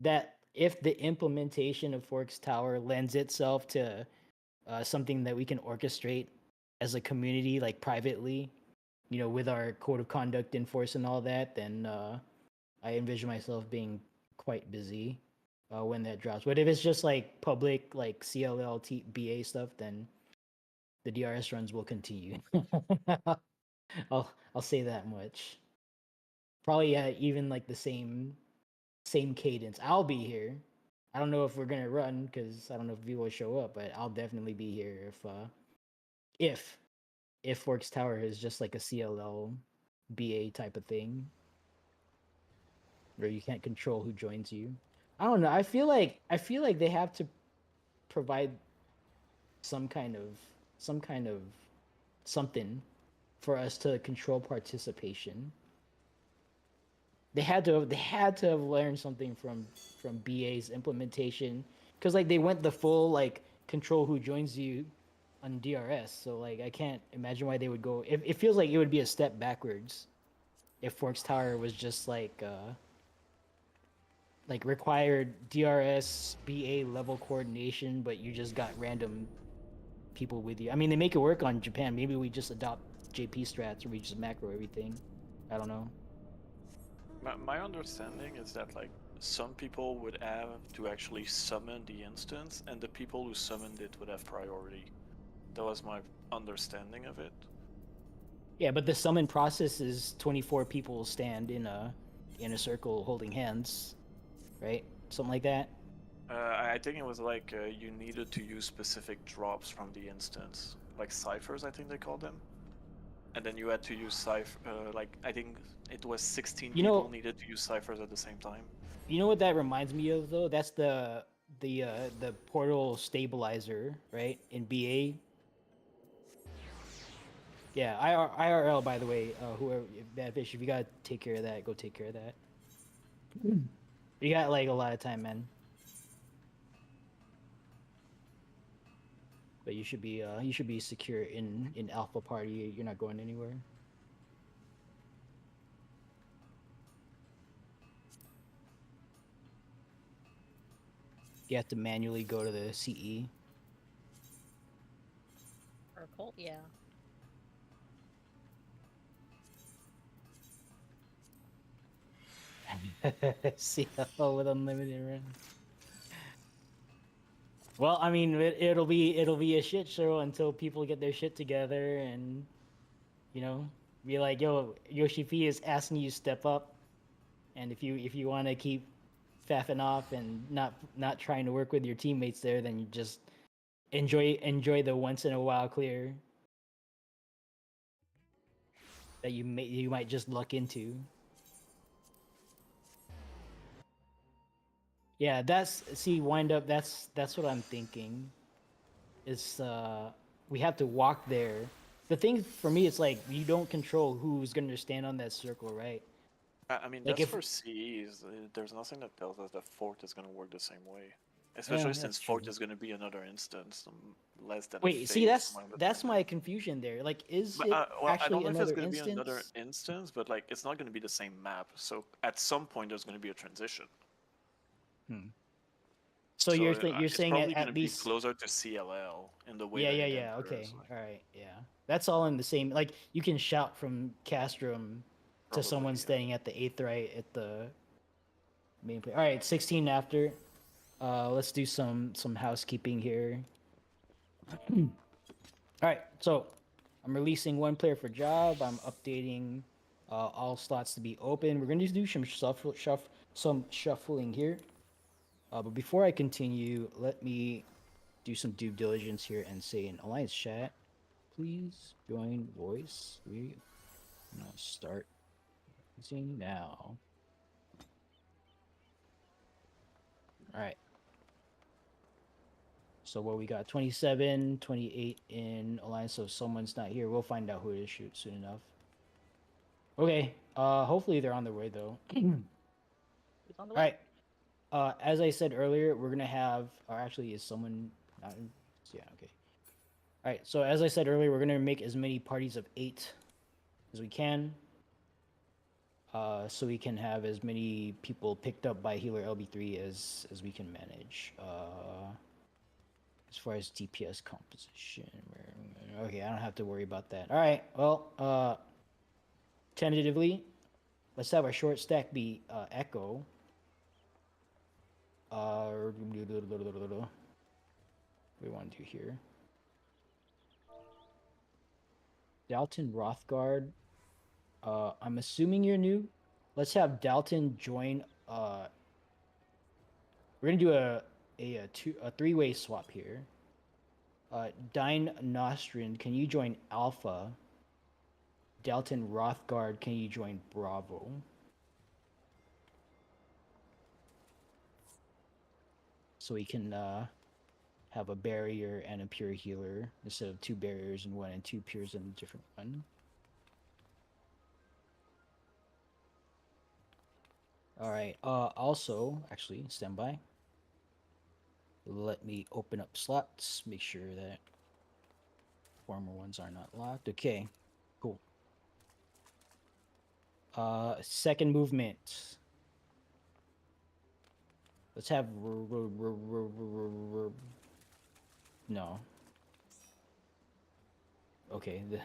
that if the implementation of Forks Tower lends itself to something that we can orchestrate as a community, like privately, with our code of conduct in force and all that, then I envision myself being quite busy when that drops. But if it's just like public, like CLL, BA stuff, then the DRS runs will continue. I'll say that much. Probably even like the same cadence. I'll be here. I don't know if we're gonna run because I don't know if people will show up, but I'll definitely be here if Forks Tower is just like a CLL BA type of thing, where you can't control who joins you. I don't know. I feel like they have to provide some kind of something for us to control participation. They had to have learned something from BA's implementation, because like they went the full like control who joins you on DRS. So like I can't imagine why they would go. It feels like it would be a step backwards if Forks Tower was just like required DRS BA level coordination, but you just got random people with you. I mean, they make it work on Japan. Maybe we just adopt JP strats, or we just macro everything. I don't know. My understanding is that like some people would have to actually summon the instance, and the people who summoned it would have priority. That was my understanding of it. Yeah, but the summon process is 24 people stand in a circle holding hands, right? Something like that. I think it was like you needed to use specific drops from the instance, like ciphers, I think they called them. And then you had to use like I think it was 16 people needed to use ciphers at the same time. You know what that reminds me of though? That's the portal stabilizer, right? In BA. Yeah, IRL, by the way, whoever, Bad Fish, if you gotta take care of that, go take care of that. You got like a lot of time, man. But you should be secure in Alpha Party. You're not going anywhere. You have to manually go to the CE. For a cult, yeah. CL with unlimited runs. Well, I mean, it'll be a shit show until people get their shit together and, be like, yo, Yoshi P is asking you to step up, and if you want to keep faffing off and not trying to work with your teammates there, then you just enjoy the once in a while clear that you might just luck into. Yeah, wind up. That's what I'm thinking. Is we have to walk there. The thing for me, it's like you don't control who's gonna stand on that circle, right? I mean, Like that's for CEs. There's nothing that tells us that Fort is going to work the same way. Especially since Fort is going to be another instance, less than Wait, see, that's my confusion there. Like, is it actually I don't know if it's another going to be instance? another instance, but like it's not going to be the same map. So at some point, there's going to be a transition. So you're saying probably at least closer to CLL in the way. Yeah. Okay, all right, yeah. That's all in the same. Like you can shout from Castrum to someone staying at the 8th right at the main play. All right, 16 after. Let's do some housekeeping here. All right, so I'm releasing one player for job. I'm updating all slots to be open. We're gonna do some shuffling here. But before I continue, let me do some due diligence here and say in Alliance chat, please join voice. We now start using now. All right. So what we got 27, 28 in Alliance. So if someone's not here, we'll find out who it is soon enough. Okay. Hopefully they're on their way though. It's on the way. All right. As I said earlier, we're gonna have, or actually, is someone not in? Yeah. Okay. All right. So as I said earlier, we're gonna make as many parties of 8 as we can. so we can have as many people picked up by healer LB3 as we can manage. As far as DPS composition, okay, I don't have to worry about that. All right, well, tentatively, let's have our short stack be Echo. What do we want to do here? Dalton Rothgard. I'm assuming you're new. Let's have Dalton join. We're gonna do a three-way swap here. Dine Nostrand, can you join Alpha? Dalton Rothgard, can you join Bravo? So we can have a barrier and a pure healer instead of 2 barriers in one and 2 pures in a different one. All right. Also, actually, stand by. Let me open up slots. Make sure that former ones are not locked. Okay. Cool. Second movement. Let's have no. Okay. The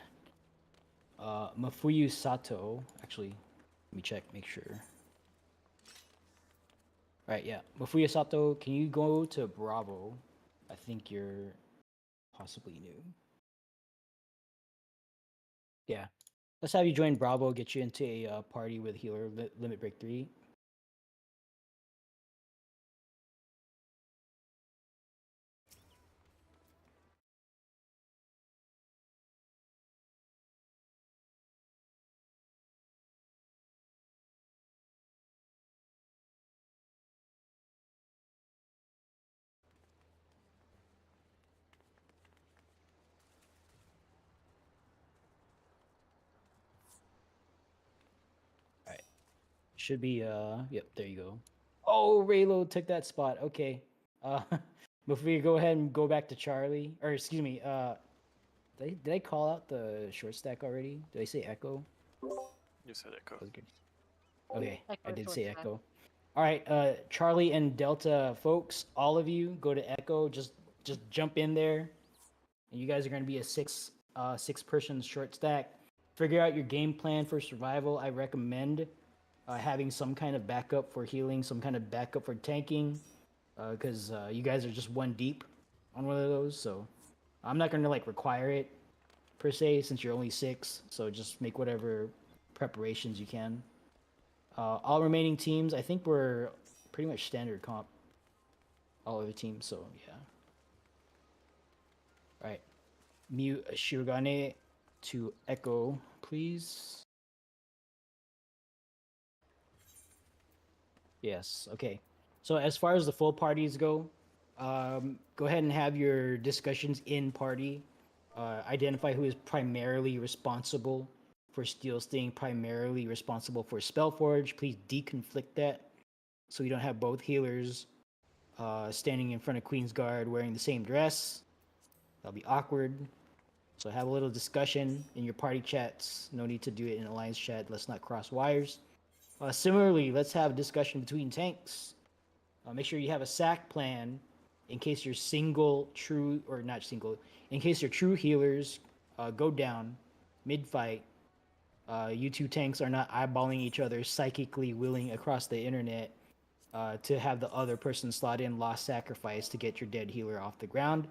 Mafuyu Sato. Actually, let me check. Make sure. All right. Yeah. Mafuyu Sato. Can you go to Bravo? I think you're possibly new. Yeah. Let's have you join Bravo. Get you into a party with healer limit break 3. Should be yep, there you go. Oh, Raylo took that spot. Okay. Before we go ahead and go back to Charlie, or excuse me, did I call out the short stack already? Did I say Echo? You said Echo. Okay, I Echo did short say stack. Echo. All right, Charlie and Delta folks, all of you go to Echo. Just jump in there, and you guys are going to be a six person short stack. Figure out your game plan for survival. I recommend having some kind of backup for healing, some kind of backup for tanking, because you guys are just one deep on one of those. So I'm not gonna like require it per se since you're only 6. So just make whatever preparations you can. All remaining teams, I think we're pretty much standard comp. All other teams, so yeah. All right, mute Shirogane to Echo, please. Yes. Okay. So as far as the full parties go, go ahead and have your discussions in party. Identify who is primarily responsible for Steel Sting, primarily responsible for Spellforge. Please deconflict that so we don't have both healers standing in front of Queen's Guard wearing the same dress. That'll be awkward. So have a little discussion in your party chats. No need to do it in Alliance chat. Let's not cross wires. Similarly, let's have a discussion between tanks. Make sure you have a sack plan in case your single true, or not single, in case your true healers go down mid-fight. You two tanks are not eyeballing each other psychically willing across the internet to have the other person slot in lost sacrifice to get your dead healer off the ground.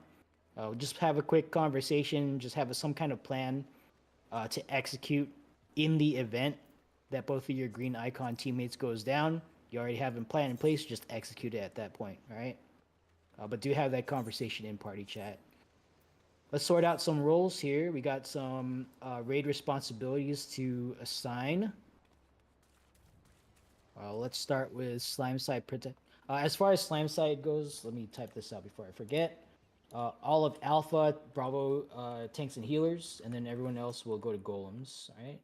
Just have a quick conversation. Just have some kind of plan to execute in the event that both of your green icon teammates goes down. You already have a plan in place. Just execute it at that point. All right. But do have that conversation in party chat. Let's sort out some roles here. We got some raid responsibilities to assign. Let's start with slime side protect. As far as slime side goes, let me type this out before I forget. All of Alpha, Bravo, tanks and healers, and then everyone else will go to golems. All right.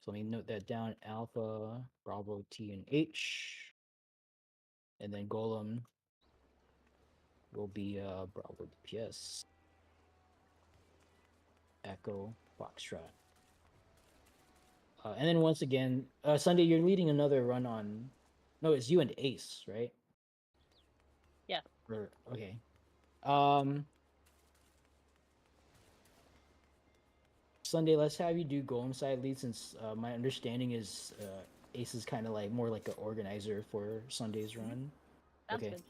So let me note that down. Alpha, Bravo, T, and H, and then golem will be Bravo DPS, Echo, Foxtrot. And then once again, Sunday, you're leading another run on. No, it's you and Ace, right? Yeah. Or okay. Um, Sunday, let's have you do golem side lead since my understanding is Ace is kind of like more like an organizer for Sunday's run. Sounds Okay. good.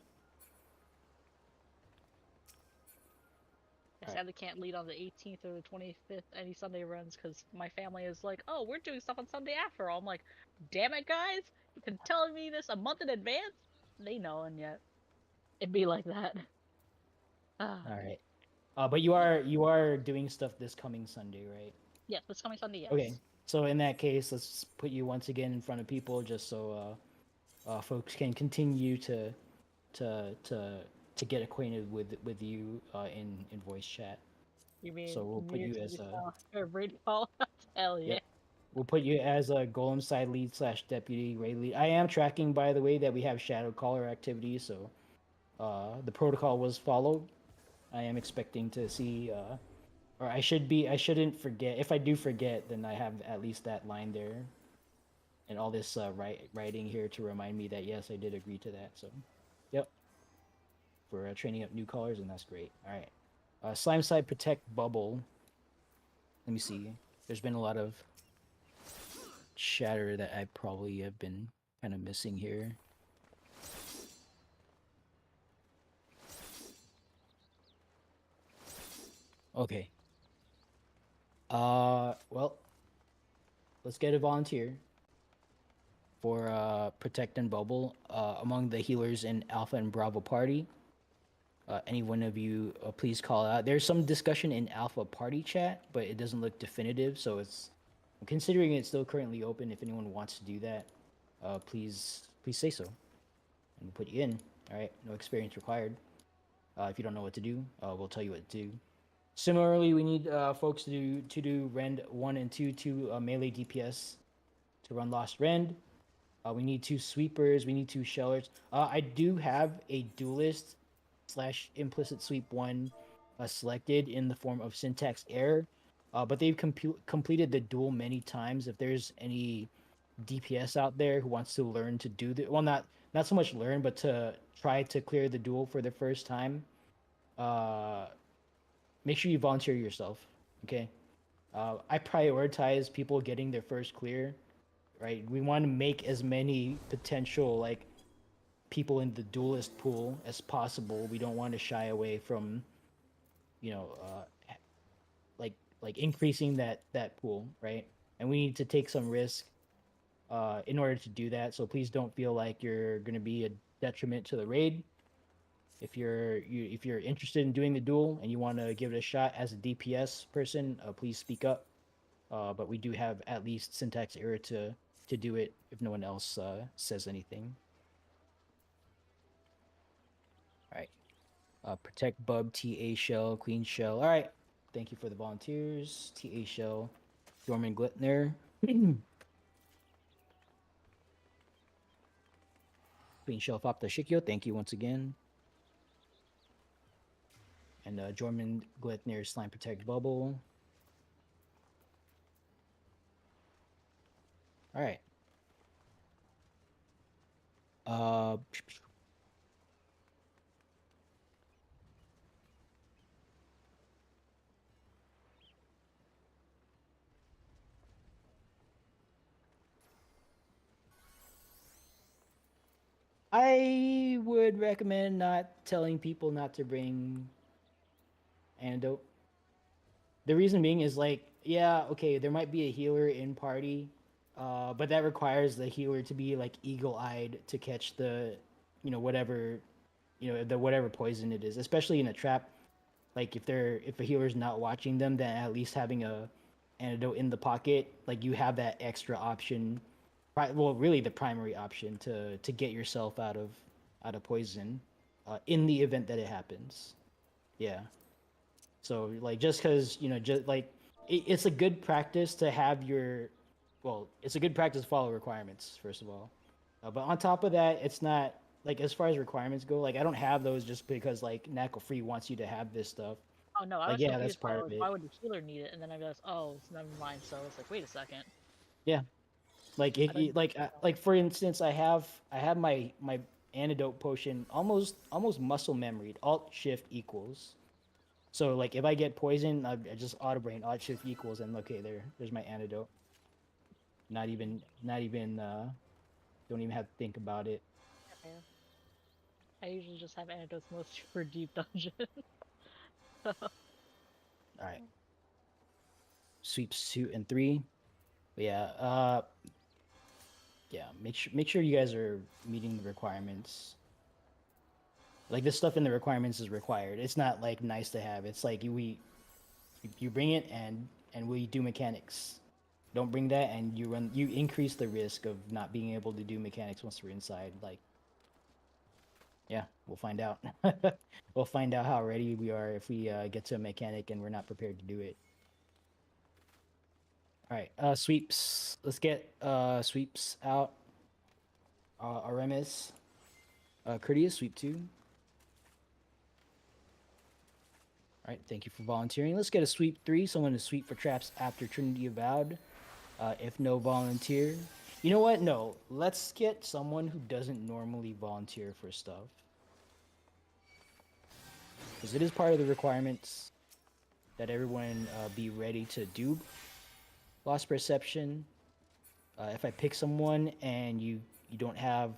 I Alright. sadly can't lead on the 18th or the 25th any Sunday runs because my family is like, oh, we're doing stuff on Sunday after all. I'm like, damn it, guys! You've been telling me this a month in advance. They know, and yet it'd be like that. Ah, All right. But you are doing stuff this coming Sunday, right? yes, this coming Sunday, yes. Okay. So in that case, let's put you once again in front of people, just so folks can continue to to to get acquainted with you in voice chat. You mean So we'll put you as a or raid call? Hell yeah. yep. We'll put you as a golem side lead / deputy raid lead. I am tracking, by the way, that we have shadow caller activity, so the protocol was followed. I am expecting to see, or I shouldn't forget. If I do forget, then I have at least that line there, and all this writing here to remind me that yes, I did agree to that. So, yep, for training up new callers, and that's great. All right, slime side protect bubble. Let me see. There's been a lot of chatter that I probably have been kind of missing here. Okay. Well, let's get a volunteer for protect and bubble among the healers in Alpha and Bravo party. Any one of you, please call out. There's some discussion in Alpha party chat, but it doesn't look definitive, so I'm considering it's still currently open. If anyone wants to do that, please say so, and we'll put you in. All right, no experience required. If you don't know what to do, we'll tell you what to do. Similarly, we need folks to do Rend 1 and 2 to melee DPS to run Lost Rend. We need 2 sweepers. We need 2 shellers. I do have a duelist / implicit sweep 1 selected in the form of syntax error, but they've completed the duel many times. If there's any DPS out there who wants to learn to do the well, not so much learn, but to try to clear the duel for the first time, uh, make sure you volunteer yourself. Okay. I prioritize people getting their first clear, right? We want to make as many potential like people in the duelist pool as possible. We don't want to shy away from, you know, like increasing that pool, right? And we need to take some risk in order to do that. So please don't feel like you're going to be a detriment to the raid. If you're interested in doing the duel and you want to give it a shot as a DPS person, please speak up. But we do have at least syntax error to do it if no one else says anything. All right. Protect Bub, TA Shell, Queen Shell. All right. Thank you for the volunteers. TA Shell, Dorman Glitner. Queen Shell Fapta Shikyo, thank you once again. And Jorman Glitner Slime Protect Bubble. All right. I would recommend not telling people not to bring antidote. The reason being is like, yeah, okay, there might be a healer in party, but that requires the healer to be like eagle-eyed to catch the, whatever, the whatever poison it is, especially in a trap. Like if a healer's not watching them, then at least having a antidote in the pocket, like you have that extra option. Well, really the primary option to get yourself out of poison, in the event that it happens. Yeah. So like just because just like it's a good practice to have your, well, it's a good practice to follow requirements first of all, but on top of that, it's not like as far as requirements go. Like I don't have those just because like Nacl Free wants you to have this stuff. Oh no, I Like was yeah, that's confused. part of Why it. would the healer need it? And then I realized, oh, it's never mind. So I was like, wait a second. Yeah, like I don't- like for instance, I have my antidote potion almost muscle memoried. Alt Shift equals. So like if I get poisoned, I just auto brain Alt Shift equals, and okay, there's my antidote. Not even don't even have to think about it. yeah. I usually just have antidotes mostly for deep dungeon. So, All right, sweeps 2 and 3. But yeah, yeah. Make sure you guys are meeting the requirements. Like this stuff in the requirements is required. It's not like nice to have. It's like you bring it and we do mechanics. Don't bring that and you increase the risk of not being able to do mechanics once we're inside. Like, yeah, we'll find out. We'll find out how ready we are if we get to a mechanic and we're not prepared to do it. All right, sweeps. Let's get sweeps out. Aramis, Courteous, sweep 2. All right, thank you for volunteering. Let's get a sweep 3. Someone to sweep for traps after Trinity Avowed. If no volunteer. You know what? No, let's get someone who doesn't normally volunteer for stuff. Because it is part of the requirements that everyone be ready to do lost perception. If I pick someone and you don't have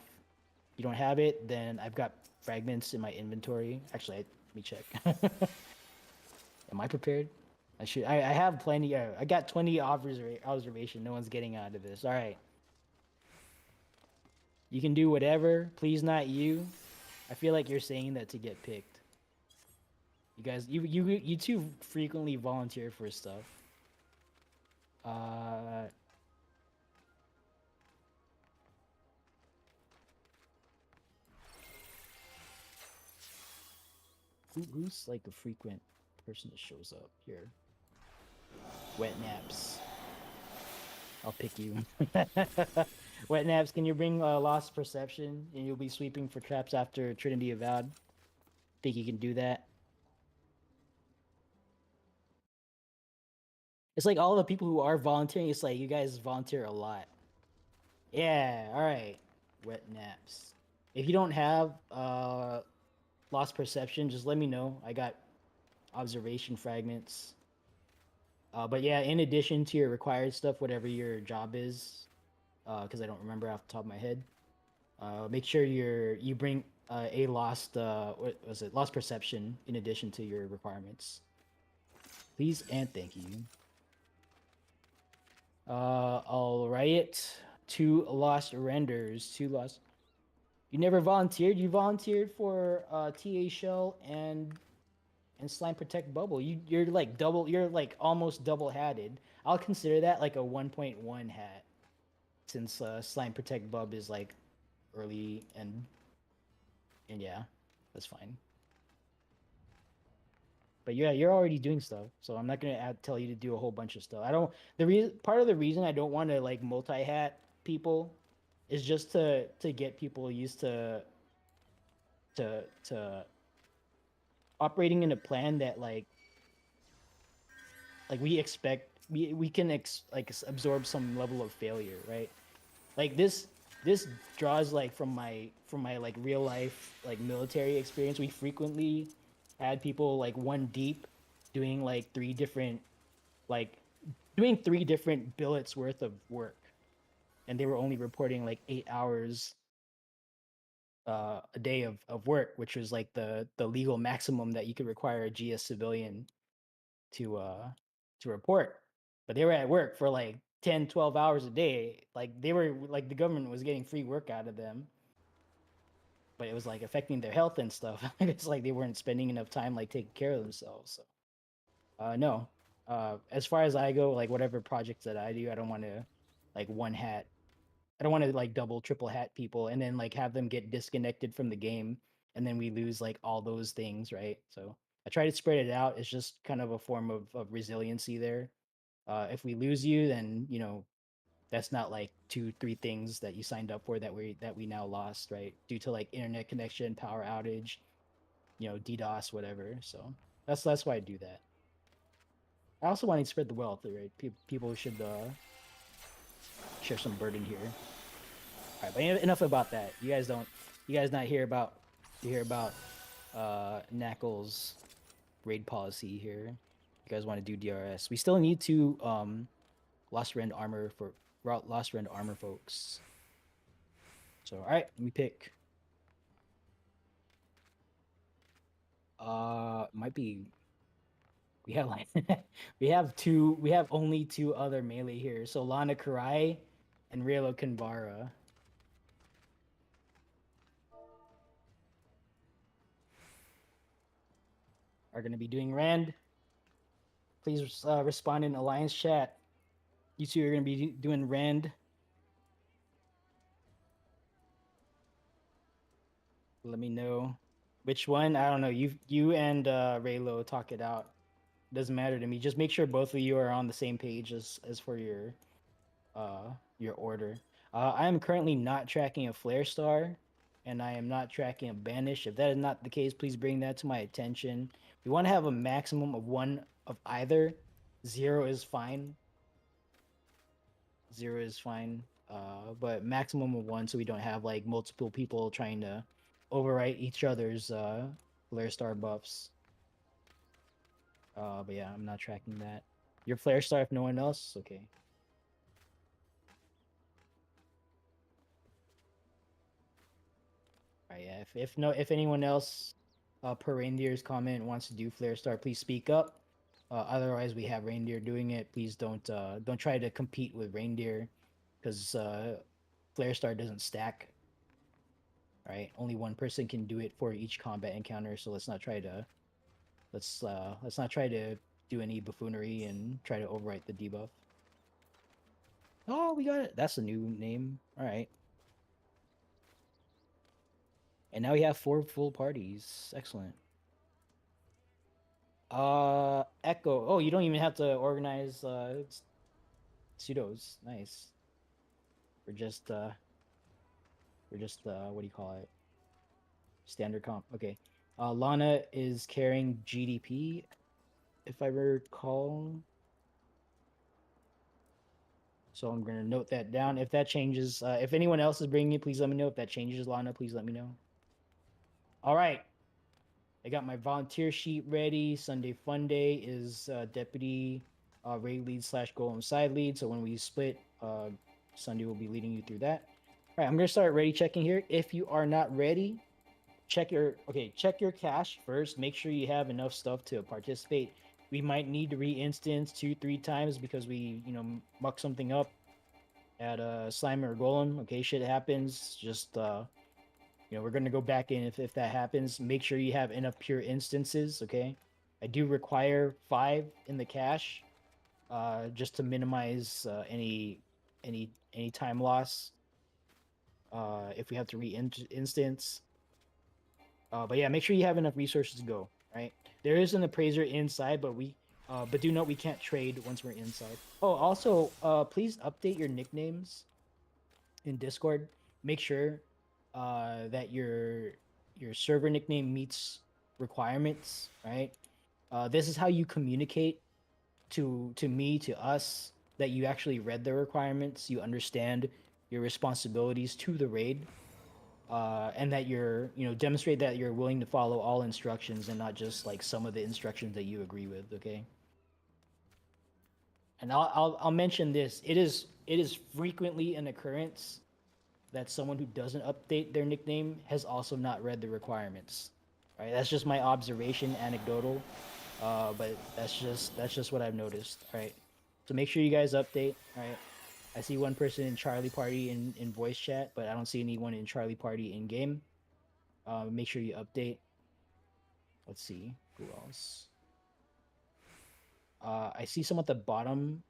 it, then I've got fragments in my inventory. Actually, let me check. Am I prepared? I have plenty. I got 20 observation. No one's getting out of this. All right. You can do whatever. Please, not you. I feel like you're saying that to get picked. You guys, you two frequently volunteer for stuff. Who's like a frequent person that shows up here? Wet Naps. I'll pick you. Wet Naps, can you bring Lost Perception? And you'll be sweeping for traps after Trinity Avowed. Think you can do that? It's like all the people who are volunteering, it's like you guys volunteer a lot. Yeah, alright. Wet Naps. If you don't have Lost Perception, just let me know. I got observation fragments. But yeah, in addition to your required stuff, whatever your job is, because I don't remember off the top of my head, make sure you bring a what was it, lost perception in addition to your requirements. Please and thank you. All right, 2 lost renders, 2 lost. You never volunteered. You volunteered for TA Shell and Slime Protect Bubble. You're like double. You're like almost double hatted. I'll consider that like a 1.1 hat, since Slime Protect Bub is like early and yeah, that's fine. But yeah, you're already doing stuff, so I'm not gonna tell you to do a whole bunch of stuff. I don't. Part of the reason I don't want to like multi-hat people is just to get people used to operating in a plan that like we expect we can absorb some level of failure, right? Like this draws like from my like real life like military experience. We frequently had people like one deep doing like 3 different like doing 3 different billets worth of work, and they were only reporting like 8 hours a day of work, which was like the legal maximum that you could require a GS civilian to report. But they were at work for like 10-12 hours a day. Like they were like the government was getting free work out of them, but it was like affecting their health and stuff. It's like they weren't spending enough time like taking care of themselves. So no. As far as I go, like whatever projects that I do, I don't want to like one hat. I don't want to like double, triple hat people and then like have them get disconnected from the game and then we lose like all those things, right? So I try to spread it out. It's just kind of a form of resiliency there. If we lose you, then that's not like 2-3 things that you signed up for that we now lost, right? Due to like internet connection, power outage, DDoS, whatever. So that's why I do that. I also want to spread the wealth, right? People should share some burden here. All right, but enough about that. You guys not hear about Nacl's raid policy here. You guys want to do DRS? We still need to lost rend armor folks. So all right, let me pick. Might be. We have like we have only 2 other melee here. So Lana Karai and Raylo Kinvara. Are going to be doing Rand. Please respond in Alliance chat. You 2 are going to be doing Rand. Let me know which one. I don't know. You and Raylo talk it out. Doesn't matter to me. Just make sure both of you are on the same page as for your order. I am currently not tracking a flare star, and I am not tracking a banish. If that is not the case, please bring that to my attention. We want to have a maximum of 1 of either. 0 is fine. 0 is fine. But maximum of 1, so we don't have like multiple people trying to overwrite each other's flare star buffs. But yeah, I'm not tracking that. Your flare star if no one else? Okay. Alright, yeah. If anyone else per Reindeer's comment wants to do flare star, please speak up. Otherwise we have Reindeer doing it. Please don't try to compete with Reindeer, because flare star doesn't stack. Alright, only 1 person can do it for each combat encounter, so let's not try to do any buffoonery and try to overwrite the debuff. Oh, we got it. That's a new name. All right. And now we have 4 full parties. Excellent. Echo. Oh, you don't even have to organize pseudos. Nice. We're just what do you call it? Standard comp. Okay. Lana is carrying GDP, if I recall. So I'm gonna note that down. If that changes, if anyone else is bringing it, please let me know. If that changes, Lana, please let me know. All right. I got my volunteer sheet ready. Sunday Fun Day is deputy raid lead / golem side lead. So when we split, Sunday will be leading you through that. All right, I'm gonna start ready checking here. If you are not ready, check your cache first. Make sure you have enough stuff to participate. We might need to re-instance 2-3 times because we, muck something up at Slime or Golem. Okay, shit happens. Just we're gonna go back in if that happens. Make sure you have enough pure instances. Okay, I do require 5 in the cache, just to minimize any time loss. If we have to re-instance. But yeah, make sure you have enough resources to go. Right, there is an appraiser inside, but do note we can't trade once we're inside. Oh, also, please update your nicknames in Discord. Make sure that your server nickname meets requirements. Right, this is how you communicate to me, to us, that you actually read the requirements, you understand your responsibilities to the raid. And that you're, demonstrate that you're willing to follow all instructions and not just like some of the instructions that you agree with. Okay. And I'll mention this. It is frequently an occurrence that someone who doesn't update their nickname has also not read the requirements. Right. That's just my observation, anecdotal. But that's just what I've noticed. All right. So make sure you guys update. All right. I see 1 person in Charlie Party in voice chat, but I don't see anyone in Charlie Party in game. Make sure you update. Let's see who else. I see some at the bottom.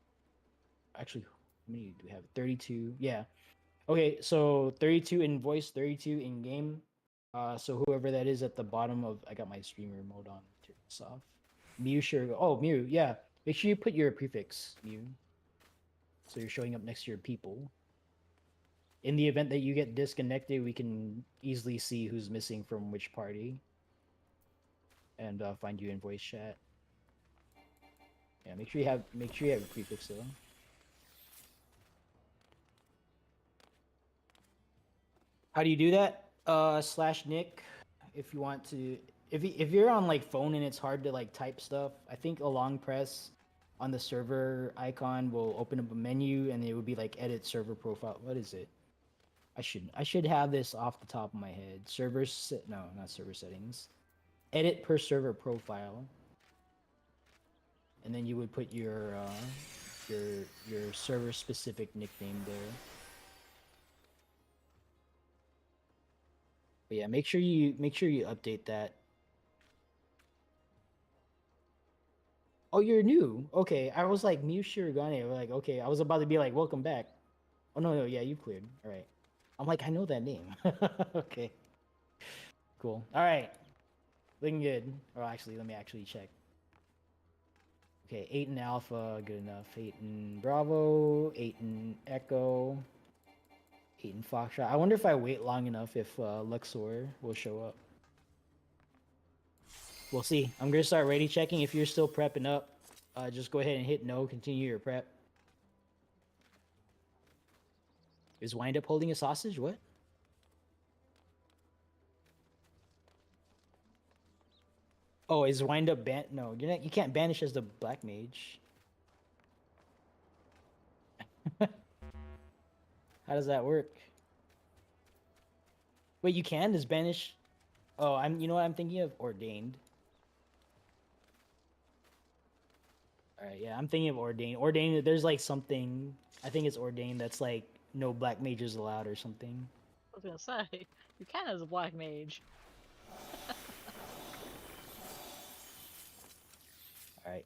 Actually, how many do we have? 32. Yeah. Okay, so 32 in voice, 32 in game. So whoever that is at the bottom of, I got my streamer mode on. Turn this off. Mew, sure. Oh, Mew, yeah. Make sure you put your prefix, Mew. So you're showing up next to your people. In the event that you get disconnected, we can easily see who's missing from which party. And find you in voice chat. Yeah, make sure you have a prefix though. How do you do that? Slash Nick, if you want to. If you're on like phone and it's hard to like type stuff, I think a long press on the server icon will open up a menu and it would be like edit server profile. What is it? I should have this off the top of my head. No, not server settings. Edit per server profile. And then you would put your server specific nickname there. But yeah, make sure you update that. Oh, you're new. Okay, I was like Mew Shirogane. Like, okay, I was about to be like, welcome back. Oh no, yeah, you cleared. All right. I'm like, I know that name. Okay. Cool. All right. Looking good. Or actually, let me actually check. Okay, 8 in Alpha, good enough. 8 in Bravo, 8 in Echo, 8 in Foxtrot. I wonder if I wait long enough if Luxor will show up. We'll see. I'm gonna start ready checking. If you're still prepping up, just go ahead and hit no. Continue your prep. Is Wind Up holding a sausage? What? Oh, is Wind Up ban? No, you're not. You can't banish as the Black Mage. How does that work? Wait, you can? Does banish? Oh, I'm. You know what I'm thinking of? Ordained. All right, yeah, I'm thinking of Ordained. Ordained, there's like something. I think it's Ordained that's like no Black Mages allowed or something. I was gonna say, you can as a black mage. All right,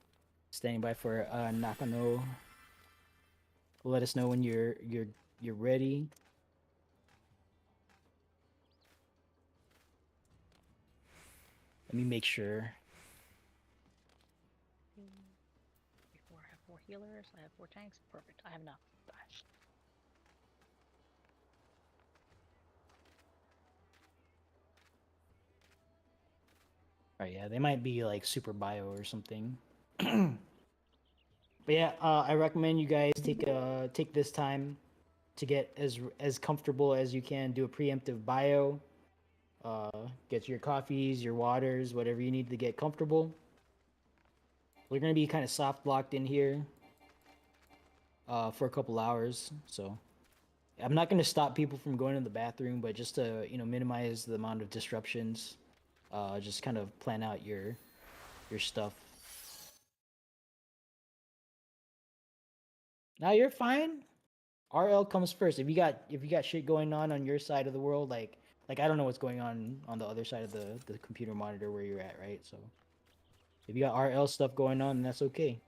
standing by for Nakano. Let us know when you're ready. Let me make sure. Before I have 4 healers, I have 4 tanks. Perfect. I have enough. Gosh. All right, yeah, they might be like super bio or something. But yeah, I recommend you guys take this time to get as comfortable as you can. Do a preemptive bio. Get your coffees, your waters, whatever you need to get comfortable. We're gonna be kind of soft locked in here for a couple hours, so I'm not gonna stop people from going to the bathroom, but just to minimize the amount of disruptions, just kind of plan out your stuff. Now you're fine. RL comes first. If you got shit going on your side of the world, like I don't know what's going on the other side of the computer monitor where you're at, right? So if you got RL stuff going on, then that's okay.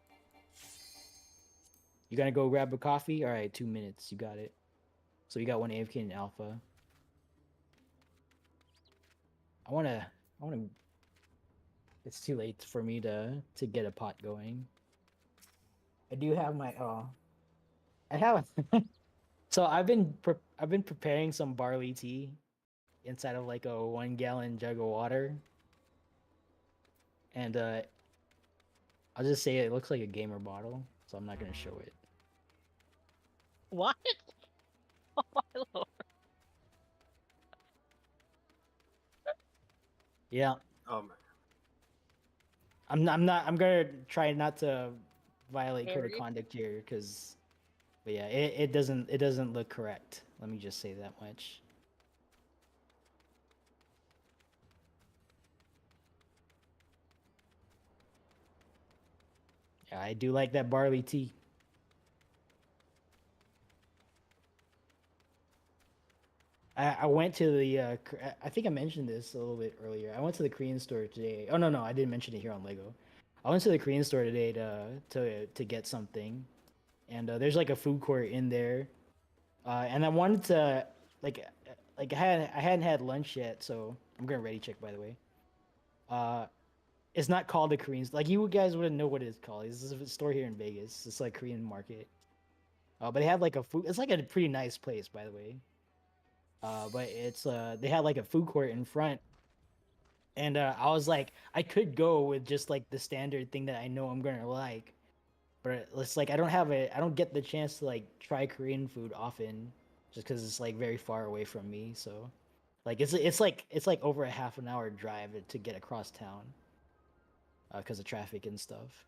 You gonna go grab a coffee? All right, 2 minutes. You got it. So you got one AFK in Alpha. I wanna. It's too late for me to get a pot going. I do have my. I have. So I've been preparing some barley tea inside of like a 1-gallon jug of water, and I'll just say it looks like a gamer bottle, so I'm not gonna show it. What? Oh my lord. Yeah. Man. I'm gonna try not to violate code of Harry? conduct here, but yeah, it doesn't look correct. Let me just say that much. Yeah, I do like that barley tea. I went to the I think I mentioned this a little bit earlier. I went to the Korean store today. Oh no, I didn't mention it here on Lego. I went to the Korean store today to get something, and there's like a food court in there, and I wanted to like I hadn't had lunch yet, so I'm gonna ready check by the way. It's not called a Korean. Like you guys wouldn't know what it's called. It's a store here in Vegas. It's like Korean market. But they have like a food. It's like a pretty nice place, by the way. But it's they had like a food court in front, and I was like, I could go with just like the standard thing that I know I'm gonna like, but it's like I don't get the chance to like try Korean food often, just because it's like very far away from me. So, like it's like over a half an hour drive to get across town, because of traffic and stuff.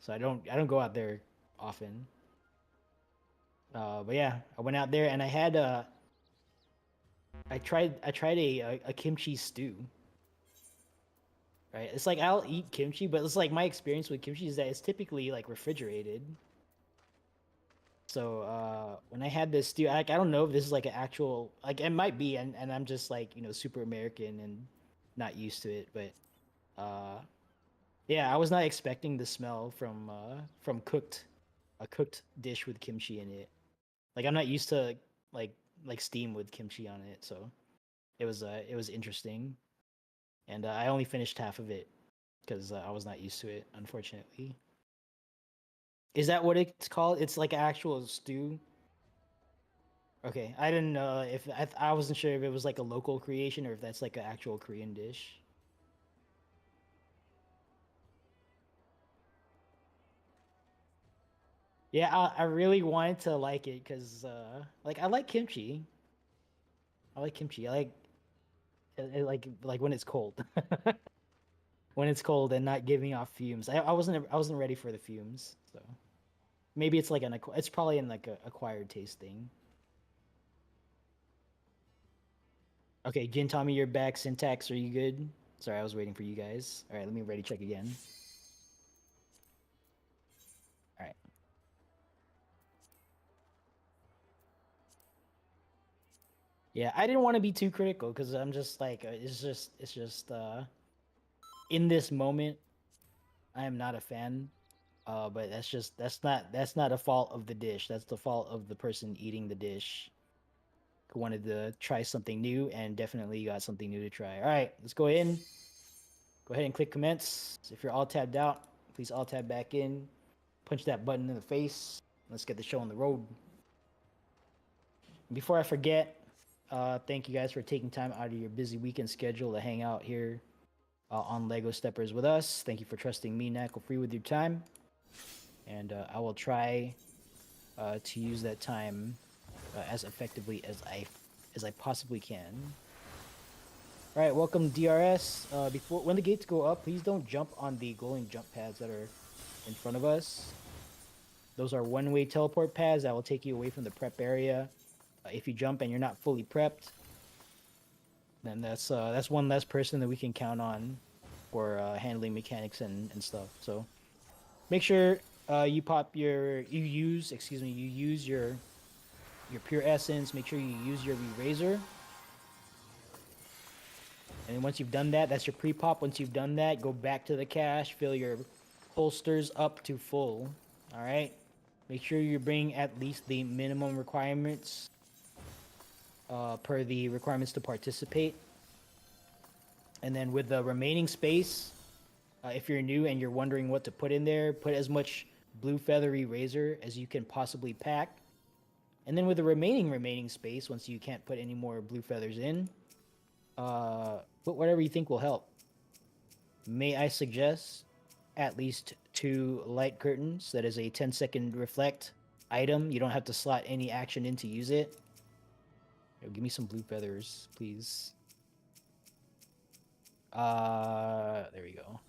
So I don't go out there often. But yeah, I went out there and I had I tried a kimchi stew. Right, it's like I'll eat kimchi, but it's like my experience with kimchi is that it's typically like refrigerated. So when I had this stew, I don't know if this is like an actual, like it might be, and I'm just like, super American and not used to it, but yeah, I was not expecting the smell from a cooked dish with kimchi in it. Like I'm not used to like like steam with kimchi on it, so it was interesting, and I only finished half of it because I was not used to it, unfortunately. Is that what it's called? It's like an actual stew. Okay, I didn't know if I wasn't sure if it was like a local creation or if that's like an actual Korean dish. Yeah, I really wanted to like it because like I like kimchi. I like kimchi. I like like when it's cold. When it's cold and not giving off fumes. I wasn't ready for the fumes, so maybe it's like it's probably in like a acquired taste thing. Okay, Jin Tommy, you're back. Syntax, are you good? Sorry, I was waiting for you guys. All right, let me ready check again. All right. Yeah, I didn't want to be too critical because I'm just like it's just in this moment I am not a fan. But that's not a fault of the dish. That's the fault of the person eating the dish who wanted to try something new and definitely got something new to try. All right, let's go in. Go ahead and click commence. If you're all tabbed out, please all tab back in. Punch that button in the face. Let's get the show on the road. Before I forget, thank you guys for taking time out of your busy weekend schedule to hang out here on Lego Steppers with us. Thank you for trusting me, Nacl Free, with your time. And I will try to use that time as effectively as I possibly can. All right, welcome DRS. Before when the gates go up, please don't jump on the glowing jump pads that are in front of us. Those are one-way teleport pads that will take you away from the prep area. If you jump and you're not fully prepped, then that's one less person that we can count on for handling mechanics and stuff. So make sure you use your pure essence. Make sure you use your re-razor. And once you've done that, that's your pre-pop. Once you've done that, go back to the cache, fill your holsters up to full. All right. Make sure you bring at least the minimum requirements per the requirements to participate. And then with the remaining space, if you're new and you're wondering what to put in there, put as much blue feathery razor as you can possibly pack. And then with the remaining space, once you can't put any more blue feathers in, put whatever you think will help. May I suggest at least 2 light curtains? That is a 10-second reflect item. You don't have to slot any action in to use it. Yo, give me some blue feathers, please. There we go. All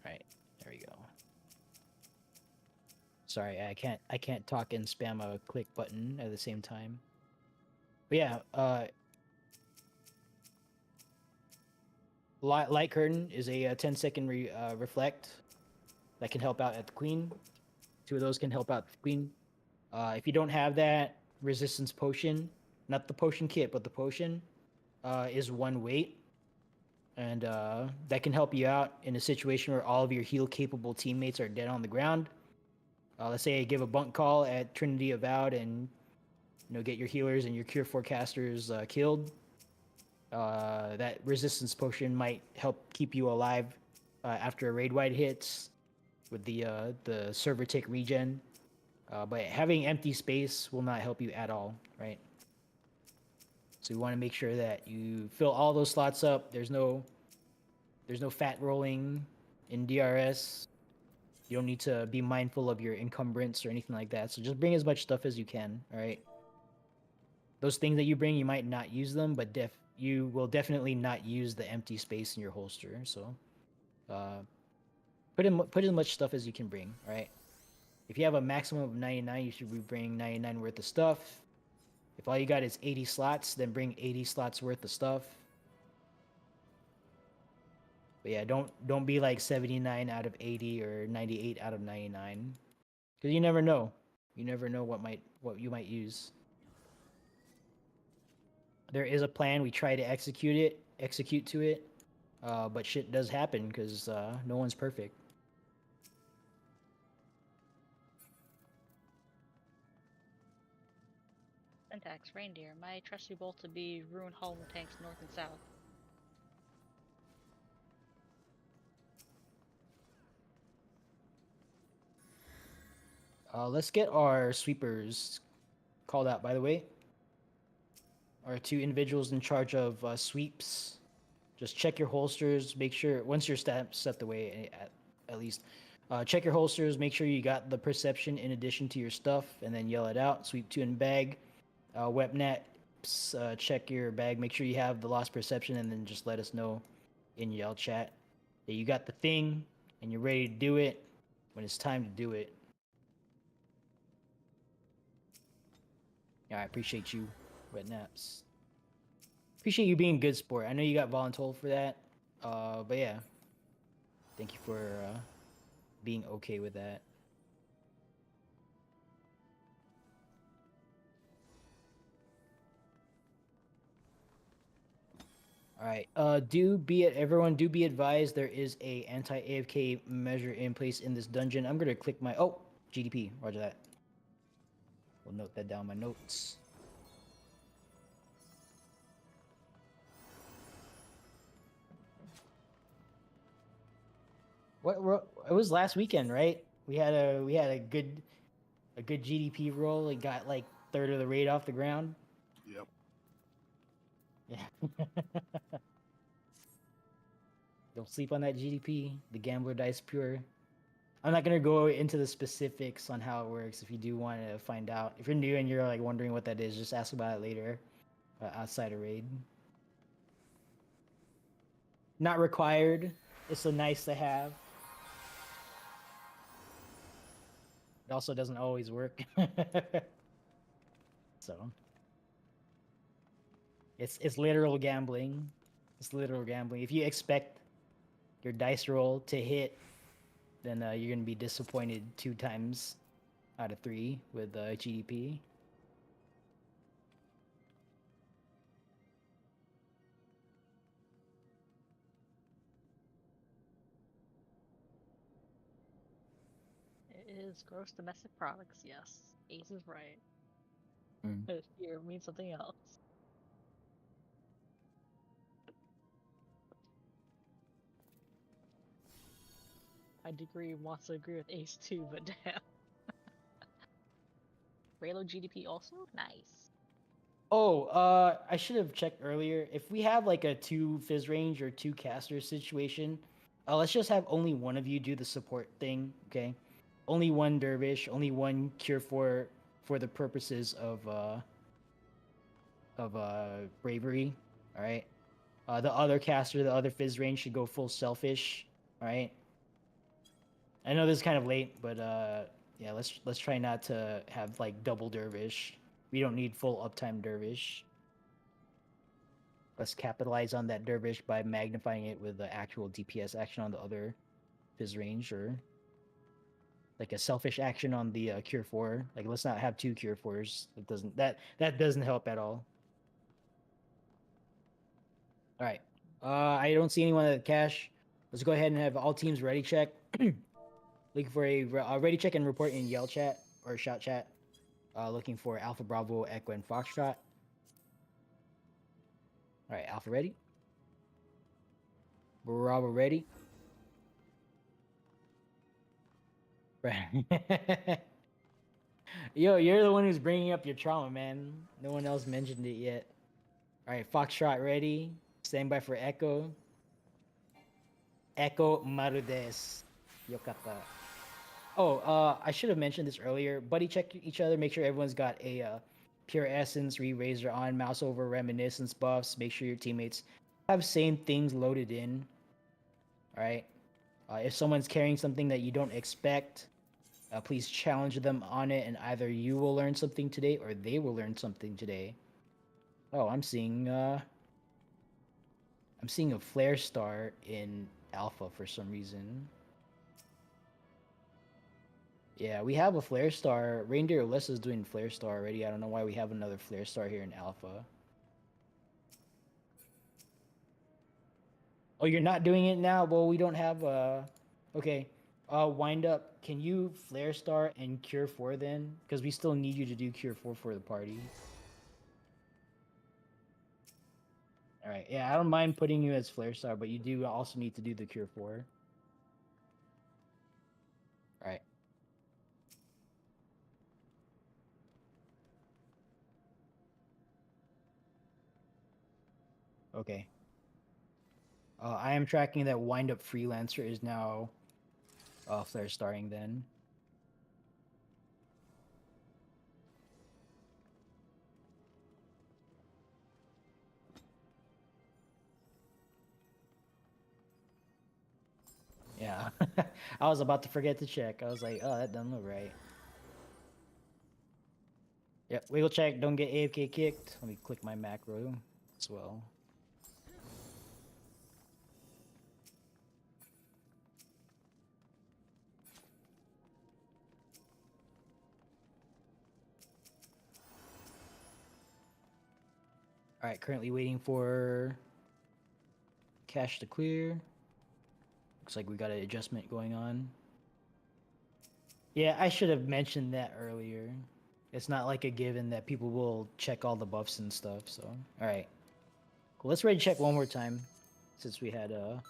right, there we go. Sorry, I can't talk and spam a click button at the same time. But yeah, light curtain is a 10-second reflect that can help out at the queen. 2 of those can help out the queen. If you don't have that, resistance potion, not the potion kit, but the potion, is 1 weight. And that can help you out in a situation where all of your heal-capable teammates are dead on the ground. Let's say I give a bunk call at Trinity Avowed and get your healers and your cure forecasters killed. That resistance potion might help keep you alive after a raid wide hits with the server tick regen. But having empty space will not help you at all, right? So you want to make sure that you fill all those slots up. There's no fat rolling in DRS. You don't need to be mindful of your encumbrance or anything like that. So just bring as much stuff as you can, all right? those things that you bring, you might not use them, but you will definitely not use the empty space in your holster. So, put in much stuff as you can bring. All right. If you have a maximum of 99, you should be bringing 99 worth of stuff. If all you got is 80 slots, then bring 80 slots worth of stuff. But yeah, don't be like 79 out of 80 or 98 out of 99, because you never know. You never know what you might use. There is a plan. We try to execute to it, but shit does happen because no one's perfect. Syntax reindeer. My trusty bolt to be ruin home tanks north and south. Let's get our sweepers called out. By the way, our 2 individuals in charge of sweeps. Just check your holsters. Make sure once your steps set the way, at least check your holsters. Make sure you got the perception in addition to your stuff, and then yell it out. Sweep 2 in bag. Webnet, check your bag. Make sure you have the lost perception, and then just let us know in yell chat that you got the thing and you're ready to do it when it's time to do it. Yeah, I appreciate you, Wetnaps. Appreciate you being a good sport. I know you got voluntold for that, but yeah, thank you for being okay with that. All right. Everyone do be advised there is a anti-AFK measure in place in this dungeon. I'm gonna click my GDP. Roger that. We'll note that down in my notes. What it was last weekend, right? We had a good GDP roll. It got like third of the raid off the ground. Yep. Yeah. Don't sleep on that GDP. The gambler dice pure. I'm not gonna go into the specifics on how it works. If you do want to find out, if you're new and you're like wondering what that is, just ask about it later, outside of raid. Not required. It's a nice to have. It also doesn't always work. So it's literal gambling. It's literal gambling. If you expect your dice roll to hit, then you're gonna be disappointed 2 times out of 3 with GDP. It is gross domestic products, yes. Ace is right. Mm. But here means something else. My degree wants to agree with Ace too, but damn. Raylo GDP also? Nice. Oh, I should have checked earlier. If we have like a 2 fizz range or 2 caster situation, let's just have only one of you do the support thing, okay? Only one dervish, only one cure for the purposes of bravery, all right? The other caster, the other fizz range should go full selfish, all right? I know this is kind of late, but yeah, let's try not to have like double dervish. We don't need full uptime dervish. Let's capitalize on that dervish by magnifying it with the actual DPS action on the other fizz range, or like a selfish action on the cure 4. Like, let's not have 2 cure 4s. That doesn't help at all. All right. I don't see anyone at the cache. Let's go ahead and have all teams ready check. Looking for a ready check and report in yell chat or shout chat. Looking for Alpha Bravo, Echo, and Foxtrot. All right, Alpha ready. Bravo ready. Yo, you're the one who's bringing up your trauma, man. No one else mentioned it yet. All right, Foxtrot ready. Stand by for Echo. Echo Marudes. Yokata. Oh, I should have mentioned this earlier. Buddy check each other. Make sure everyone's got a Pure Essence, Re-Razor on, Mouse over, Reminiscence buffs. Make sure your teammates have same things loaded in. All right. If someone's carrying something that you don't expect, please challenge them on it, and either you will learn something today or they will learn something today. Oh, I'm seeing a Flare Star in Alpha for some reason. Yeah, we have a Flare Star. Reindeer Alyssa's doing Flare Star already. I don't know why we have another Flare Star here in Alpha. Oh, you're not doing it now? Well, we don't have okay. Wind up. Can you Flare Star and Cure 4 then? Because we still need you to do Cure 4 for the party. Alright, yeah, I don't mind putting you as Flare Star, but you do also need to do the Cure 4. Alright. Okay. I am tracking that Wind Up Freelancer is now Flare Starring then. Yeah. I was about to forget to check. I was like, oh, that doesn't look right. Yep, wiggle check, don't get AFK kicked. Let me click my macro as well. Alright, currently waiting for cache to clear. Looks like we got an adjustment going on. Yeah, I should have mentioned that earlier. It's not like a given that people will check all the buffs and stuff, so. Alright. Cool, let's ready check one more time, since we had a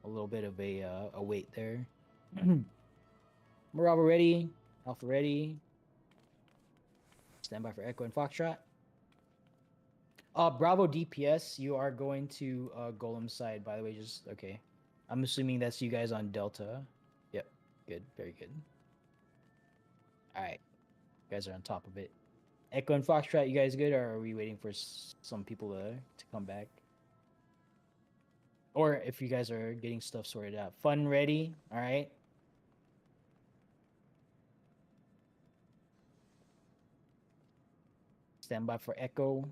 little bit of a wait there. Bravo ready, Alpha ready. Stand by for Echo and Foxtrot. Bravo DPS, you are going to Golem side, by the way, just, okay. I'm assuming that's you guys on Delta. Yep, good, very good. Alright, you guys are on top of it. Echo and Foxtrot, you guys good, or are we waiting for some people to come back? Or if you guys are getting stuff sorted out. Fun ready, alright. Stand by for Echo.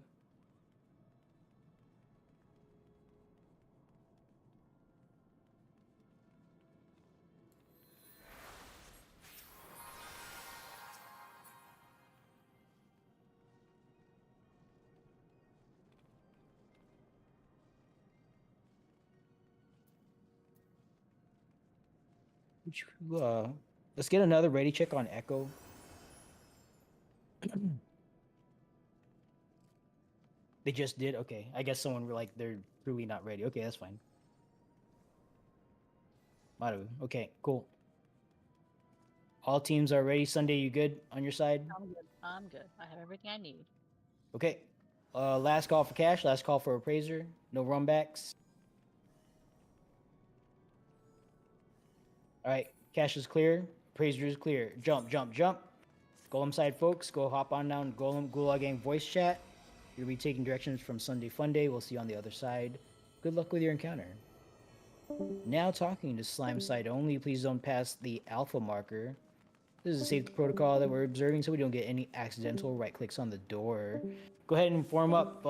Let's get another ready check on Echo. They just did? Okay. I guess someone were like, they're truly not ready. Okay, that's fine. Maru. Okay, cool. All teams are ready. Sunday, you good on your side? I'm good. I'm good. I have everything I need. Okay. Last call for cash. Last call for appraiser. No runbacks. All right. Cash is clear. Appraiser is clear. Jump, jump, jump. Golem side folks, go hop on down Golem Gulag Gang voice chat. You'll be taking directions from Sunday Funday. We'll see you on the other side. Good luck with your encounter. Now talking to slime side only. Please don't pass the alpha marker. This is a safety protocol that we're observing so we don't get any accidental right clicks on the door. Go ahead and form up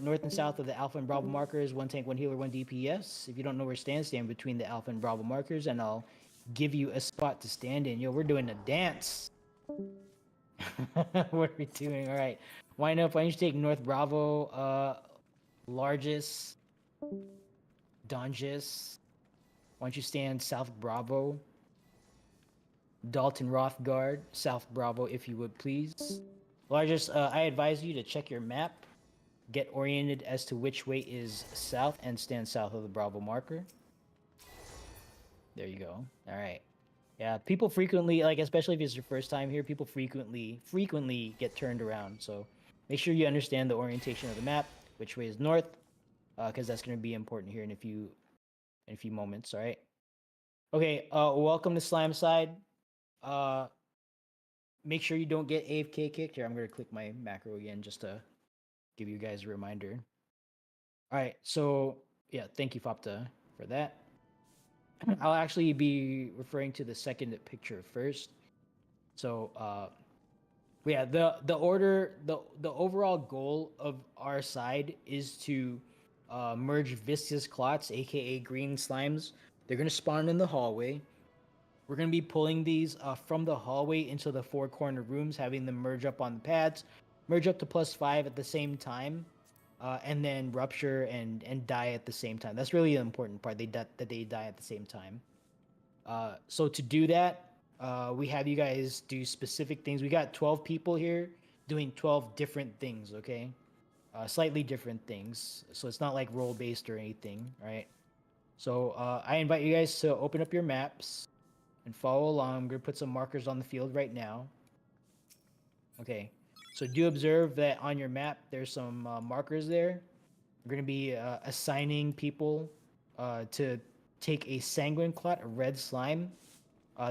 north and south of the alpha and bravo markers. 1 tank, 1 healer, 1 DPS. If you don't know where stand between the alpha and bravo markers and I'll give you a spot to stand in. Yo, we're doing a dance. What are we doing? All right. Wind up. Why don't you take North Bravo, Largest, Donjus. Why don't you stand South Bravo, Dalton Rothgard, South Bravo, if you would please. Largest, I advise you to check your map, get oriented as to which way is south, and stand south of the Bravo marker. There you go. All right. Yeah, people frequently, like, especially if it's your first time here, people frequently get turned around. So make sure you understand the orientation of the map, which way is north, because that's going to be important here in a few moments. All right. Okay. Welcome to Slime Side. make sure you don't get AFK kicked. Here, I'm gonna click my macro again just to give you guys a reminder. All right, so yeah, thank you, Fopta, for that. I'll actually be referring to the second picture first. So, yeah, the order, the overall goal of our side is to merge viscous clots, aka green slimes. They're gonna spawn in the hallway. We're gonna be pulling these from the hallway into the four corner rooms, having them merge up on the pads, merge up to +5 at the same time, and then rupture and die at the same time. That's really the important part. That they die at the same time. So to do that, we have you guys do specific things. We got 12 people here doing 12 different things. Okay, slightly different things. So it's not like role based or anything, right? So I invite you guys to open up your maps and follow along. I'm gonna put some markers on the field right now. Okay, so do observe that on your map there's some markers there. We're gonna be assigning people to take a sanguine clot, a red slime.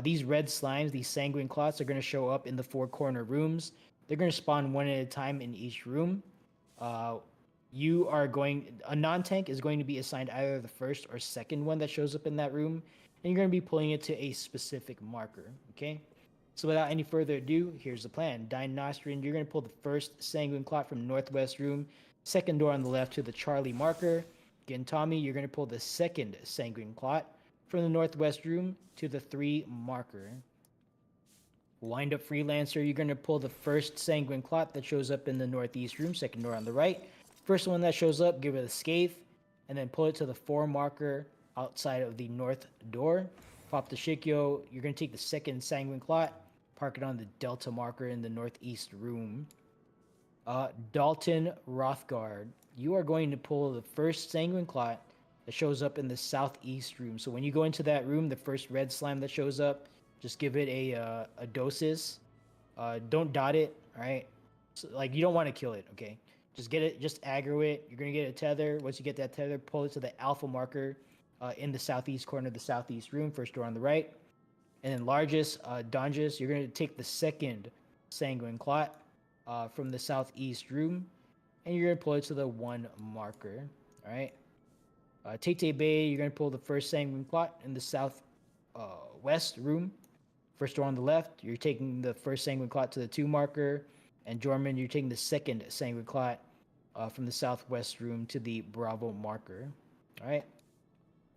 These red slimes, these sanguine clots, are gonna show up in the four corner rooms. They're gonna spawn one at a time in each room. You are going. A non-tank is going to be assigned either the first or second one that shows up in that room, and you're going to be pulling it to a specific marker. Okay. So without any further ado, here's the plan. Dinostrian, you're going to pull the first sanguine clot from northwest room, second door on the left to the Charlie marker. Again, Tommy, you're going to pull the second sanguine clot from the northwest room to the 3 marker. Wind up Freelancer, you're going to pull the first sanguine clot that shows up in the northeast room, second door on the right. First one that shows up, give it a scathe, and then pull it to the 4 marker outside of the north door. Pop the Shikyo, you're going to take the second sanguine clot, park it on the delta marker in the northeast room. Dalton Rothgard, you are going to pull the first sanguine clot that shows up in the southeast room. So when you go into that room, the first red slime that shows up, just give it a doses. Don't dot it, all right? So, like, you don't want to kill it, okay? Just get it, just aggro it. You're going to get a tether. Once you get that tether, pull it to the alpha marker in the southeast corner of the southeast room, first door on the right. And then largest, Donjus, you're going to take the second sanguine clot from the southeast room, and you're going to pull it to the 1 marker, all right? Tete Bay, you're going to pull the first sanguine clot in the south west room, first door on the left. You're taking the first sanguine clot to the 2 marker, and Jorman, you're taking the second sanguine clot from the southwest room to the Bravo marker. All right.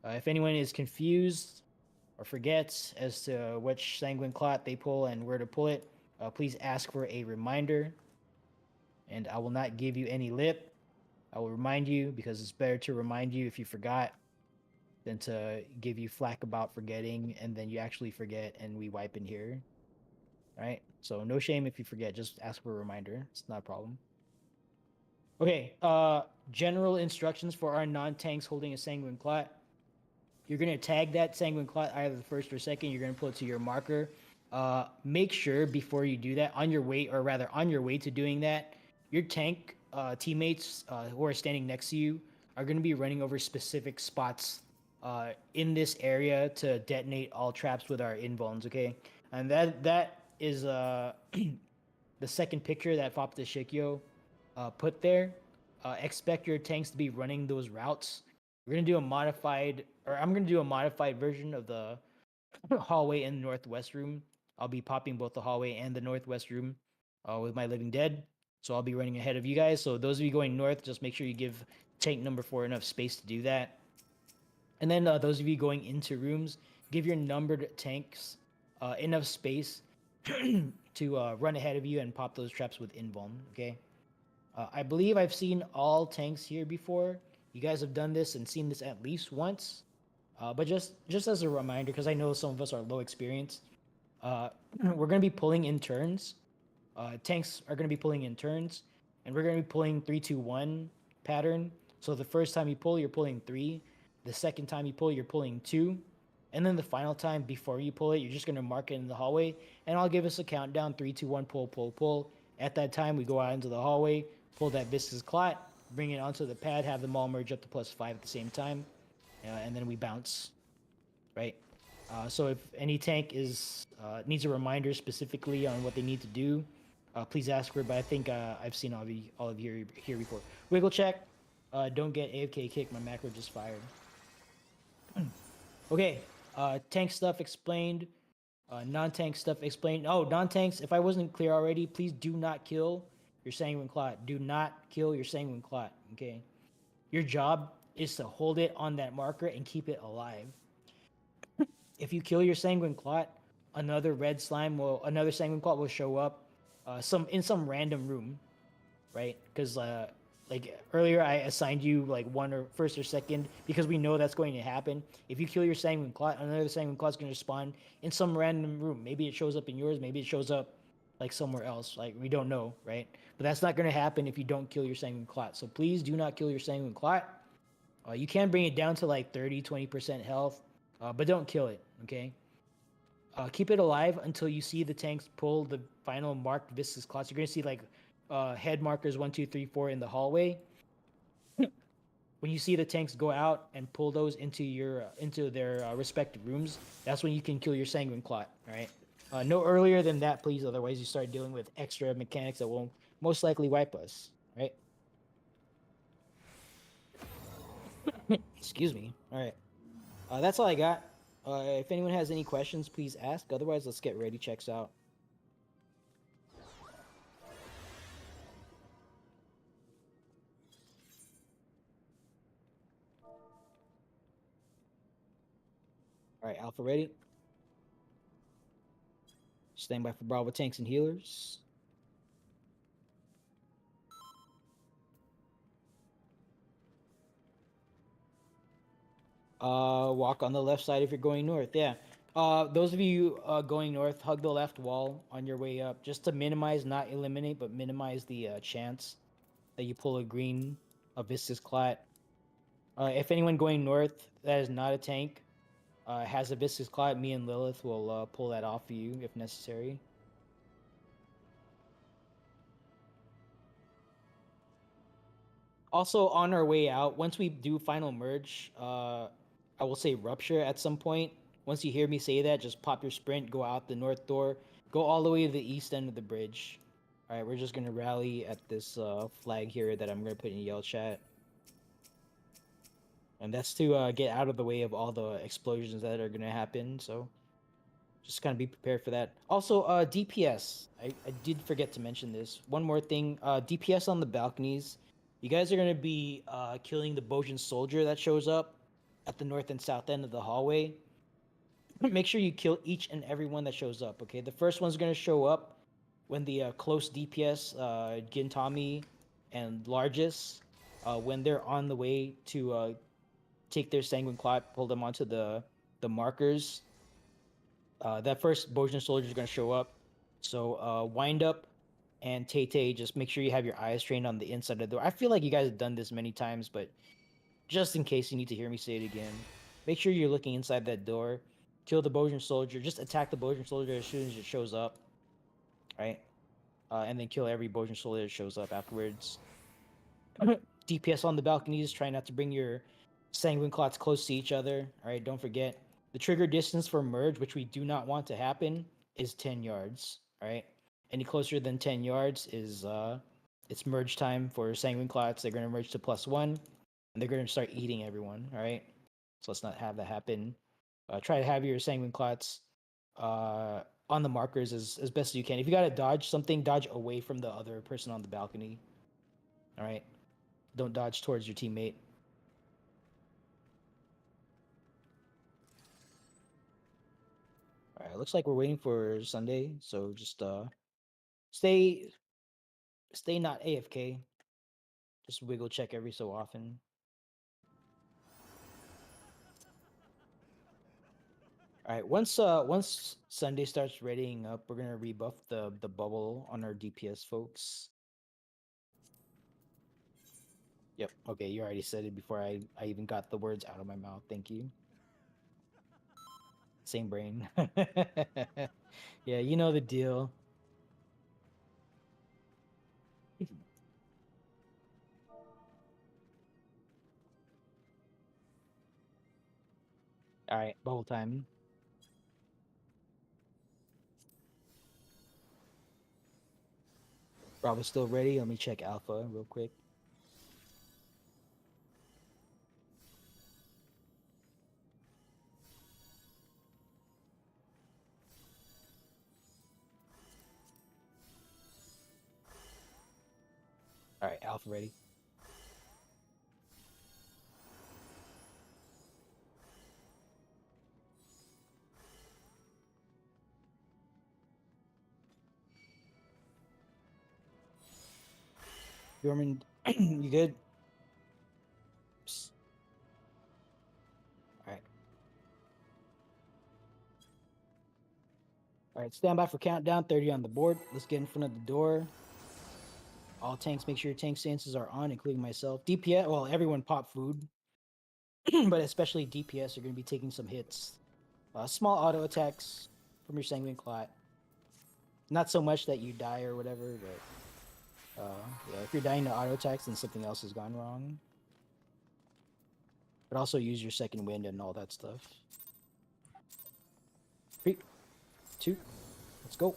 If anyone is confused or forgets as to which sanguine clot they pull and where to pull it, please ask for a reminder, and I will not give you any lip. I will remind you because it's better to remind you if you forgot than to give you flack about forgetting and then you actually forget and we wipe in here. Right? So no shame if you forget, just ask for a reminder. It's not a problem. Okay, general instructions for our non-tanks holding a sanguine clot. You're going to tag that sanguine clot either the first or second. You're going to pull it to your marker. Make sure before you do that, on your way to doing that, your tank teammates who are standing next to you are going to be running over specific spots in this area to detonate all traps with our invulns, okay? And that is the second picture that Fopta Shikyo put there. Expect your tanks to be running those routes. We're gonna do a modified, or I'm gonna do a modified version of the hallway in the northwest room. I'll be popping both the hallway and the northwest room with my living dead. So I'll be running ahead of you guys. So those of you going north, just make sure you give tank number 4 enough space to do that. And then those of you going into rooms, give your numbered tanks enough space to run ahead of you and pop those traps with invuln, okay? I believe I've seen all tanks here before. You guys have done this and seen this at least once. But just as a reminder, because I know some of us are low experience, we're going to be pulling in turns. Tanks are going to be pulling in turns, and we're going to be pulling 3-2-1 pattern. So the first time you pull, you're pulling 3. The second time you pull, you're pulling 2. And then the final time before you pull it, you're just going to mark it in the hallway, and I'll give us a countdown: 3, 2, 1, pull, pull, pull. At that time, we go out into the hallway, pull that viscous clot, bring it onto the pad, have them all merge up to +5 at the same time, and then we bounce, right? So if any tank is needs a reminder specifically on what they need to do, please ask for it. But I think I've seen all of you here before. Wiggle check. Don't get AFK kicked. My macro just fired. Okay. Tank stuff explained. Non-tank stuff explained. Oh, non-tanks. If I wasn't clear already, please do not kill your sanguine clot. Do not kill your sanguine clot. Okay. Your job is to hold it on that marker and keep it alive. If you kill your sanguine clot, another sanguine clot will show up, in some random room, right? Because like earlier, I assigned you like one or first or second because we know that's going to happen. If you kill your sanguine clot, another sanguine clot's going to spawn in some random room. Maybe it shows up in yours. Maybe it shows up like somewhere else. Like we don't know, right? But that's not going to happen if you don't kill your sanguine clot. So please do not kill your sanguine clot. You can bring it down to like 30-20% health, but don't kill it, okay? Keep it alive until you see the tanks pull the final marked viscous clots. You're going to see like head markers 1, 2, 3, 4 in the hallway. When you see the tanks go out and pull those into their respective rooms, that's when you can kill your sanguine clot, all right? No earlier than that, please. Otherwise, you start dealing with extra mechanics that will most likely wipe us, right? Excuse me. All right. That's all I got. If anyone has any questions, please ask. Otherwise, let's get ready checks out. All right, Alpha ready. Stand by for Bravo tanks and healers. Walk on the left side if you're going north. Yeah. Those of you going north, hug the left wall on your way up, just to minimize, not eliminate, but minimize the chance that you pull a viscous clot. If anyone going north that is not a tank has a viscous clot, me and Lilith will pull that off for you if necessary. Also, on our way out, once we do final merge, I will say rupture at some point. Once you hear me say that, just pop your sprint, go out the north door, go all the way to the east end of the bridge. All right, we're just gonna rally at this flag here that I'm gonna put in yellow chat, and that's to get out of the way of all the explosions that are gonna happen. So just kind of be prepared for that. Also, DPS. I did forget to mention this. One more thing. DPS on the balconies. You guys are going to be killing the Bojan soldier that shows up at the north and south end of the hallway. Make sure you kill each and every one that shows up, okay? The first one's going to show up when the close DPS, Gintami and Largest, when they're on the way to take their Sanguine Clot, pull them onto the markers. That first Bojan soldier is going to show up. So Wind Up and Tay, just make sure you have your eyes trained on the inside of the door. I feel like you guys have done this many times, but just in case you need to hear me say it again, make sure you're looking inside that door. Kill the Bojan soldier. Just attack the Bojan soldier as soon as it shows up, right? And then kill every Bojan soldier that shows up afterwards. DPS on the balconies. Try not to bring your Sanguine Clots close to each other. All right, don't forget. The trigger distance for merge, which we do not want to happen, is 10 yards. All right. Any closer than 10 yards is it's merge time for Sanguine Clots. They're going to merge to +1, and they're going to start eating everyone. All right. So let's not have that happen. Try to have your Sanguine Clots on the markers as best as you can. If you got to dodge something, dodge away from the other person on the balcony. All right. Don't dodge towards your teammate. All right, looks like we're waiting for Sunday, so just stay not AFK. Just wiggle check every so often. All right, once Sunday starts readying up, we're gonna rebuff the bubble on our DPS folks. Yep. Okay, you already said it before I even got the words out of my mouth. Thank you. Same brain. Yeah, you know the deal. All right, bubble time. Bravo's still ready. Let me check Alpha real quick. All right, Alpha ready. Dorman, you good? Psst. All right. All right, stand by for countdown. 30 on the board. Let's get in front of the door. All tanks, make sure your tank stances are on, including myself. DPS, well, everyone pop food, but especially DPS are going to be taking some hits. Small auto attacks from your Sanguine Clot. Not so much that you die or whatever, but yeah, if you're dying to auto attacks, then something else has gone wrong. But also use your second wind and all that stuff. 3, 2, let's go.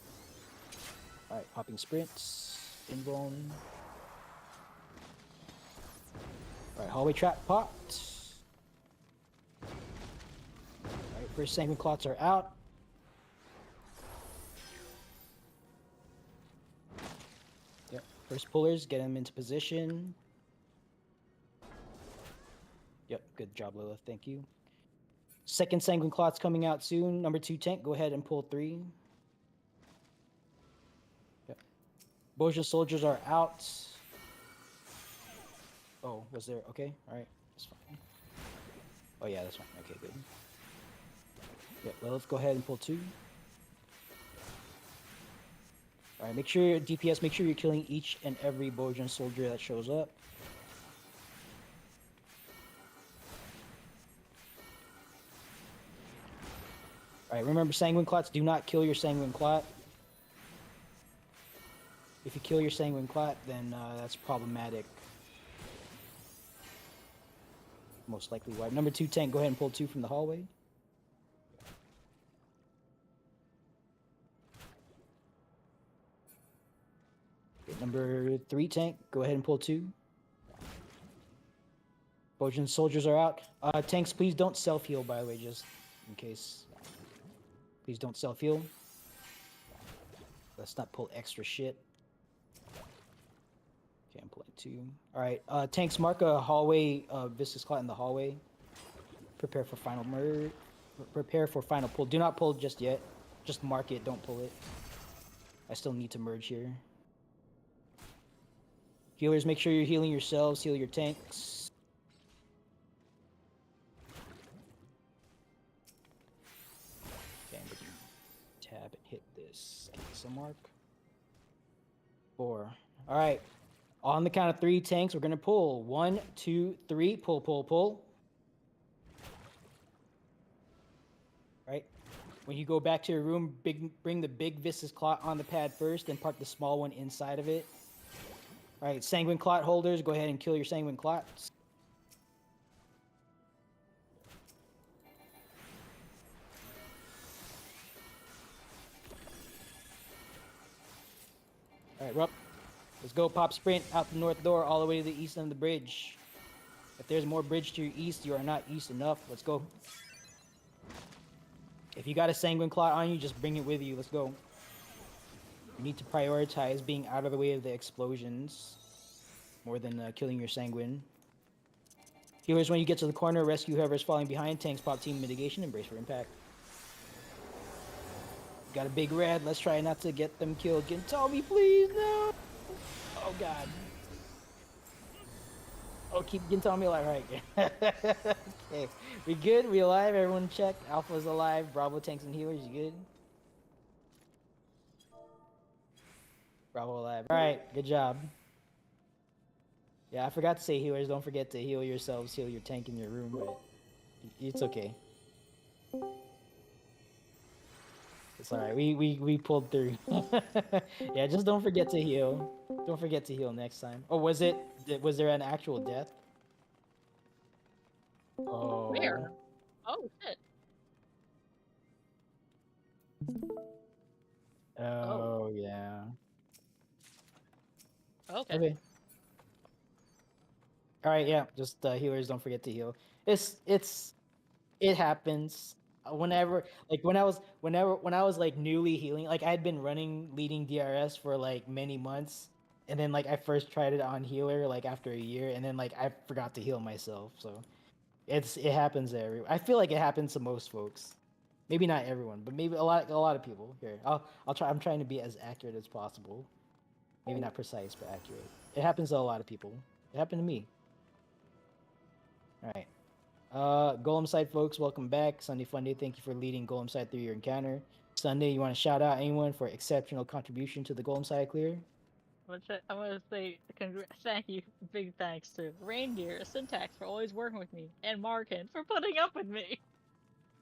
All right, popping sprints, invuln. All right, hallway trap popped. All right, first Sanguine Clots are out. Yep, first pullers, get them into position. Yep, good job, Lilith. Thank you. Second Sanguine Clot's coming out soon. Number 2 tank, go ahead and pull 3. Yep. Boja soldiers are out. Oh, was there? Okay, all right, that's fine. Oh yeah, that's fine. Okay, good. Yep, Lilith, go ahead and pull 2. All right, make sure DPS. Make sure you're killing each and every Bojan soldier that shows up. All right, remember Sanguine Clots, do not kill your Sanguine Clot. If you kill your Sanguine Clot, then that's problematic. Most likely wipe. Number 2 tank, go ahead and pull 2 from the hallway. Okay, number 3 tank, go ahead and pull 2. Bojan soldiers are out. Tanks, please don't self-heal, by the way, just in case. Please don't self-heal. Let's not pull extra shit. Okay, I'm pulling 2. Alright, tanks, mark a hallway, Viscous Clot in the hallway. Prepare for final merge. Prepare for final pull. Do not pull just yet. Just mark it, don't pull it. I still need to merge here. Healers, make sure you're healing yourselves, heal your tanks. Okay, I'm gonna tab and hit this. Get some mark. 4. Alright. On the count of 3 tanks, we're gonna pull. 1, 2, 3. Pull, pull, pull. Right? When you go back to your room, bring the big Viscous Clot on the pad first, then park the small one inside of it. Alright, Sanguine Clot holders, go ahead and kill your Sanguine Clots. Alright, Rup. Let's go pop sprint out the north door all the way to the east end of the bridge. If there's more bridge to your east, you are not east enough. Let's go. If you got a Sanguine Clot on you, just bring it with you. Let's go. You need to prioritize being out of the way of the explosions more than killing your Sanguine. Healers, when you get to the corner, rescue whoever's falling behind. Tanks, pop team mitigation, and brace for impact. Got a big red. Let's try not to get them killed. Gintomi, please, no! Oh, God. Oh, keep Gintomi alive. Right. Okay. We good? We alive? Everyone check. Alpha's alive. Bravo, tanks, and healers. You good? Bravo alive. Alright, good job. Yeah, I forgot to say healers. Don't forget to heal yourselves. Heal your tank in your room, but it's okay. It's alright. We pulled through. Yeah, just don't forget to heal. Don't forget to heal next time. Oh, was there an actual death? Oh. Where? Oh shit. Oh, yeah. Okay. Okay. All right, yeah. Just healers, don't forget to heal. It happens. Whenever, like when I was like newly healing, like I had been running leading DRS for like many months, and then like I first tried it on healer like after a year, and then like I forgot to heal myself. So it happens to everyone. I feel like it happens to most folks. Maybe not everyone, but maybe a lot of people. Here, I'll try. I'm trying to be as accurate as possible. Maybe not precise, but accurate. It happens to a lot of people. It happened to me. All right. Golem side folks, welcome back. Sunday Funday, thank you for leading Golem side through your encounter. Sunday, you want to shout out anyone for exceptional contribution to the Golem side clear? I want to say thank you, big thanks to Reindeer, Syntax for always working with me, and Markin for putting up with me.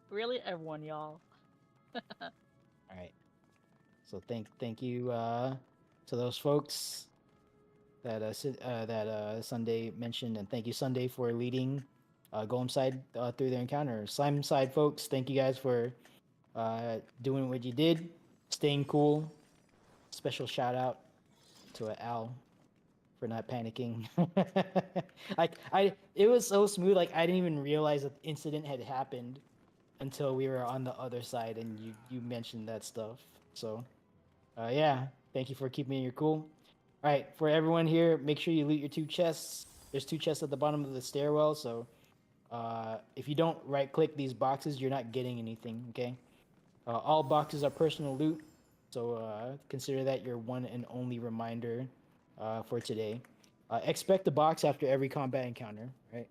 Really, everyone, y'all. All right. So thank you to those folks that Sunday mentioned, and thank you Sunday for leading Golem side through their encounter. Slime side folks, thank you guys for doing what you did, staying cool. Special shout out to Al for not panicking. It was so smooth. Like I didn't even realize that the incident had happened until we were on the other side, and you mentioned that stuff. So, yeah, thank you for keeping your cool. All right, for everyone here, make sure you loot your 2 chests. There's 2 chests at the bottom of the stairwell, so if you don't right-click these boxes, you're not getting anything. Okay. All boxes are personal loot, so consider that your one and only reminder for today. Expect the box after every combat encounter, right?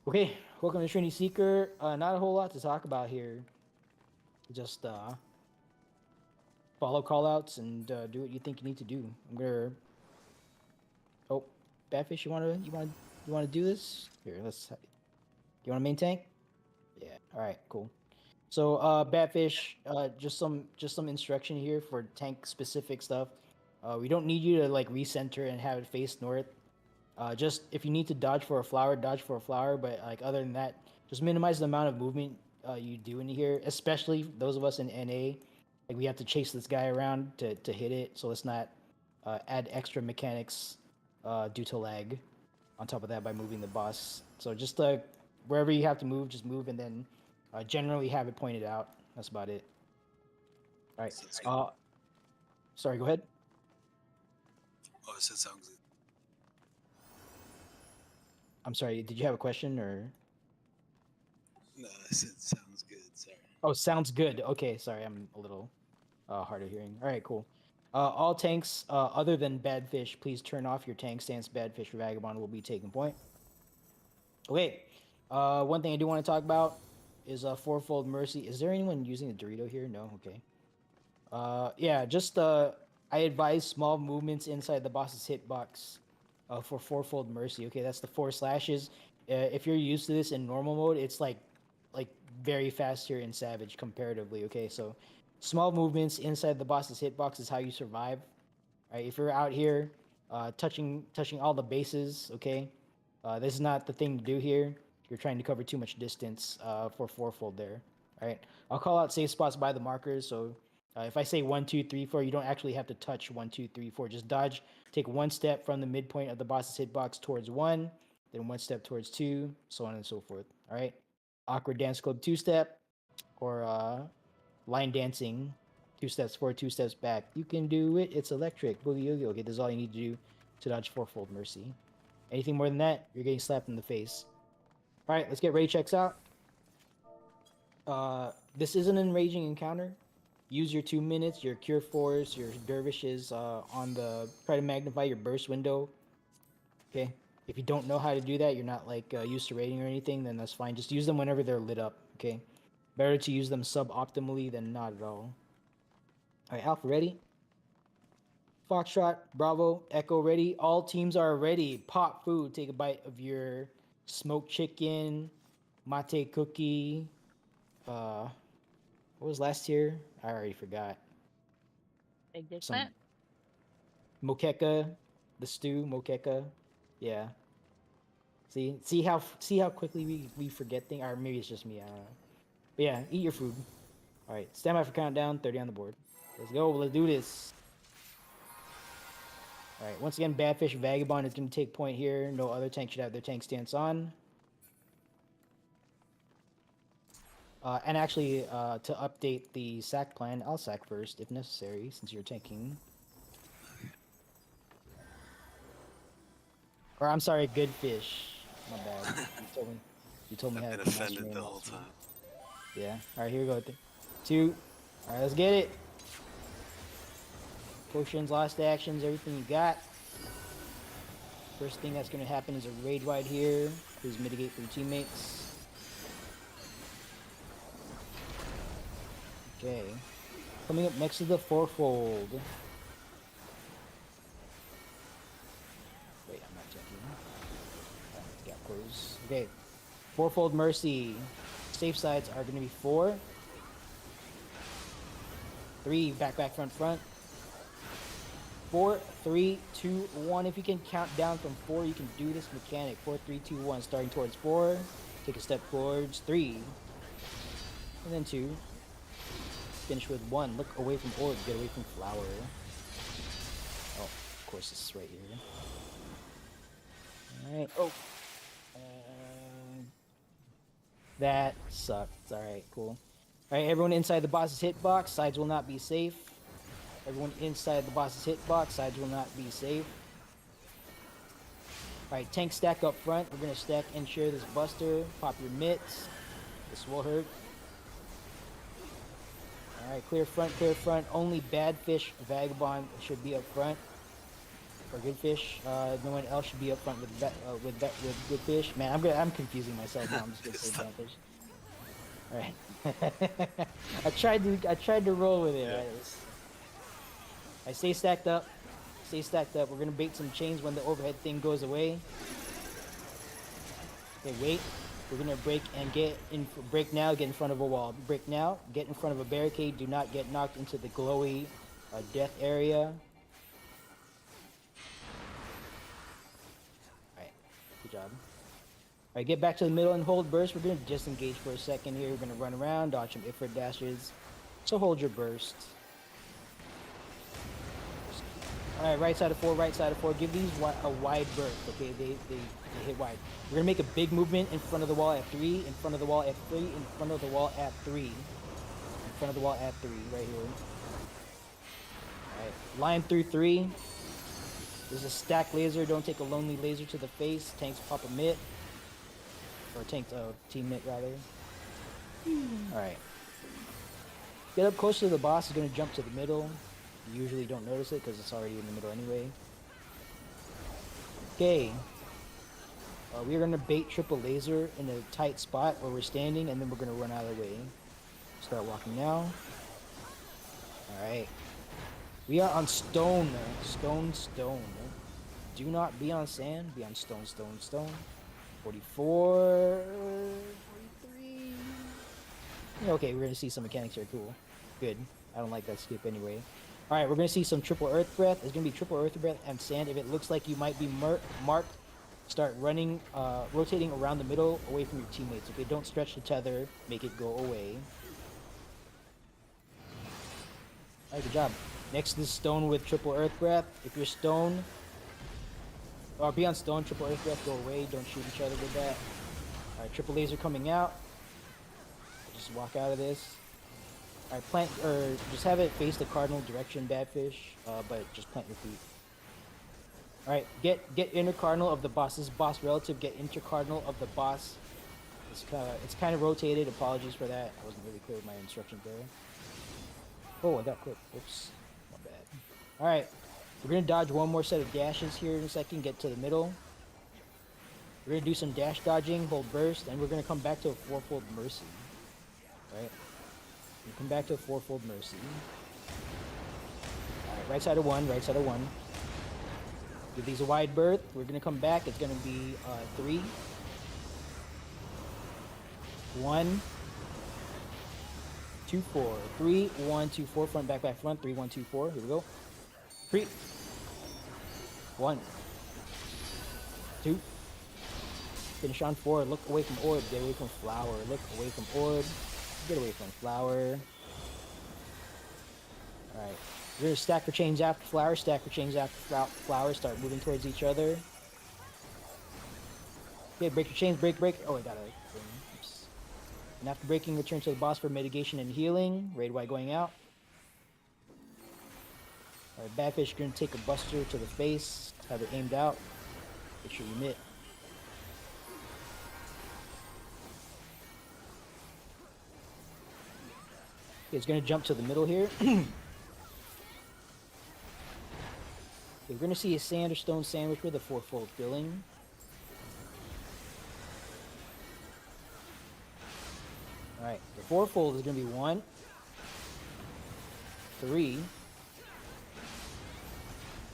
Okay, welcome to Trinity Seeker. Not a whole lot to talk about here. Just follow callouts and do what you think you need to do. I'm gonna. Oh, Badfish, you wanna do this? Here, let's. You want to main tank? Yeah. All right. Cool. So, Batfish, just some instruction here for tank specific stuff. We don't need you to like recenter and have it face north. Just if you need to dodge for a flower, dodge for a flower. But like other than that, just minimize the amount of movement you do in here. Especially those of us in NA, like we have to chase this guy around to hit it. So let's not add extra mechanics due to lag. On top of that, by moving the boss. So just wherever you have to move, just move, and then generally have it pointed out. That's about it. All right. Sounds good. Sorry. Go ahead. Oh, it said sounds good. I'm sorry. Did you have a question or? No, I said sounds good. Sorry. Oh, sounds good. Okay. Sorry, I'm a little hard of hearing. All right. Cool. All tanks other than Badfish, please turn off your tank stance. Badfish Vagabond will be taking point. Okay. One thing I do want to talk about is fourfold mercy. Is there anyone using a Dorito here? No. Okay. Yeah. Just I advise small movements inside the boss's hitbox for fourfold mercy. Okay, that's the 4 slashes. If you're used to this in normal mode, it's like very fast here in Savage comparatively. Okay, so small movements inside the boss's hitbox is how you survive. Right? If you're out here touching all the bases, okay, this is not the thing to do here. You're trying to cover too much distance for fourfold there. All right, I'll call out safe spots by the markers. So if I say 1, 2, 3, 4, you don't actually have to touch 1, 2, 3, 4. Just dodge. Take 1 step from the midpoint of the boss's hitbox towards 1, then 1 step towards 2, so on and so forth. All right. Awkward dance club 2-step, or line dancing 2 steps forward, 2 steps back. You can do it. It's electric. Boogie oogie. Okay, this is all you need to do to dodge fourfold mercy. Anything more than that, you're getting slapped in the face. All right, let's get raid checks out. This is an enraging encounter. Use your 2 minutes, your cure force, your dervishes on the. Try to magnify your burst window. Okay. If you don't know how to do that, you're not like used to raiding or anything, then that's fine. Just use them whenever they're lit up. Okay. Better to use them suboptimally than not at all. All right, Alpha ready. Foxtrot, Bravo, Echo ready. All teams are ready. Pop food. Take a bite of your smoked chicken, mate cookie. What was last year? I already forgot. Big dick Some plant. moqueca, the stew, moqueca. Yeah. See how quickly we forget things, or maybe it's just me. I don't know. But yeah, eat your food. All right, stand by for countdown. 30 on the board. Let's go. Let's do this. All right. Once again, Badfish Vagabond is going to take point here. No other tank should have their tank stance on. And actually, to update the sack plan, I'll sack first if necessary, since you're tanking. Or I'm sorry, good fish. My bad. You told me how I've to been pronounce your offended name the whole also. time. Yeah. All right, here we go. 2. All right, let's get it. Potions, lost actions, everything you got. First thing that's going to happen is a raid wide here. Please mitigate for your teammates. Okay. Coming up next is the fourfold. Wait, I'm not checking. Gap close. Okay. Fourfold Mercy. Safe sides are going to be 4. 3, back, front, front. 4, 3, 2, 1. If you can count down from 4, you can do this mechanic. 4, 3, 2, 1. Starting towards 4. Take a step towards 3. And then 2. Finish with 1. Look away from orb. Get away from flower. Oh, of course, this is right here. Alright. Oh. That sucked. Alright, cool. Alright, everyone inside the boss's hitbox. Sides will not be safe. Everyone inside the boss's hitbox. Sides will not be safe. Alright, tank stack up front. We're going to stack and share this buster. Pop your mitts. This will hurt. Alright, clear front. Only Badfish Vagabond should be up front. Or good fish. No one else should be up front with good fish. Man, I'm confusing myself now. I'm just gonna say Badfish. Alright. I tried to roll with it. Yeah. Right? I stay stacked up. Stay stacked up. We're gonna bait some chains when the overhead thing goes away. Okay, wait. We're gonna break and break now. Get in front of a wall. Break now. Get in front of a barricade. Do not get knocked into the glowy death area. Good job. Alright, get back to the middle and hold burst. We're going to disengage for a second here. We're going to run around, dodge some Ifrit dashes. So hold your burst. Alright, right side of 4. Give these a wide berth, okay? They hit wide. We're going to make a big movement in front of the wall at 3, in front of the wall at 3, in front of the wall at 3. In front of the wall at 3, right here. Alright, line through 3. There's a stack laser. Don't take a lonely laser to the face. Tanks pop a mitt. Or tanks, team mitt rather. Alright. Get up close to the boss. Is going to jump to the middle. You usually don't notice it because it's already in the middle anyway. Okay. We are going to bait triple laser in a tight spot where we're standing, and then we're going to run out of the way. Start walking now. Alright. We are on stone. Stone. Do not be on sand. Be on stone. 44. 43. Okay, we're going to see some mechanics here. Cool. Good. I don't like that skip anyway. Alright, we're going to see some triple earth breath. It's going to be triple earth breath and sand. If it looks like you might be marked, start running, rotating around the middle away from your teammates. Okay, don't stretch the tether. Make it go away. Alright, good job. Next is stone with triple earth breath. If you're stone, or be on stone, triple earth breath, go away. Don't shoot each other with that. Alright, triple laser coming out. Just walk out of this. Alright, plant, or just have it face the cardinal direction, Badfish, but just plant your feet. Alright, get inner cardinal of the boss's boss relative, get intercardinal of the boss. It's kind of rotated. Apologies for that. I wasn't really clear with my instructions there. Oh, I got clipped. Oops. Alright, we're going to dodge one more set of dashes here in a second, get to the middle. We're going to do some dash dodging, hold burst, and we're going to come back to a fourfold mercy. Alright, we come back to a fourfold mercy. Alright, right side of 1. Give these a wide berth. We're going to come back. It's going to be 3. 1. 2, 4. 3, 1, 2, 4. Front, back, front. 3, 1, 2, 4. Here we go. 3, 1, 2. Finish on 4. Look away from orb. Get away from flower. Look away from orb. Get away from flower. Alright. You're gonna stack for chains after flower, stack for chains after flower, start moving towards each other. Okay, break your chains, break. Oh, I got it. Oops. And after breaking, return to the boss for mitigation and healing. Raid white going out. Alright, Badfish, you're gonna take a buster to the face, have it aimed out. Make sure you mitt. Okay, it's gonna jump to the middle here. We're gonna see a sand or stone sandwich with a fourfold filling. Alright, the fourfold is gonna be 1, 3,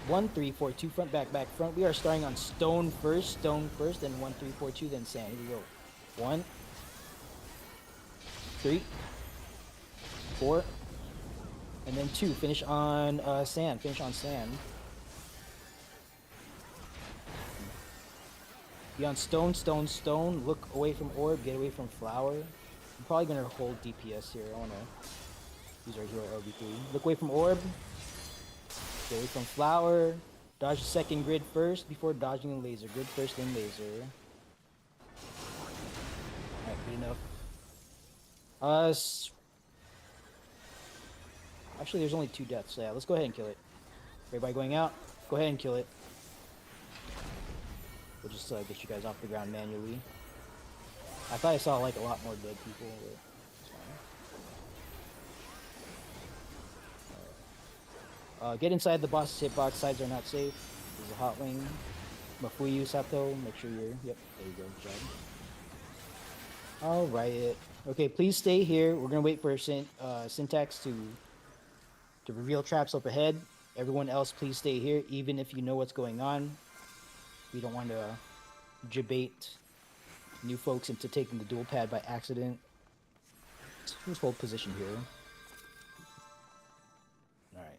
1, 3, 4, 2 front, back, back, front. We are starting on stone first, then 1, 3, 4, 2, then sand. Here we go. 1, 3, 4, and then 2. Finish on sand. Finish on sand. Be on stone, stone, stone. Look away from orb. Get away from flower. I'm probably gonna hold DPS here. I wanna use our hero LB3. Look away from orb. Get away from flower. Dodge the second grid first before dodging the laser. Grid first, then laser. Alright, good enough. Actually, there's only 2 deaths. So yeah, let's go ahead and kill it. Everybody going out. Go ahead and kill it. We'll just get you guys off the ground manually. I thought I saw like a lot more dead people. But it's fine. Get inside the boss's hitbox. Sides are not safe. There's a hot wing. Mafuyu Sato. Make sure you're. Yep. There you go. Good job. Alright. Okay. Please stay here. We're gonna wait for Syntax to reveal traps up ahead. Everyone else, please stay here, even if you know what's going on. We don't want to jabate new folks into taking the dual pad by accident. Let's hold position here. Alright.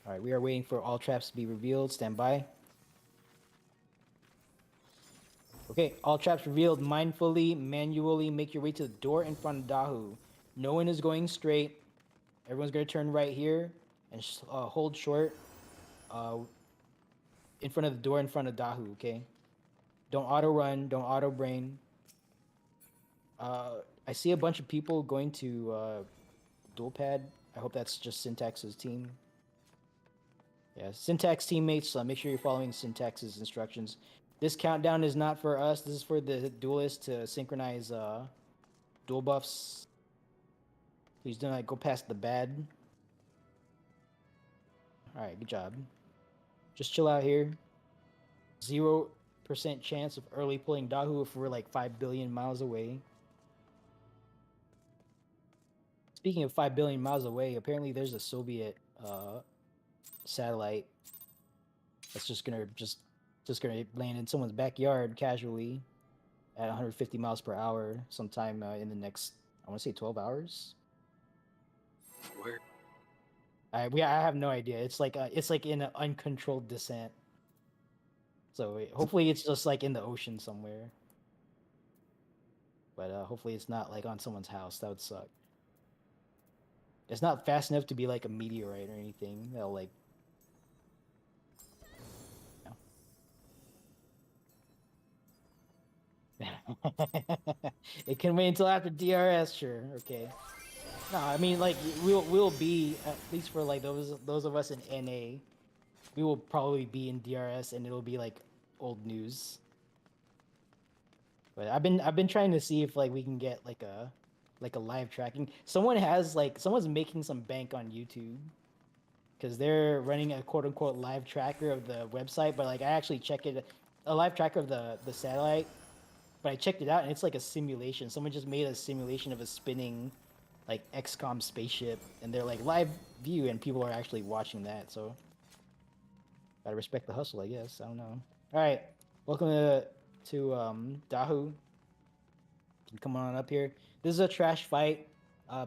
Alright, we are waiting for all traps to be revealed. Stand by. Okay, all traps revealed. Mindfully, manually make your way to the door in front of Dahu. No one is going straight. Everyone's going to turn right here and hold short in front of the door in front of Dahu, okay? Don't auto run, don't auto brain. I see a bunch of people going to dual pad. I hope that's just Syntax's team. Yeah, Syntax teammates, make sure you're following Syntax's instructions. This countdown is not for us. This is for the duelists to synchronize dual buffs. Please do not go past the bad. Alright, good job. Just chill out here. 0% chance of early pulling Dahu if we're like 5 billion miles away. Speaking of 5 billion miles away, apparently there's a Soviet satellite that's just gonna land in someone's backyard casually at 150 miles per hour sometime in the next, I want to say 12 hours. Where? I have no idea. It's like in an uncontrolled descent. So hopefully it's just like in the ocean somewhere. But hopefully it's not like on someone's house. That would suck. It's not fast enough to be like a meteorite or anything. That'll like. It can wait until after DRS, sure. Okay. No, I mean like we'll be, at least for like those of us in NA, we will probably be in DRS and it'll be like old news. But I've been trying to see if like we can get like a live tracking. Someone's making some bank on YouTube because they're running a quote unquote live tracker of the website, but like I actually checked it, a live tracker of the satellite, but I checked it out and it's like a simulation. Someone just made a simulation of a spinning like XCOM spaceship and they're like live view and people are actually watching that, so gotta respect the hustle, I guess. I don't know. Alright, welcome to Dahu. Come on up here. This is a trash fight.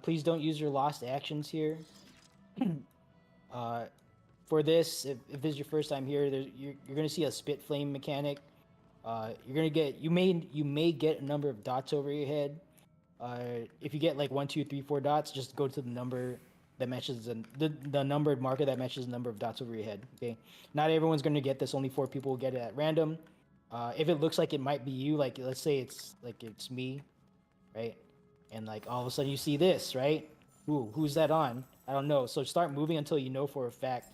Please don't use your lost actions here. For this, if this is your first time here, you're gonna see a spit flame mechanic. You're gonna get, you may get a number of dots over your head. If you get like 1, 2, 3, 4 dots, just go to the number that matches the numbered marker that matches the number of dots over your head. Okay, not everyone's gonna get this. Only 4 people will get it at random. If it looks like it might be you, like let's say it's me, right? And like all of a sudden you see this, right? Ooh, who's that on? I don't know. So start moving until you know for a fact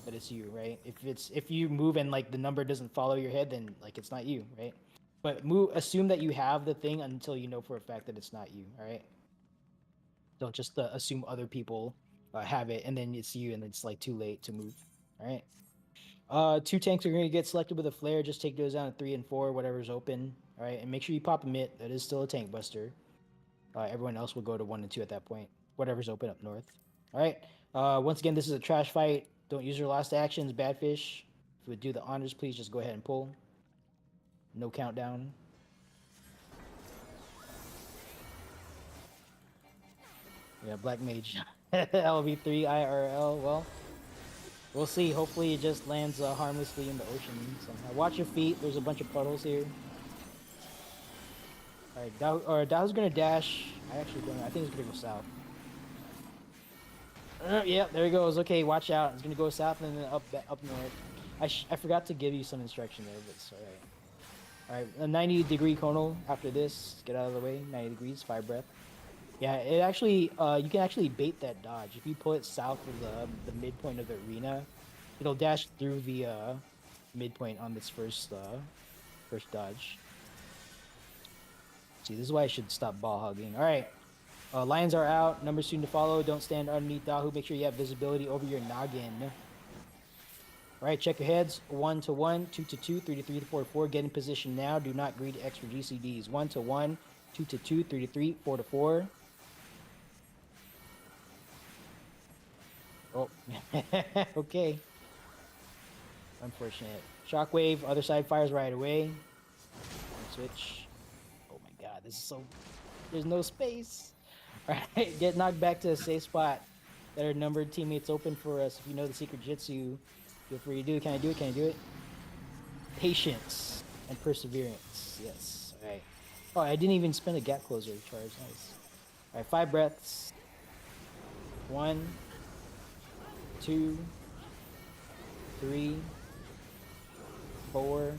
that it's you, right? If you move and like the number doesn't follow your head, then like it's not you, right? But assume that you have the thing until you know for a fact that it's not you, all right? Don't just assume other people have it and then it's you and it's like too late to move, all right? 2 tanks are going to get selected with a flare. Just take those down to 3 and 4, whatever's open, all right? And make sure you pop a mitt. That is still a tank buster. Everyone else will go to 1 and 2 at that point, whatever's open up north. All right. Once again, this is a trash fight. Don't use your last actions. Bad fish. If you would do the honors, please just go ahead and pull. No countdown. Yeah, Black Mage. LV3 IRL. Well, we'll see. Hopefully it just lands harmlessly in the ocean somehow. Watch your feet. There's a bunch of puddles here. Alright, Dow's gonna dash. I think he's gonna go south. Yeah, there he goes. Okay, watch out. He's gonna go south and then up north. I forgot to give you some instruction there, but it's alright. Alright, a 90-degree conal after this. Get out of the way. 90 degrees, 5 breath. Yeah, it actually, you can actually bait that dodge. If you pull it south of the midpoint of the arena, it'll dash through the midpoint on this first dodge. See, this is why I should stop ball hugging. All right, lions are out. Numbers soon to follow. Don't stand underneath Dahu. Make sure you have visibility over your noggin. All right, check your heads. 1 to 1, 2 to 2, 3 to 3, 4 to 4. Get in position now. Do not greed extra GCDs. 1 to 1, 2 to 2, 3 to 3, 4 to 4. Oh, okay. Unfortunate. Shockwave. Other side fires right away. Switch. God, this is so... There's no space. Alright, get knocked back to a safe spot. That are numbered teammates open for us. If you know the secret jitsu, feel free to do it. Can I do it? Can I do it? Patience and perseverance. Yes. Alright. Oh, I didn't even spend a gap closer charge. Nice. Alright, 5 breaths. 1, 2, 3, 4,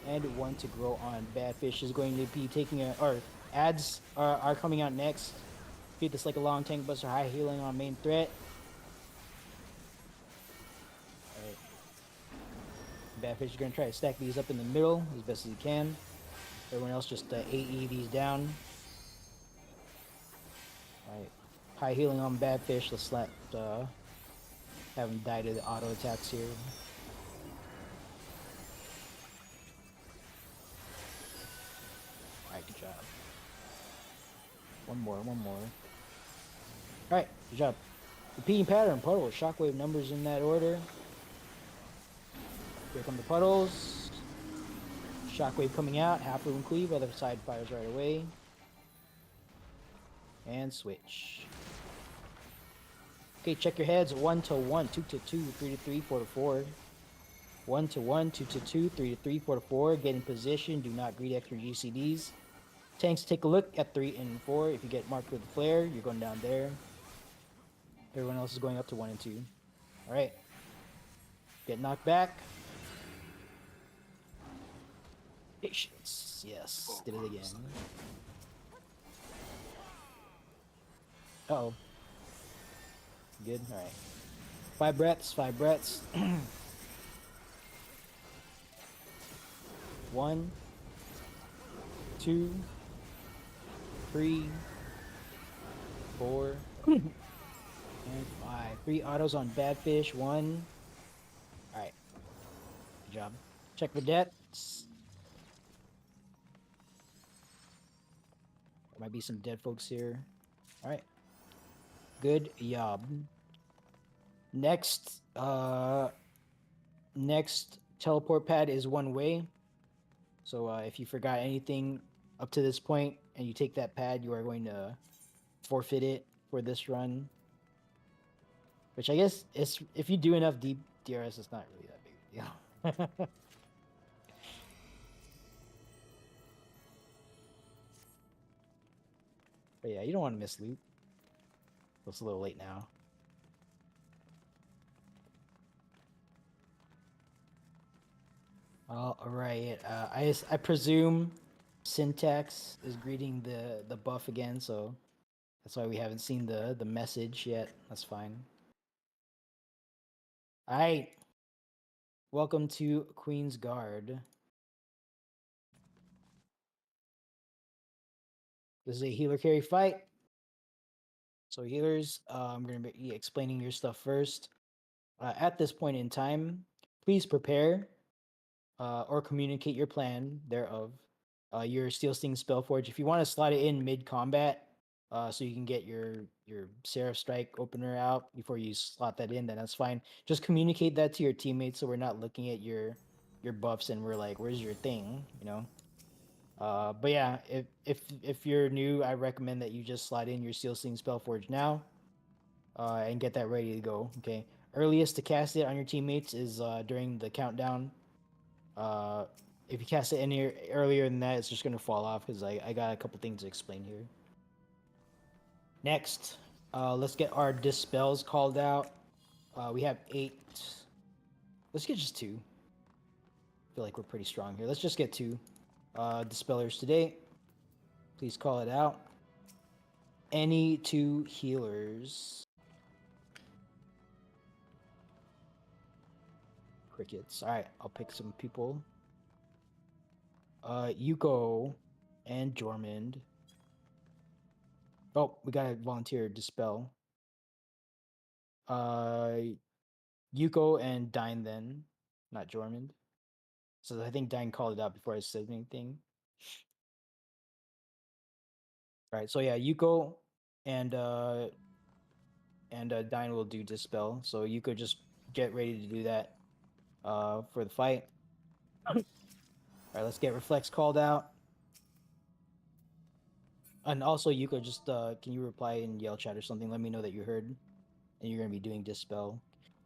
and 1 to grow on. Bad fish is going to be taking ads are coming out next. Treat this like a long tank buster, high healing on main threat. Alright. Bad fish is going to try to stack these up in the middle as best as he can. Everyone else just AE these down. Alright. High healing on bad fish. Let's let have him die to the auto attacks here. Alright, good job. One more. Alright, good job. Repeating pattern, puddles, shockwave numbers in that order. Here come the puddles. Shockwave coming out, half room cleave, other side fires right away. And switch. Okay, check your heads. 1 to 1, 2 to 2, 3 to 3, 4 to 4. 1 to 1, 2 to 2, 3 to 3, 4 to 4. Get in position. Do not greed extra GCDs. Tanks, take a look at 3 and 4. If you get marked with a flare, you're going down there. Everyone else is going up to 1 and 2. Alright. Get knocked back. Patience. Yes. Did it again. Uh-oh. Good. Alright. 5 breaths. 5 breaths. 1, 2, 3, 4, and 5. 3 autos on bad fish. 1. Alright. Good job. Check the debts. There might be some dead folks here. Alright. Good job. Next teleport pad is 1 way. So if you forgot anything up to this point and you take that pad, you are going to forfeit it for this run. Which I guess is, if you do enough deep DRS, it's not really that big of a deal. But yeah, you don't want to miss loot. It's a little late now. All right. I presume Syntax is greeting the buff again, so that's why we haven't seen the message yet. That's fine. All right. Welcome to Queen's Guard. This is a healer carry fight. So healers, I'm going to be explaining your stuff first. At this point in time, please prepare or communicate your plan thereof. Your Steel Sting Spellforge. If you want to slot it in mid combat, so you can get your Seraph Strike opener out before you slot that in, then that's fine. Just communicate that to your teammates so we're not looking at your buffs and we're like, where's your thing? You know. But yeah, if you're new, I recommend that you just slide in your Steel Sting Spellforge now, and get that ready to go. Okay. Earliest to cast it on your teammates is during the countdown. If you cast it any earlier than that, it's just gonna fall off because I got a couple things to explain here. Next, let's get our dispels called out. We have 8. Let's get just 2. I feel like we're pretty strong here. Let's just get 2 dispellers today. Please call it out. Any 2 healers. Crickets. All right, I'll pick some people. Yuko and Jormund. Oh, we got a volunteer dispel. Yuko and Dine then, not Jormund. So I think Dine called it out before I said anything. All right, so yeah, Yuko and Dine will do dispel. So Yuko, just get ready to do that for the fight. All right, let's get Reflex called out. And also, Yuko, just can you reply in yell chat or something? Let me know that you heard, and you're gonna be doing dispel.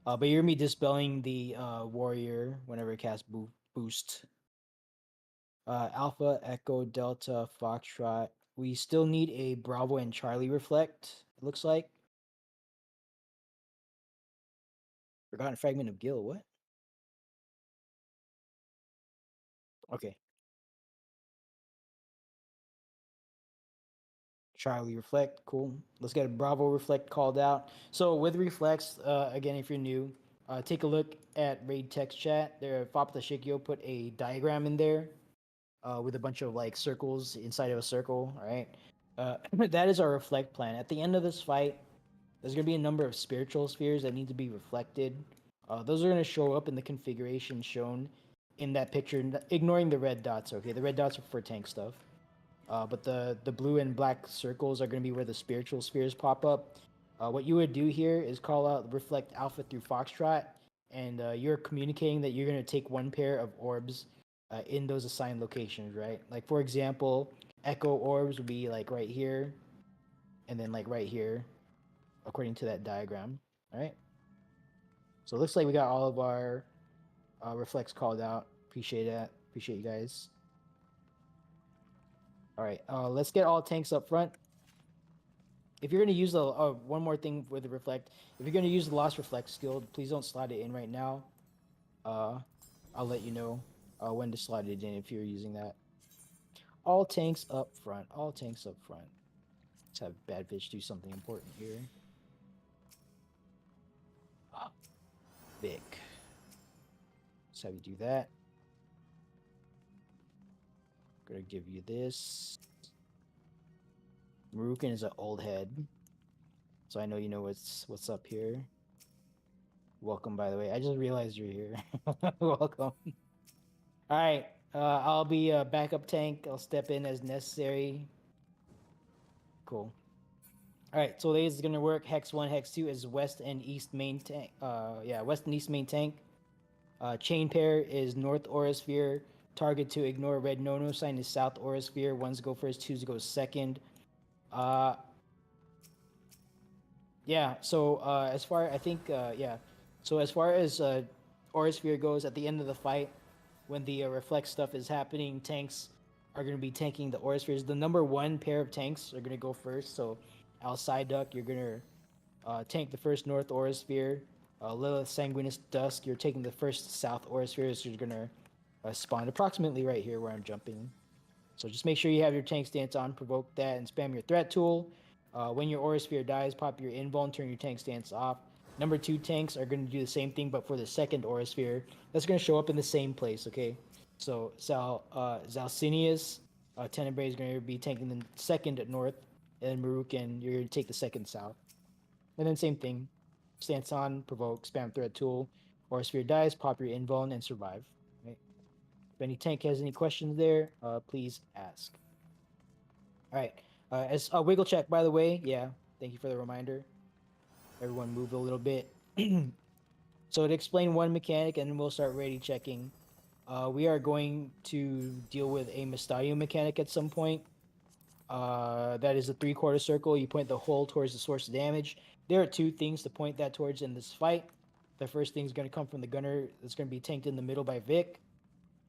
But you're gonna be dispelling the warrior whenever it casts boost. Alpha, Echo, Delta, Foxtrot. We still need a Bravo and Charlie reflect. It looks like. Forgotten Fragment of Gil. What? Okay. Charlie reflect. Cool. Let's get a Bravo reflect called out. So with reflex, again, if you're new, take a look at raid text chat. There, Fapta Shikyo put a diagram in there with a bunch of like circles inside of a circle. All right. That is our reflect plan. At the end of this fight, there's going to be a number of spiritual spheres that need to be reflected. Those are going to show up in the configuration shown in that picture, ignoring the red dots. Okay, the red dots are for tank stuff. But the blue and black circles are going to be where the spiritual spheres pop up. What you would do here is call out reflect alpha through Foxtrot, and you're communicating that you're going to take 1 pair of orbs in those assigned locations, right? Like for example, echo orbs would be like right here, and then like right here, according to that diagram. All right. So it looks like we got all of our reflects called out. Appreciate that. Appreciate you guys. All right, let's get all tanks up front. If you're going to use the one more thing with the reflect, if you're going to use the lost reflect skill, please don't slot it in right now. I'll let you know when to slot it in if you're using that. All tanks up front. All tanks up front. Let's have Badfish do something important here. Vic. Let's have you do that. Gonna give you this. Marukin is an old head, so I know you know what's up here. Welcome, by the way. I just realized you're here. Welcome. All right, I'll be a backup tank. I'll step in as necessary. Cool. All right, so this is gonna work. Hex 1, Hex 2 is west and east main tank. Yeah, west and east main tank. Chain pair is north aura sphere. Target to ignore red no-no sign is south aura sphere. 1s to go first, 2s to go second. Yeah, so as far, I think, yeah. So as far as aura sphere goes, at the end of the fight, when the reflect stuff is happening, tanks are going to be tanking the aura spheres. The number 1 pair of tanks are going to go first. So, Al Psyduck, you're going to tank the first north aura sphere. Lilith Sanguinous Dusk, you're taking the first south aura sphere. So, you're going to spawn approximately right here where I'm jumping. So, just make sure you have your tank stance on, provoke that, and spam your threat tool. When your aura sphere dies, pop your invul and turn your tank stance off. Number 2 tanks are going to do the same thing, but for the second aura sphere, that's going to show up in the same place, okay? So Zalcinius, Tenebrae is going to be taking the second north, and Marukan, you're going to take the second south. And then same thing, stance on, provoke, spam threat tool, aura sphere dies, pop your invuln, and survive. Right? If any tank has any questions there, please ask. All right, as a wiggle check, by the way, yeah, thank you for the reminder. Everyone move a little bit. So to explain one mechanic, and then we'll start ready checking. We are going to deal with a Mystadio mechanic at some point. That is a 3/4 circle. You point the hole towards the source of damage. There are 2 things to point that towards in this fight. The first thing is going to come from the gunner that's going to be tanked in the middle by Vic.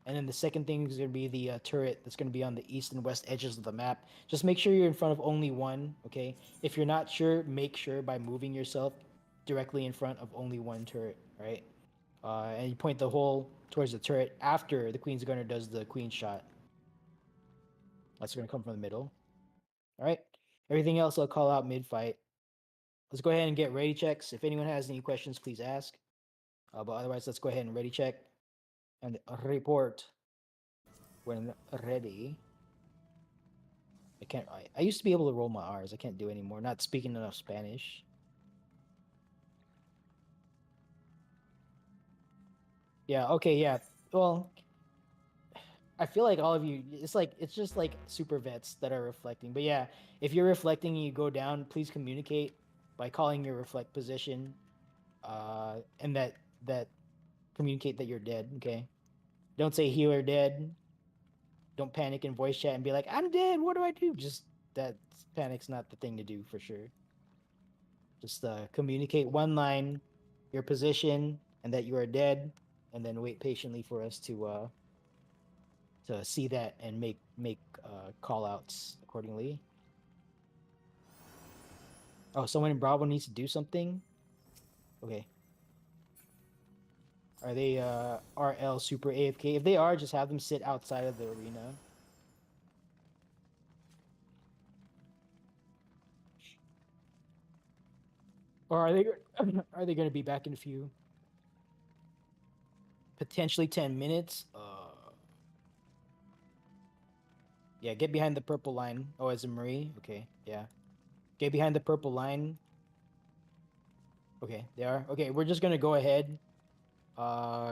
And then the second thing is going to be the turret that's going to be on the east and west edges of the map. Just make sure you're in front of only one, okay? If you're not sure, make sure by moving yourself directly in front of only one turret, right? And you point the hole towards the turret after the Queen's Gunner does the Queen shot. That's going to come from the middle. All right? Everything else I'll call out mid-fight. Let's go ahead and get ready checks. If anyone has any questions, please ask. But otherwise, let's go ahead and ready check and report when ready. I used to be able to roll my R's. I can't do it anymore. Not speaking enough Spanish. Yeah, okay, yeah. Well, I feel like all of you, it's just like super vets that are reflecting. But yeah, if you're reflecting and you go down, please communicate by calling your reflect position, and that communicate that you're dead. Okay, don't say healer dead. Don't panic in voice chat and be like, I'm dead. What do I do? Just that panic's not the thing to do for sure. Just communicate one line, your position, and that you are dead, and then wait patiently for us to see that and make call outs accordingly. Oh, someone in Bravo needs to do something? Okay. Are they RL super AFK? If they are, just have them sit outside of the arena. Or are they are they going to be back in a few? Potentially 10 minutes? Yeah, get behind the purple line. Oh, as a Marie? Okay, yeah. Get behind the purple line. Okay, they are. Okay, we're just going to go ahead.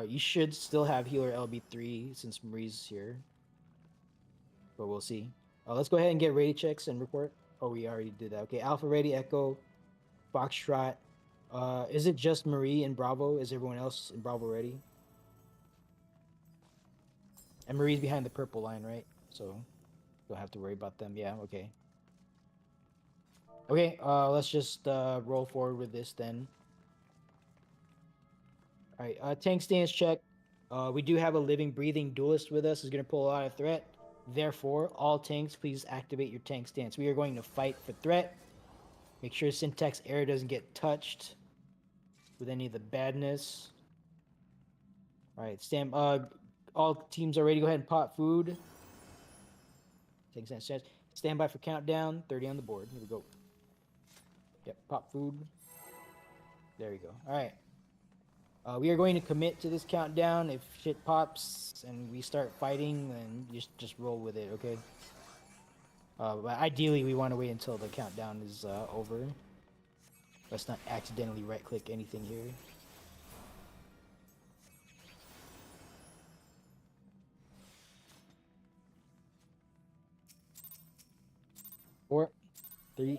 You should still have healer LB3 since Marie's here. But we'll see. Let's go ahead and get ready checks and report. Oh, we already did that. Okay, Alpha ready, Echo, Foxtrot. Is it just Marie and Bravo? Is everyone else in Bravo ready? And Marie's behind the purple line, right? So don't have to worry about them. Yeah, okay. Okay, let's just roll forward with this then. All right, tank stance check. We do have a living, breathing duelist with us. Is going to pull out a threat. Therefore, all tanks, please activate your tank stance. We are going to fight for threat. Make sure syntax error doesn't get touched with any of the badness. All right, stand. All teams are ready. Go ahead and pot food. Tank stance. Stand by for countdown. 30 on the board. Here we go. Yep, pop food. There we go. All right. We are going to commit to this countdown. If shit pops and we start fighting, then just roll with it, okay? But ideally, we want to wait until the countdown is over. Let's not accidentally right-click anything here. Four, 3,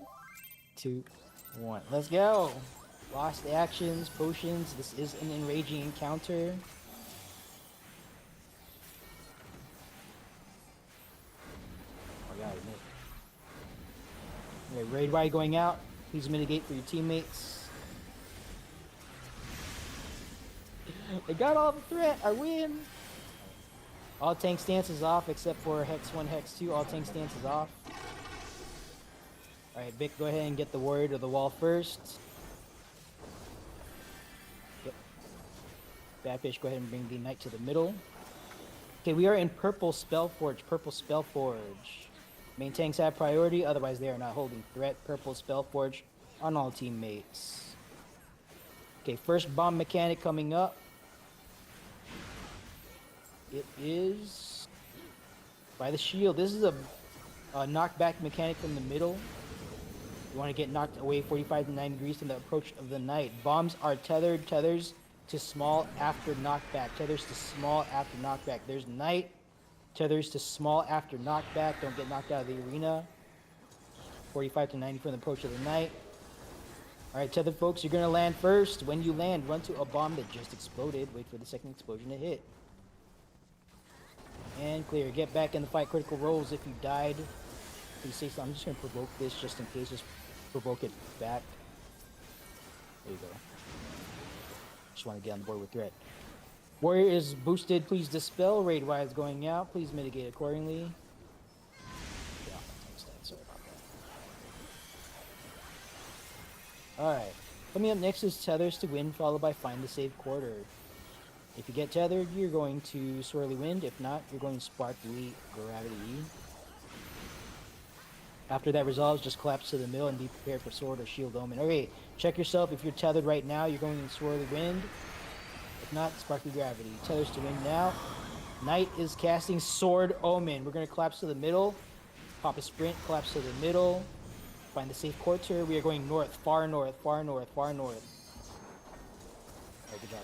2, 1. Let's go! Lost actions, potions. This is an enraging encounter. Oh god, okay, raid ride going out. Please mitigate for your teammates. I got all the threat. I win. All tank stance is off except for Hex 1, Hex 2. All tank stance is off. Alright, Vic, go ahead and get the warrior to the wall first. Yep. Badfish, go ahead and bring the knight to the middle. Okay, we are in purple Spellforge. Purple Spellforge. Main tanks have priority, otherwise they are not holding threat. Purple Spellforge on all teammates. Okay, first bomb mechanic coming up. It is by the shield. This is a knockback mechanic from the middle. You want to get knocked away 45 to 90 degrees from the approach of the knight. Bombs are tethered. Tethers to small after knockback. Tethers to small after knockback. There's knight. Tethers to small after knockback. Don't get knocked out of the arena. 45 to 90 from the approach of the knight. Alright, tethered folks, you're going to land first. When you land, run to a bomb that just exploded. Wait for the second explosion to hit. And clear. Get back in the fight. Critical rolls if you died. Please say so. I'm just going to provoke this just in case. Just provoke it back. There you go. Just want to get on the board with threat. Warrior is boosted. Please dispel. Raid wise going out. Please mitigate accordingly. Yeah, sorry about that. Alright. Coming up next is Tethers to Win, followed by Find the Safe Quarter. If you get tethered, you're going to Swirly Wind. If not, you're going to Sparkly Gravity. After that resolves, just collapse to the middle and be prepared for Sword or Shield Omen. Okay, check yourself. If you're tethered right now, you're going to Swirly Wind. If not, Sparkly Gravity. Tethers to Win now. Knight is casting Sword Omen. We're going to collapse to the middle. Pop a sprint, collapse to the middle. Find the safe quarter. We are going north, far north, far north, far north. Alright, good job.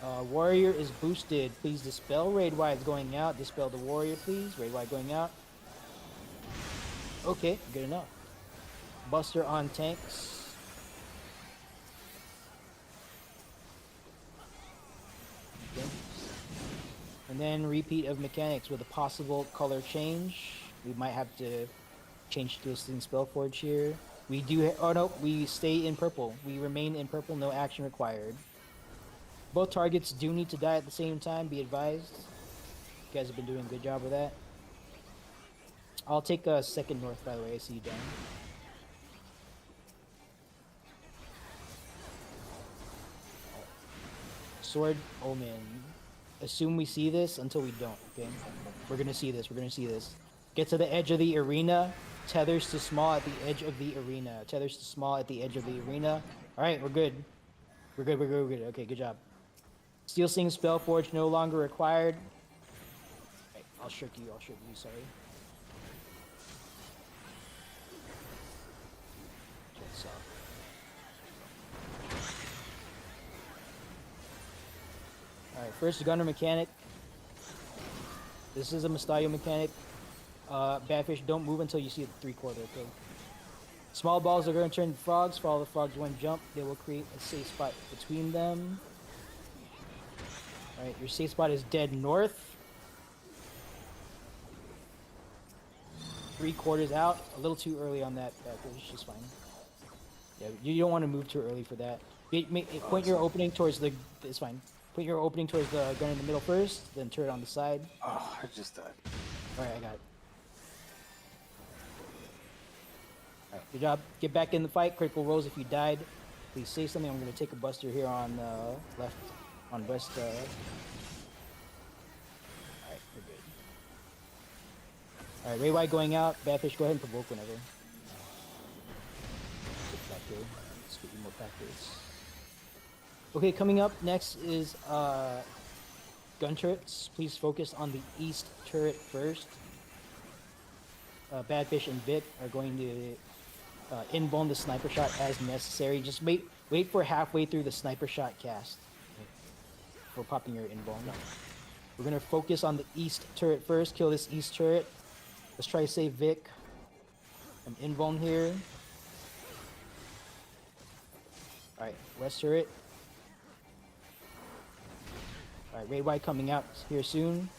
Alright. Warrior is boosted. Please dispel. Raid wide going out. Dispel the warrior, please. Raid wide going out. Okay, good enough. Buster on tanks. Okay. And then repeat of mechanics with a possible color change. We might have to change to a Sting Spellforge here. We do. Oh no, we stay in purple. We remain in purple. No action required. Both targets do need to die at the same time. Be advised. You guys have been doing a good job with that. I'll take a second north, by the way. I see you down. Sword Omen. Assume we see this until we don't, okay? We're gonna see this, we're gonna see this. Get to the edge of the arena. Tethers to small at the edge of the arena. Tethers to small at the edge of the arena. Alright, we're good. We're good, we're good, we're good. Okay, good job. Steel Sing Spellforge no longer required. Right, I'll shirk you, sorry. Check this out. Alright, first gunner mechanic. This is a Mystaio mechanic. Badfish, don't move until you see the 3/4, okay? Small balls are going to turn to frogs. Follow the frogs one jump. They will create a safe spot between them. Alright, your safe spot is dead north. 3/4 out. A little too early on that, Badfish. Just fine. Yeah, you don't want to move too early for that. Point your opening towards the... It's fine. Put your opening towards the gun in the middle first, then turn it on the side. Oh, I just died. Alright, I got it. Alright, good job. Get back in the fight. Critical rolls if you died. Please say something. I'm going to take a buster here on left, on west. Alright, we're good. Alright, Ray White going out. Badfish, go ahead and provoke whenever. Get back here. Let's get you more practice. Okay, coming up next is gun turrets. Please focus on the east turret first. Badfish and Vic are going to inbone the sniper shot as necessary. Just wait for halfway through the sniper shot cast for popping your inbone. We're gonna focus on the east turret first. Kill this east turret. Let's try to save Vic. I'm inbone here. All right, west turret. Alright, Raid White coming out here soon.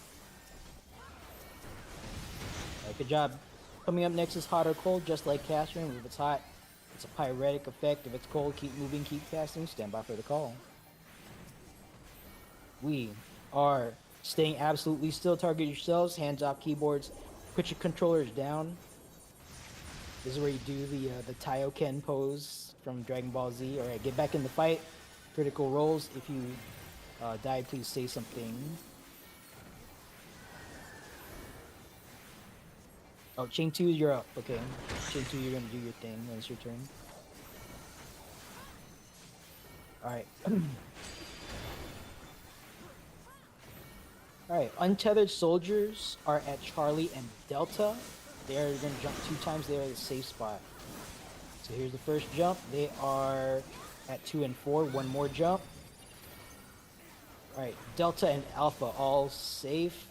Alright, good job. Coming up next is hot or cold, just like casting. If it's hot, it's a pyretic effect. If it's cold, keep moving, keep casting. Stand by for the call. We are staying absolutely still. Target yourselves. Hands off keyboards. Put your controllers down. This is where you do the Taioken pose from Dragon Ball Z. All right, get back in the fight. Critical rolls. If you die, please say something. Oh, chain 2, you're up. Okay. Chain 2, you're gonna do your thing when it's your turn. Alright. Alright, untethered soldiers are at Charlie and Delta. They're gonna jump 2 times, they're at a safe spot. So here's the first jump. They are at 2 and 4, one more jump. Alright, Delta and Alpha all safe.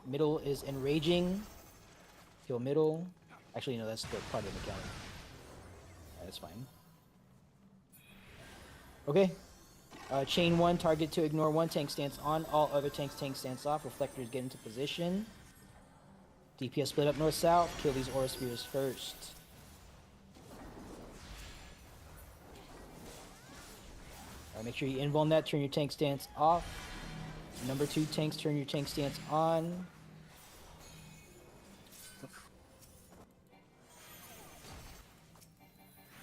Middle is enraging. Kill middle. Actually, no, that's the part of the mechanic. That's fine. Okay. Chain 1, target to ignore 1, tank stance on. All other tank stance off. Reflectors get into position. DPS split up north-south. Kill these aura spheres first. Alright, make sure you invuln that. Turn your tank stance off. Number 2 tanks, turn your tank stance on.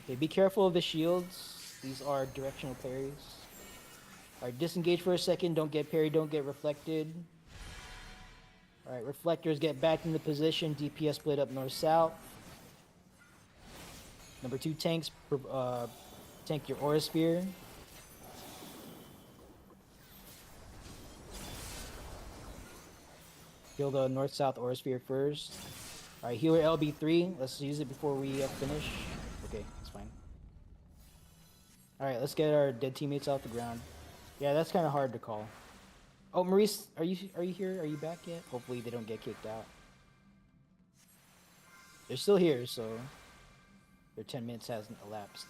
Okay, be careful of the shields. These are directional parries. Alright, disengage for a second. Don't get parried, don't get reflected. Alright, reflectors get back into position. DPS split up north-south. Number 2 tanks, tank your aura sphere. Kill the north-south aura sphere first. Alright, healer LB3. Let's use it before we finish. Okay, that's fine. Alright, let's get our dead teammates off the ground. Yeah, that's kind of hard to call. Oh, Maurice, are you here? Are you back yet? Hopefully they don't get kicked out. They're still here, so their 10 minutes hasn't elapsed.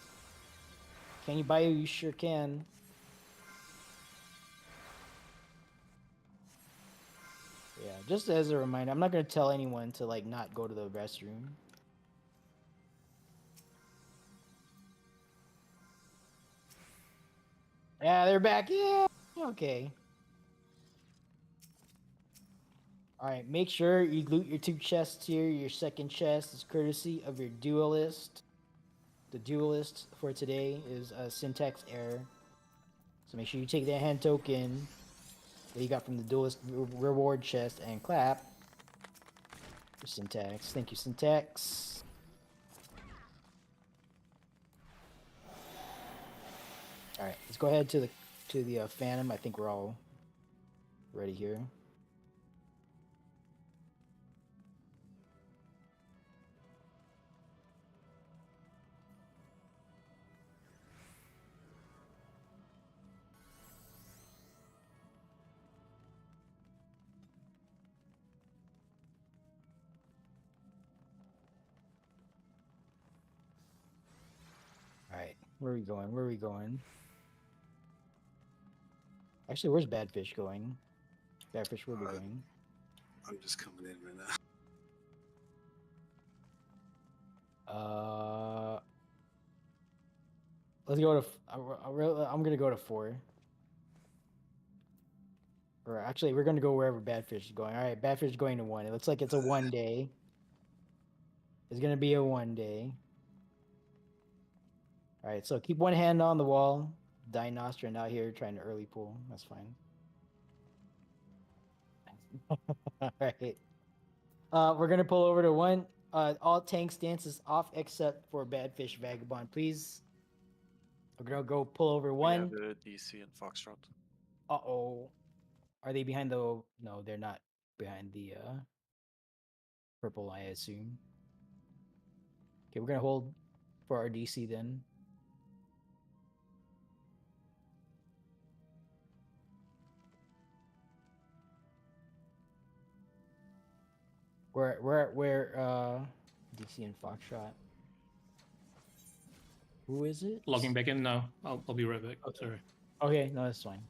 Can you buy? You sure can. Yeah, just as a reminder, I'm not gonna tell anyone to like not go to the restroom. Yeah, they're back. Yeah. Okay. Alright, make sure you loot your 2 chests here. Your second chest is courtesy of your duelist. The duelist for today is a syntax error. So make sure you take that hand token that you got from the duelist reward chest and clap for syntax. Thank you, syntax. Alright, let's go ahead to the Phantom. I think we're all ready here. Alright, where are we going? Where are we going? Actually, where's Badfish going? Badfish, where are we going? I'm just coming in right now. Let's go to. I'm gonna go to 4. Or actually, we're gonna go wherever Badfish is going. All right, Badfish is going to 1. It looks like it's a 1 day. It's gonna be a 1 day. All right, so keep one hand on the wall. Dinostrand out here trying to early pull. That's fine. All right. We're gonna pull over to 1. All tank stances off except for Badfish Vagabond, please. We're gonna go pull over 1. We have DC and Foxtrot. Uh-oh. Are they behind the... No, they're not behind the purple, I assume. Okay, we're gonna hold for our DC then. Where DC and Foxtrot. Who is it? Logging back in now. I'll be right back. Okay. Sorry. Okay, no, that's fine.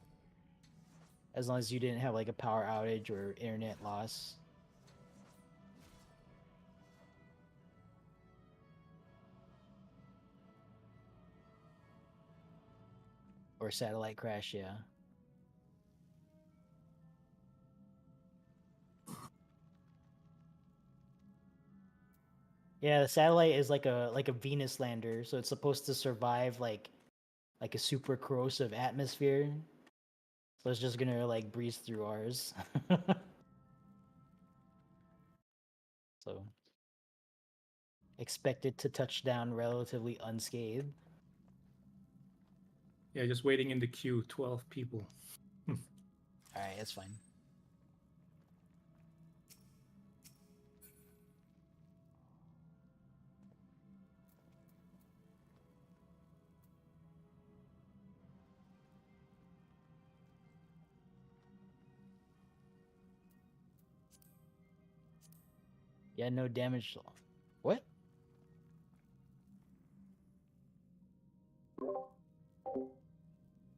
As long as you didn't have like a power outage or internet loss. Or satellite crash, yeah. Yeah, the satellite is like a Venus lander, so it's supposed to survive like a super corrosive atmosphere. So it's just gonna like breeze through ours. So expect it to touch down relatively unscathed. Yeah, just waiting in the queue, 12 people. Alright, that's fine. Yeah, no damage. What?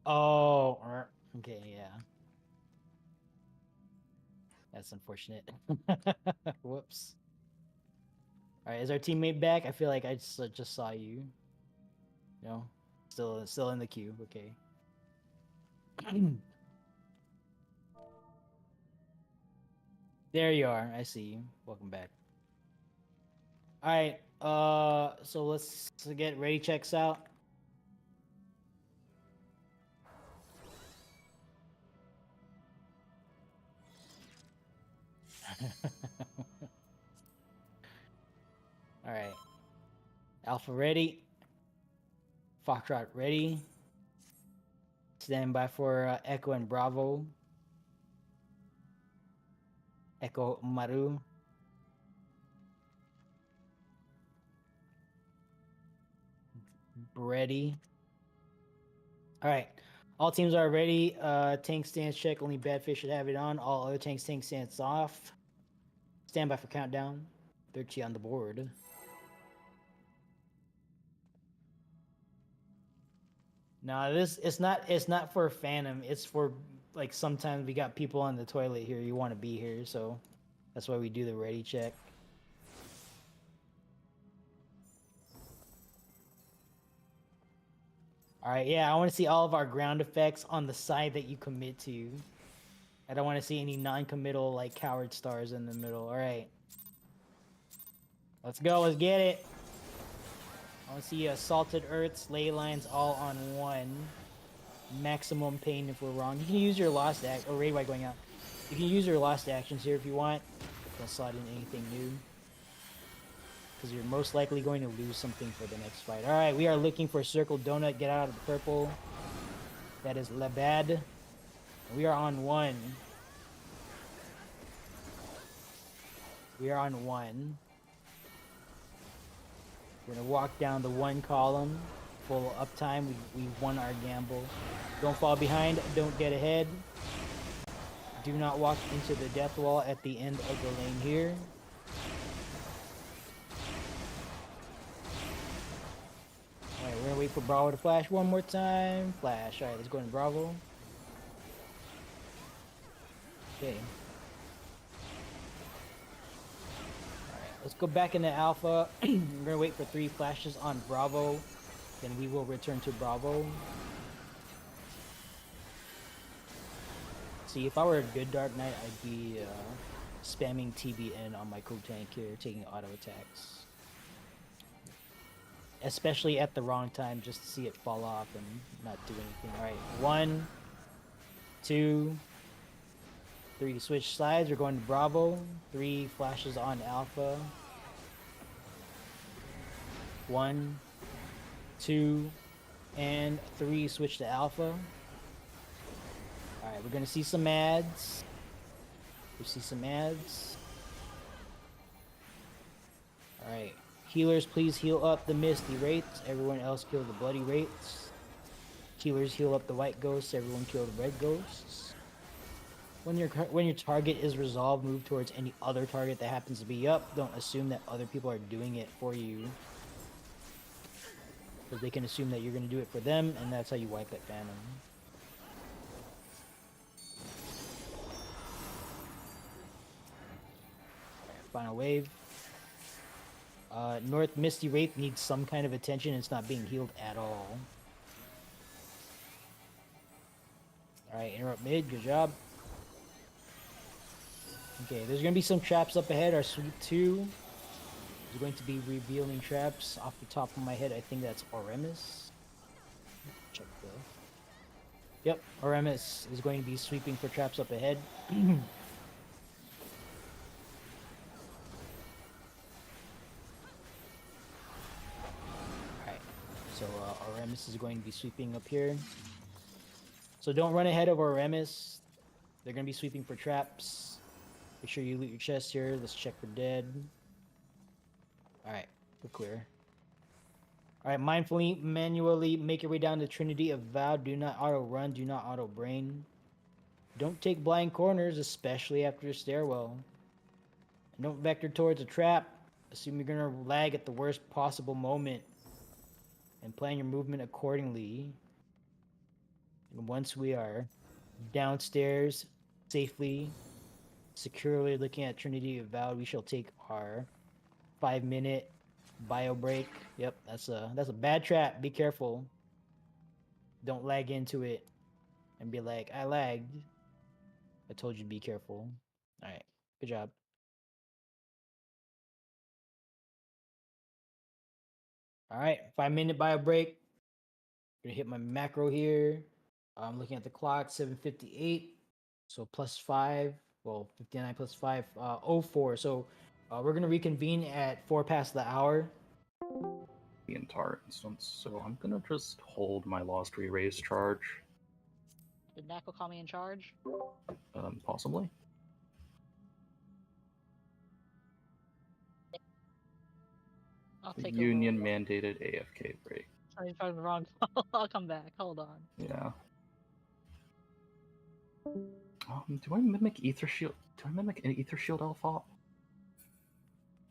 Oh, okay, yeah. That's unfortunate. Whoops. All right, is our teammate back? I feel like I just saw you. No, still in the queue. Okay. There you are. I see you. Welcome back. All right. So let's get ready checks out. All right. Alpha ready. Foxtrot ready. Stand by for Echo and Bravo. Echo Maru. Ready. All right. All teams are ready. Tank stance check. Only Badfish should have it on. All other tank stance off. Stand by for countdown. 30 on the board. No, it's not for Phantom. It's for like sometimes we got people on the toilet here. You want to be here, so that's why we do the ready check. All right, yeah, I want to see all of our ground effects on the side that you commit to. I don't want to see any non-committal like coward stars in the middle. All right, let's go. Let's get it. I want to see assaulted Earths, ley lines all on one. Maximum pain if we're wrong. You can use your lost act or raid white going out. You can use your lost actions here if you want. Don't slot in anything new. Because you're most likely going to lose something for the next fight. Alright, we are looking for Circle Donut. Get out of the purple. That is Labad. We are on one. We are on one. We're going to walk down the one column. Full uptime. We won our gamble. Don't fall behind. Don't get ahead. Do not walk into the death wall at the end of the lane here. Alright, we're gonna wait for Bravo to flash one more time. Flash. Alright, let's go into Bravo. Okay. Alright, let's go back into Alpha. We're gonna wait for 3 flashes on Bravo. Then we will return to Bravo. See, if I were a good Dark Knight, I'd be spamming TBN on my co-tank here, taking auto attacks. Especially at the wrong time, just to see it fall off and not do anything. Alright, 1, 2, 3. Switch sides, we're going to Bravo. 3 flashes on Alpha. 1, 2, and 3. Switch to Alpha. Alright, we're gonna see some ads. We see some ads. Alright. Healers, please heal up the Misty Wraiths. Everyone else kill the Bloody Wraiths. Healers, heal up the White Ghosts. Everyone kill the Red Ghosts. When your target is resolved, move towards any other target that happens to be up. Don't assume that other people are doing it for you. Because they can assume that you're gonna do it for them, and that's how you wipe that Phantom. Final wave. North Misty Wraith needs some kind of attention. It's not being healed at all. Alright, interrupt mid. Good job. Okay, there's going to be some traps up ahead. Our sweep 2. is going to be revealing traps. Off the top of my head, I think that's Oremus. Check though. Yep, Oremus is going to be sweeping for traps up ahead. Alright, so Oremus is going to be sweeping up here. So don't run ahead of Oremus. They're going to be sweeping for traps. Make sure you loot your chest here. Let's check for dead. Alright, we're clear. Alright, mindfully, manually make your way down to Trinity of Vow. Do not auto-run, do not auto-brain. Don't take blind corners, especially after a stairwell. And don't vector towards a trap. Assume you're gonna lag at the worst possible moment. And plan your movement accordingly. And once we are downstairs, safely, securely looking at Trinity of Vow, we shall take our 5-minute bio break. Yep, that's a bad trap. Be careful. Don't lag into it and be like, I lagged. I told you to be careful. All right, good job. All right, 5-minute bio break. Gonna hit my macro here. I'm looking at the clock, 7:58. So +5. Well, 59 +5, 04. So we're gonna reconvene at 4 past the hour. The entire instance, so I'm gonna just hold my lost re-raise charge. Did Nacl call me in charge? Possibly. I'll The take union over. mandated AFK break. Sorry if I'm wrong. I'll come back. Hold on. Yeah. Do I mimic Ether Shield? Do I mimic an Ether Shield Alpha?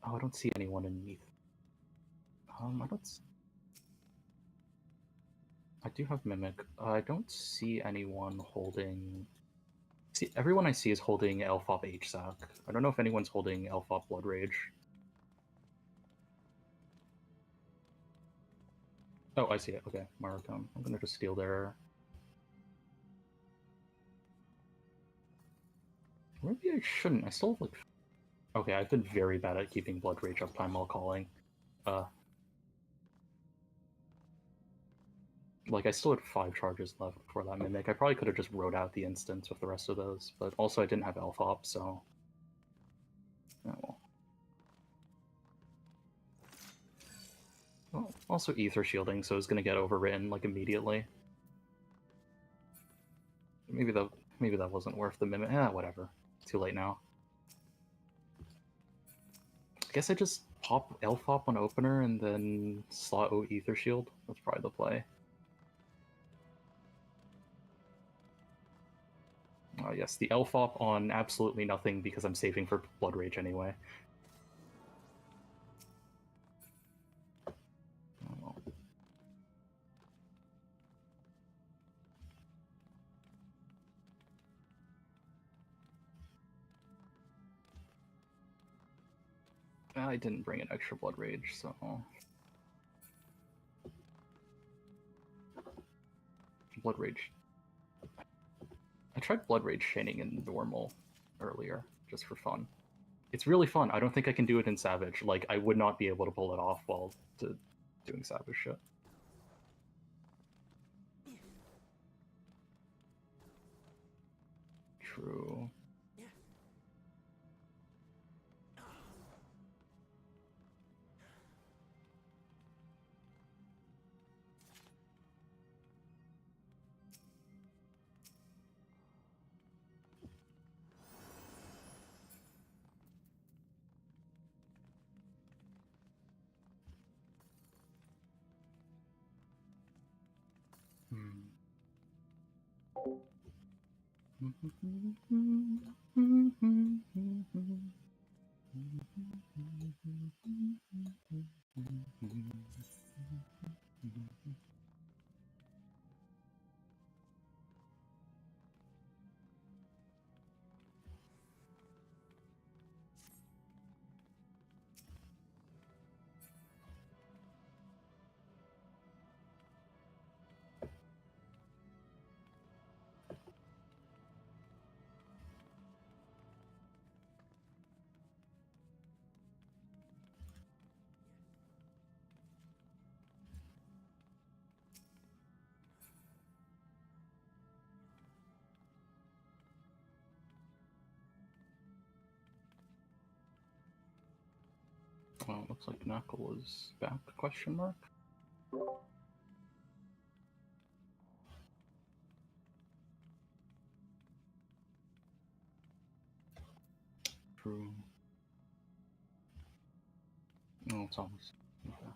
Oh, I don't see anyone in Ether. I don't. I do have mimic. I don't see anyone holding. See, everyone I see is holding Elfop HSAC. I don't know if anyone's holding Elfop Blood Rage. Oh, I see it. Okay, Maricom. I'm gonna just steal their. Maybe I shouldn't. I still have, like. Okay, I've been very bad at keeping Blood Rage uptime while calling. Like, I still had 5 charges left before that Mimic. I probably could have just wrote out the instance with the rest of those, but also I didn't have Elfop, so... Oh well. Well, also Ether Shielding, so it's gonna get overwritten, like, immediately. Maybe that wasn't worth the Mimic. Whatever. Too late now. I guess I just pop Elfop on opener and then slot O Ether Shield. That's probably the play. Yes, the Elfop on absolutely nothing because I'm saving for Blood Rage anyway. Oh, well. I didn't bring an extra Blood Rage, so... Blood Rage. I tried Blood Rage chaining in normal earlier, just for fun. It's really fun. I don't think I can do it in Savage. Like, I would not be able to pull it off while doing Savage shit. True. Well, looks like Nacl is back, question mark. True. No, it's almost. Okay.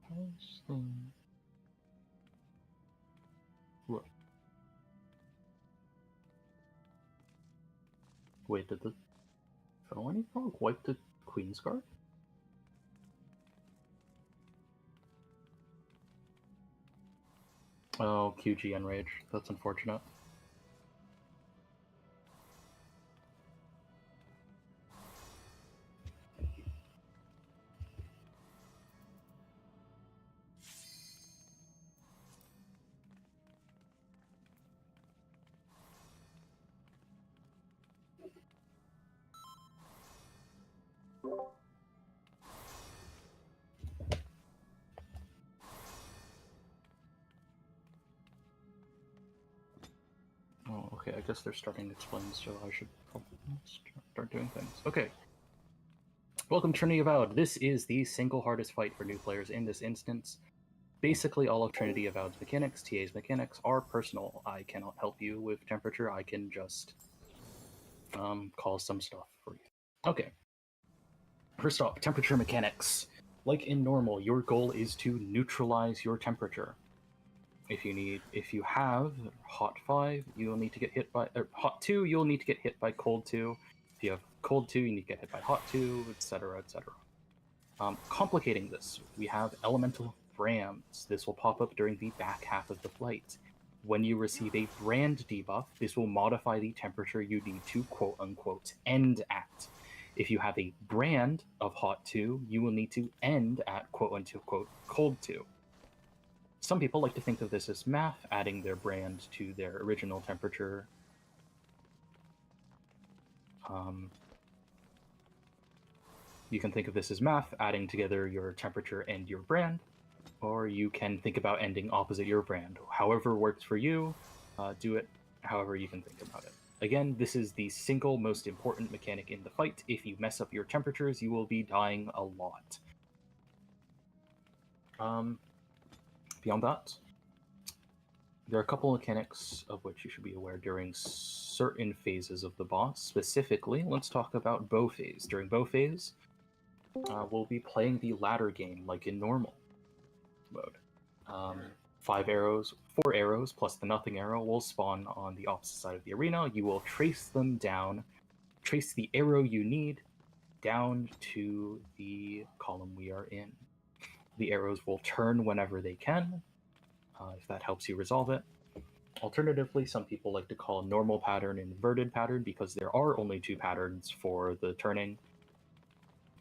How's the... What? Wait, did the felony frog wipe the Queen's Guard? Oh, QG Enrage. That's unfortunate. Oh, okay, I guess they're starting to explain, so I should probably start doing things. Okay. Welcome, Trinity Avowed. This is the single hardest fight for new players in this instance. Basically, all of Trinity Avowed's mechanics, TA's mechanics, are personal. I cannot help you with temperature, I can just cause some stuff for you. Okay. First off, temperature mechanics. Like in normal, your goal is to neutralize your temperature. If you have hot 5, you'll need to get hit by hot 2, you'll need to get hit by cold 2. If you have cold 2, you need to get hit by hot 2, etc., etc. Complicating this, we have elemental brands. This will pop up during the back half of the flight. When you receive a brand debuff, this will modify the temperature you need to quote-unquote end at. If you have a brand of hot 2, you will need to end at quote-unquote cold 2. Some people like to think of this as math, adding their brand to their original temperature. You can think of this as math, adding together your temperature and your brand, or you can think about ending opposite your brand. However works for you, do it however you can think about it. Again, this is the single most important mechanic in the fight. If you mess up your temperatures, you will be dying a lot. Beyond that, there are a couple mechanics of which you should be aware during certain phases of the boss. Specifically, let's talk about bow phase. During bow phase, we'll be playing the ladder game like in normal mode. 4 arrows plus the nothing arrow will spawn on the opposite side of the arena. You will trace them down, trace the arrow you need down to the column we are in. The arrows will turn whenever they can, if that helps you resolve it. Alternatively, some people like to call normal pattern inverted pattern because there are only 2 patterns for the turning.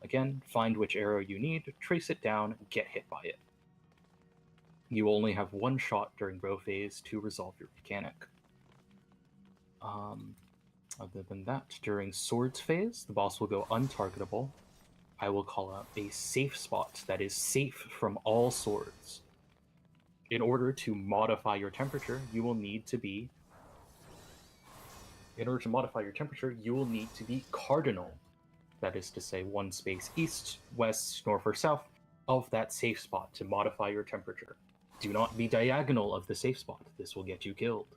Again, find which arrow you need, trace it down, get hit by it. You only have 1 shot during bow phase to resolve your mechanic. Other than that, during swords phase, the boss will go untargetable. I will call out a safe spot that is safe from all swords. In order to modify your temperature, you will need to be... cardinal. That is to say, 1 space east, west, north, or south of that safe spot to modify your temperature. Do not be diagonal of the safe spot. This will get you killed.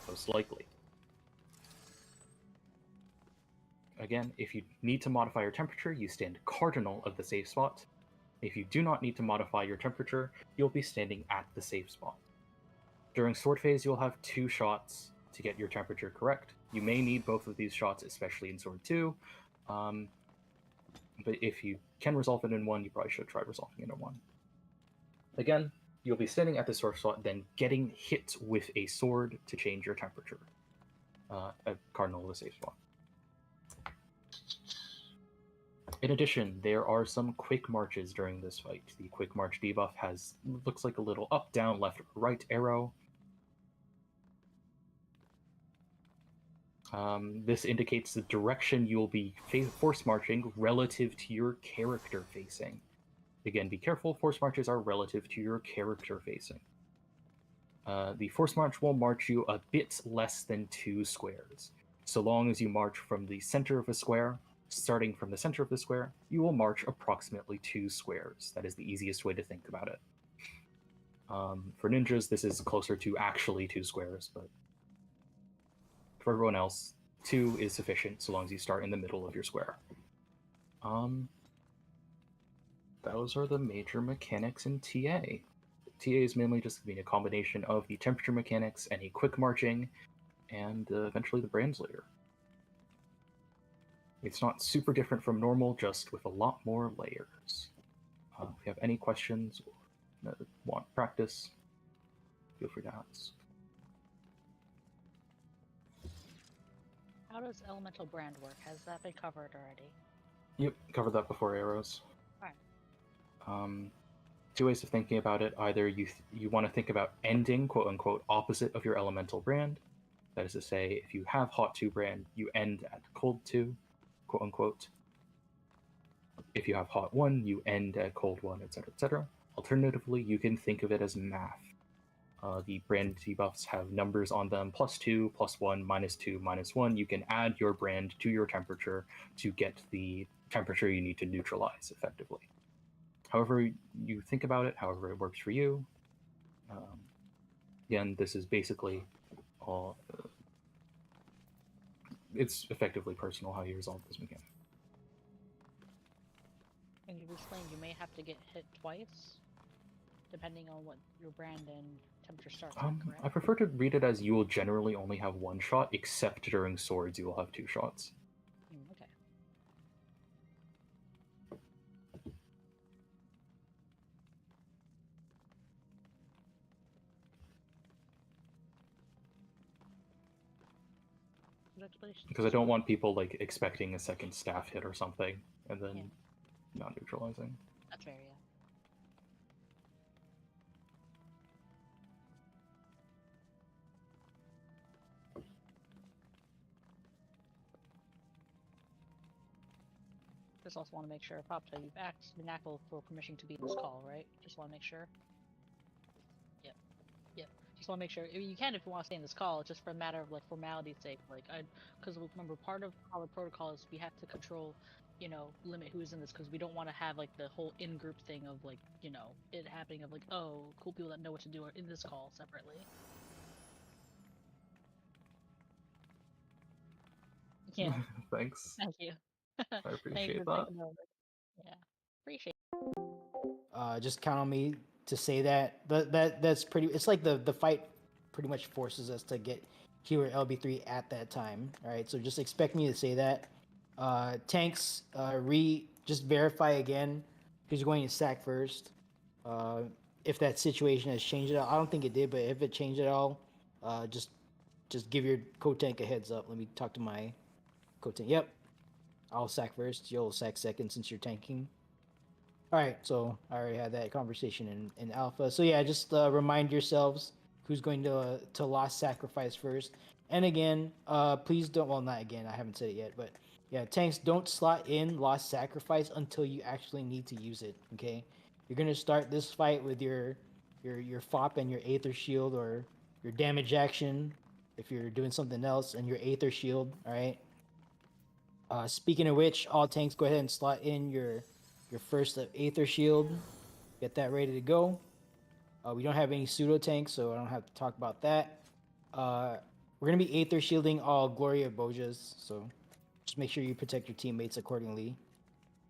Most likely. Again, if you need to modify your temperature, you stand cardinal of the safe spot. If you do not need to modify your temperature, you'll be standing at the safe spot. During sword phase, you'll have 2 shots to get your temperature correct. You may need both of these shots, especially in sword 2. But if you can resolve it in 1, you probably should try resolving it in 1. Again, you'll be standing at the sword spot, then getting hit with a sword to change your temperature. A cardinal of the safe spot. In addition, there are some quick marches during this fight. The quick march debuff looks like a little up, down, left, right arrow. This indicates the direction you'll be force marching relative to your character facing. Again, be careful, force marches are relative to your character facing. The force march will march you a bit less than 2 squares. So long as you march from the center of a square, starting from the center of the square, you will march approximately 2 squares. That is the easiest way to think about it. For ninjas, this is closer to actually 2 squares, but for everyone else, 2 is sufficient so long as you start in the middle of your square. Those are the major mechanics in TA. TA is mainly just being a combination of the temperature mechanics, any quick marching, and eventually the brand's leader. It's not super different from normal, just with a lot more layers. If you have any questions or want practice, feel free to ask. How does elemental brand work? Has that been covered already? Yep, covered that before arrows. Alright. 2 ways of thinking about it. Either you want to think about ending, quote unquote, opposite of your elemental brand. That is to say, if you have hot 2 brand, you end at cold 2, quote unquote. If you have hot 1, you end at cold 1, etc., etc. Alternatively, you can think of it as math. The brand debuffs have numbers on them, +2, +1, -2, -1. You can add your brand to your temperature to get the temperature you need to neutralize effectively. However you think about it, however it works for you. Again, this is basically all. It's effectively personal how you resolve this mechanic. And you explained you may have to get hit twice, depending on what your brand and temperature starts at, correct? I prefer to read it as you will generally only have 1 shot, except during swords you will have 2 shots. Okay. Congratulations. Because I don't want people like expecting a second staff hit or something, and then Yeah. not neutralizing. That's fair, yeah. Just also want to make sure, Popta, you've asked Nacl for permission to be in this call, right? Just want to make sure. Yep. Yep. Just want to make sure. You can if you want to stay in this call, just for a matter of like formality's sake. Like, because remember, part of our protocol is we have to control, limit who's in this, because we don't want to have like the whole in-group thing of like, it happening of like, oh, cool people that know what to do are in this call separately. Yeah. Thanks. Thank you. I Thank you appreciate for that. taking over. Yeah. Appreciate Just count on me to say that. That's pretty. It's like the fight pretty much forces us to get Hero LB3 at that time. All right, so just expect me to say that. Tanks, just verify again who's going to sack first. If that situation has changed at all, I don't think it did, but if it changed at all, just give your co-tank a heads up. Let me talk to my co-tank. Yep, I'll sack first. You'll sack second since you're tanking. All right, so I already had that conversation in alpha. So yeah, just remind yourselves who's going to lost sacrifice first. And again, please don't. Well, not again. I haven't said it yet, but yeah, tanks, don't slot in lost sacrifice until you actually need to use it. Okay, you're gonna start this fight with your FOP and your Aether Shield, or your damage action if you're doing something else, and your Aether Shield. All right. Speaking of which, all tanks, go ahead and slot in your first Aether Shield. Get that ready to go. We don't have any pseudo tanks, so I don't have to talk about that. We're gonna be Aether Shielding all Gloria Bojas, so just make sure you protect your teammates accordingly.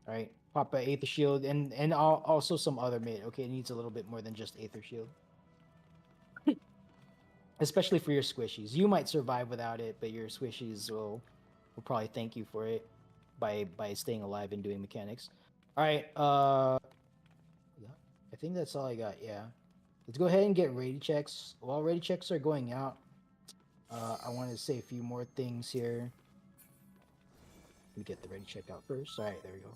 All right, pop a Aether Shield and also some other mid. Okay, it needs a little bit more than just Aether Shield, especially for your squishies. You might survive without it, but your squishies will probably thank you for it by staying alive and doing mechanics. All right, I think that's all I got. Yeah, let's go ahead and get ready checks. While ready checks are going out, I wanted to say a few more things here. Let me get the ready check out first. All right, there we go.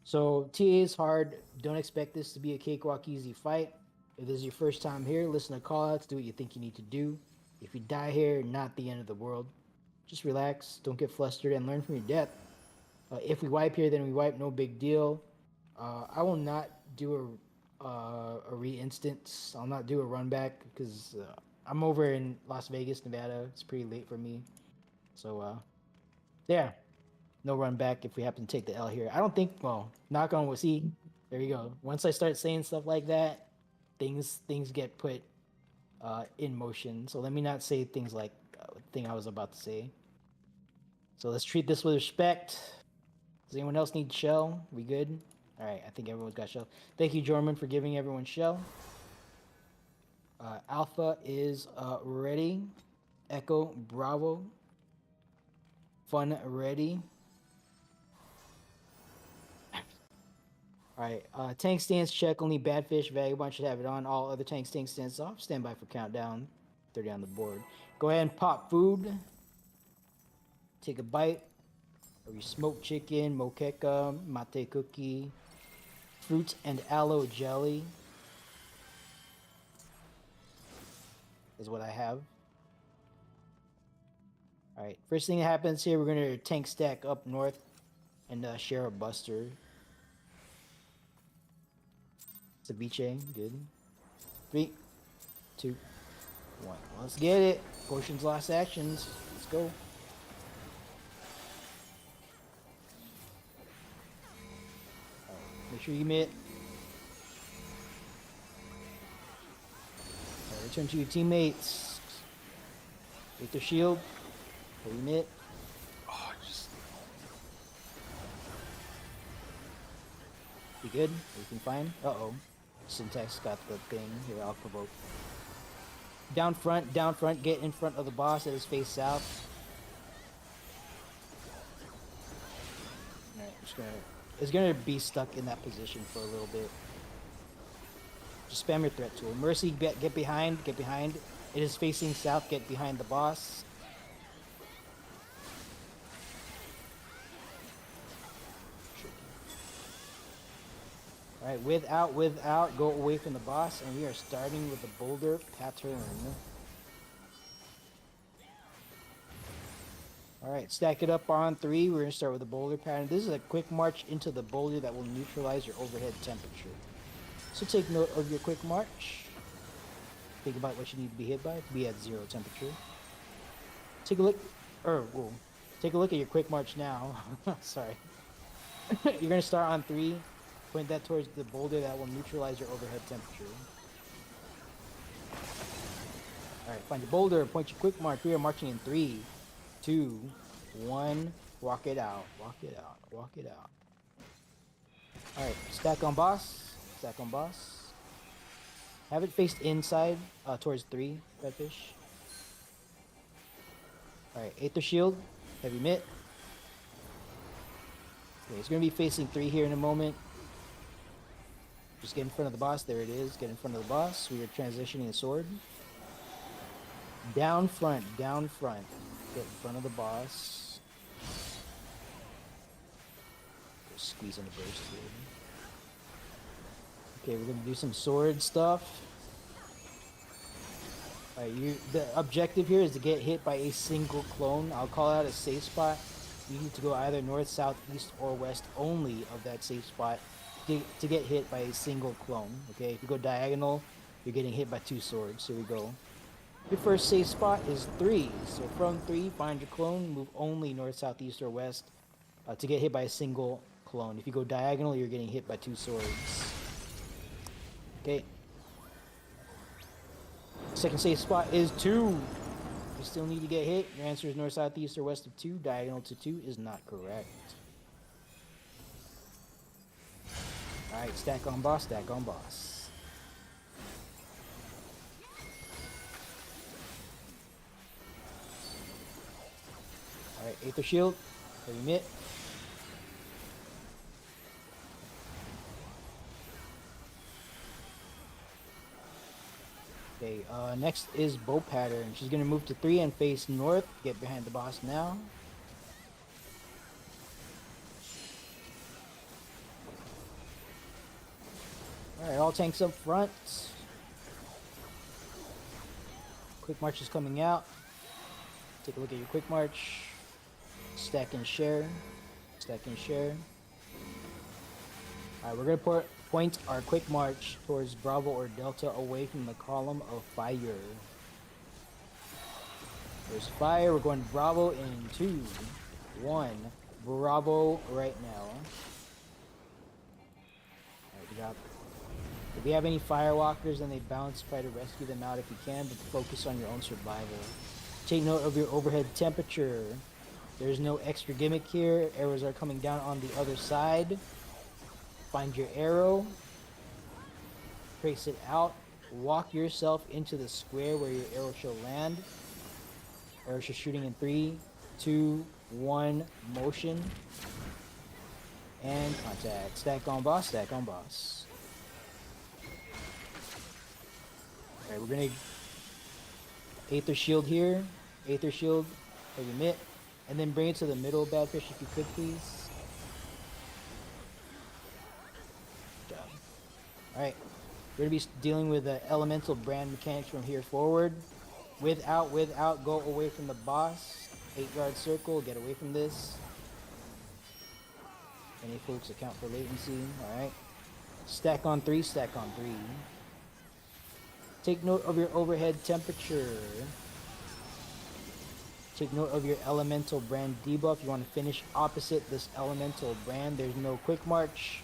So TA is hard. Don't expect this to be a cakewalk easy fight. If this is your first time here, listen to callouts, do what you think you need to do. If you die here, not the end of the world. Just relax, don't get flustered, and learn from your death. If we wipe here, then we wipe, no big deal. I will not do a re-instance. I'll not do a run back because I'm over in Las Vegas, Nevada. It's pretty late for me. So, yeah, no run back if we happen to take the L here. I don't think, well, knock on wood. See, there you go. Once I start saying stuff like that, things get put in motion. So let me not say things like the thing I was about to say. So let's treat this with respect. Does anyone else need shell? We good? All right, I think everyone's got shell. Thank you, Jorman, for giving everyone shell. Alpha is ready. Echo, Bravo. Fun, ready. All right, tank stance check. Only Badfish, Vagabond should have it on. All other tank stance off. Stand by for countdown. 30 on the board. Go ahead and pop food. Take a bite. Or you smoked chicken, moqueca, mate cookie, fruit and aloe jelly is what I have. All right, first thing that happens here, we're gonna tank stack up north and share a buster. Ceviche, good. 3, 2, 1. Let's get it. Potions, lost actions. Let's go. Make sure you commit. Right, return to your teammates. Take their shield. Commit. Oh, just Be good. Everything fine. Uh-oh. Syntax got the thing. Here, I'll provoke. Down front, get in front of the boss that is face south. Alright, it's gonna be stuck in that position for a little bit. Just spam your threat tool. Mercy, get behind. It is facing south, get behind the boss. Alright, without, go away from the boss, and we are starting with the boulder pattern. Alright, stack it up on 3. We're gonna start with the boulder pattern. This is a quick march into the boulder that will neutralize your overhead temperature. So take note of your quick march. Think about what you need to be hit by. Be at 0 temperature. Take a look, take a look at your quick march now. Sorry. You're gonna start on 3. Point that towards the boulder that will neutralize your overhead temperature. Alright, find your boulder, point your quick march. We are marching in 3, 2, 1. Walk it out. Alright, stack on boss. Have it faced inside, towards 3, Redfish. Alright, Aether Shield, heavy mitt. Okay, it's gonna be facing 3 here in a moment. Just get in front of the boss. There it is. Get in front of the boss. We are transitioning the sword. Down front. Get in front of the boss. Just squeeze in the burst here. Okay, we're gonna do some sword stuff. Alright, the objective here is to get hit by a single clone. I'll call out a safe spot. You need to go either north, south, east, or west only of that safe spot to get hit by a single clone. Okay, if you go diagonal, you're getting hit by 2 swords. Here we go. Your first safe spot is 3. So from 3, find your clone, move only north, south, east, or west to get hit by a single clone. If you go diagonal, you're getting hit by 2 swords. Okay. Second safe spot is 2. You still need to get hit. Your answer is north, south, east, or west of 2. Diagonal to 2 is not correct. Alright, stack on boss. Alright, Aether Shield, heavy mitt. Okay, next is bow pattern. She's gonna move to 3 and face north. Get behind the boss now. Alright, all tanks up front. Quick march is coming out. Take a look at your quick march. Stack and share. Stack and share. Alright, we're gonna point our quick march towards Bravo or Delta away from the column of fire. There's fire. We're going Bravo in 2, 1. Bravo right now. Alright, good job. If we have any firewalkers, then they bounce, try to rescue them out if you can, but focus on your own survival. Take note of your overhead temperature. There's no extra gimmick here. Arrows are coming down on the other side. Find your arrow. Trace it out. Walk yourself into the square where your arrow shall land. Arrow shall shooting in 3, 2, 1, motion. And contact. Stack on boss, stack on boss. Alright, we're gonna Aether Shield here. Aether Shield for your mitt. And then bring it to the middle, Badfish, if you could, please. Good job. Alright. We're gonna be dealing with the elemental brand mechanics from here forward. Without, go away from the boss. 8-yard circle, get away from this. Any folks account for latency, alright. Stack on 3, stack on 3. Take note of your overhead temperature. Take note of your elemental brand debuff. You want to finish opposite this elemental brand. There's no quick march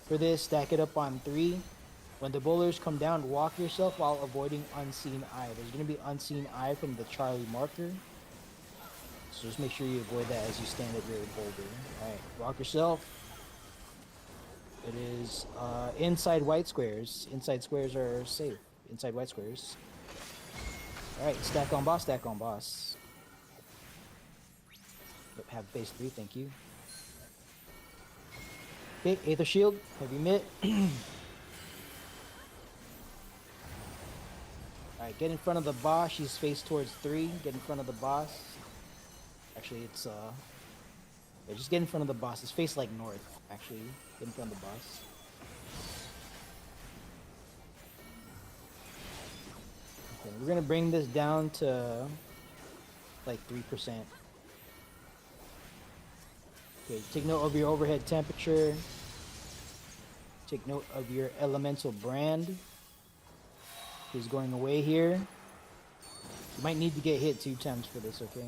for this. Stack it up on 3. When the boulders come down, walk yourself while avoiding unseen eye. There's going to be unseen eye from the Charlie marker. So just make sure you avoid that as you stand at your boulder. Alright, walk yourself. It is inside white squares. Inside squares are safe. Inside white squares. Alright, stack on boss, stack on boss. Yep, have phase 3, thank you. Okay, Aether Shield, heavy mitt. Alright, get in front of the boss. She's faced towards 3. Get in front of the boss. Actually, it's yeah, just get in front of the boss. It's faced like north, actually. Get in front of the boss. Okay, we're gonna bring this down to like 3%. Okay, take note of your overhead temperature. Take note of your elemental brand. Who's going away here. You might need to get hit 2 times for this, okay?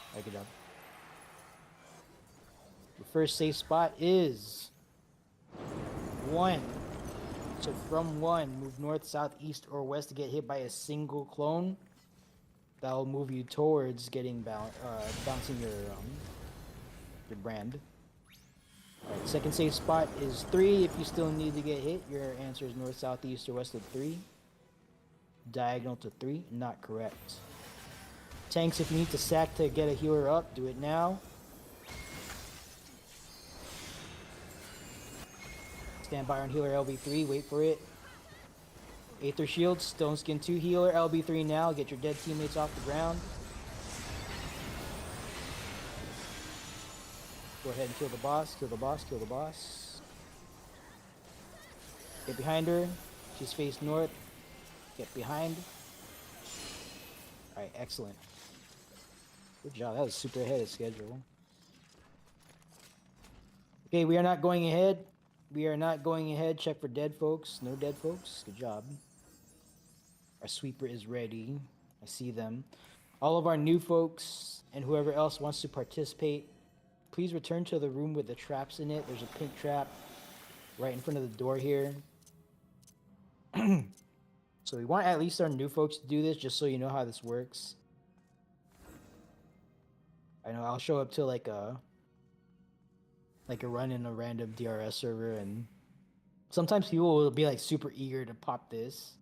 Alright, good job. The first safe spot is 1. So from 1, move north, south, east, or west to get hit by a single clone. That'll move you towards getting bouncing your brand. Alright, second safe spot is 3. If you still need to get hit, your answer is north, south, east, or west of 3. Diagonal to 3, not correct. Tanks, if you need to sack to get a healer up, do it now. Stand by on healer LB3, wait for it. Aether Shield, Stone Skin 2 healer, LB3 now, get your dead teammates off the ground. Go ahead and kill the boss, kill the boss, kill the boss. Get behind her, she's faced north. Get behind. Alright, excellent. Good job, that was super ahead of schedule. Okay, we are not going ahead. We are not going ahead. Check for dead folks. No dead folks. Good job. Our sweeper is ready. I see them. All of our new folks and whoever else wants to participate, please return to the room with the traps in it. There's a pink trap right in front of the door here. So we want at least our new folks to do this, just so you know how this works. I know I'll show up to like a run in a random DRS server, and sometimes people will be like super eager to pop this.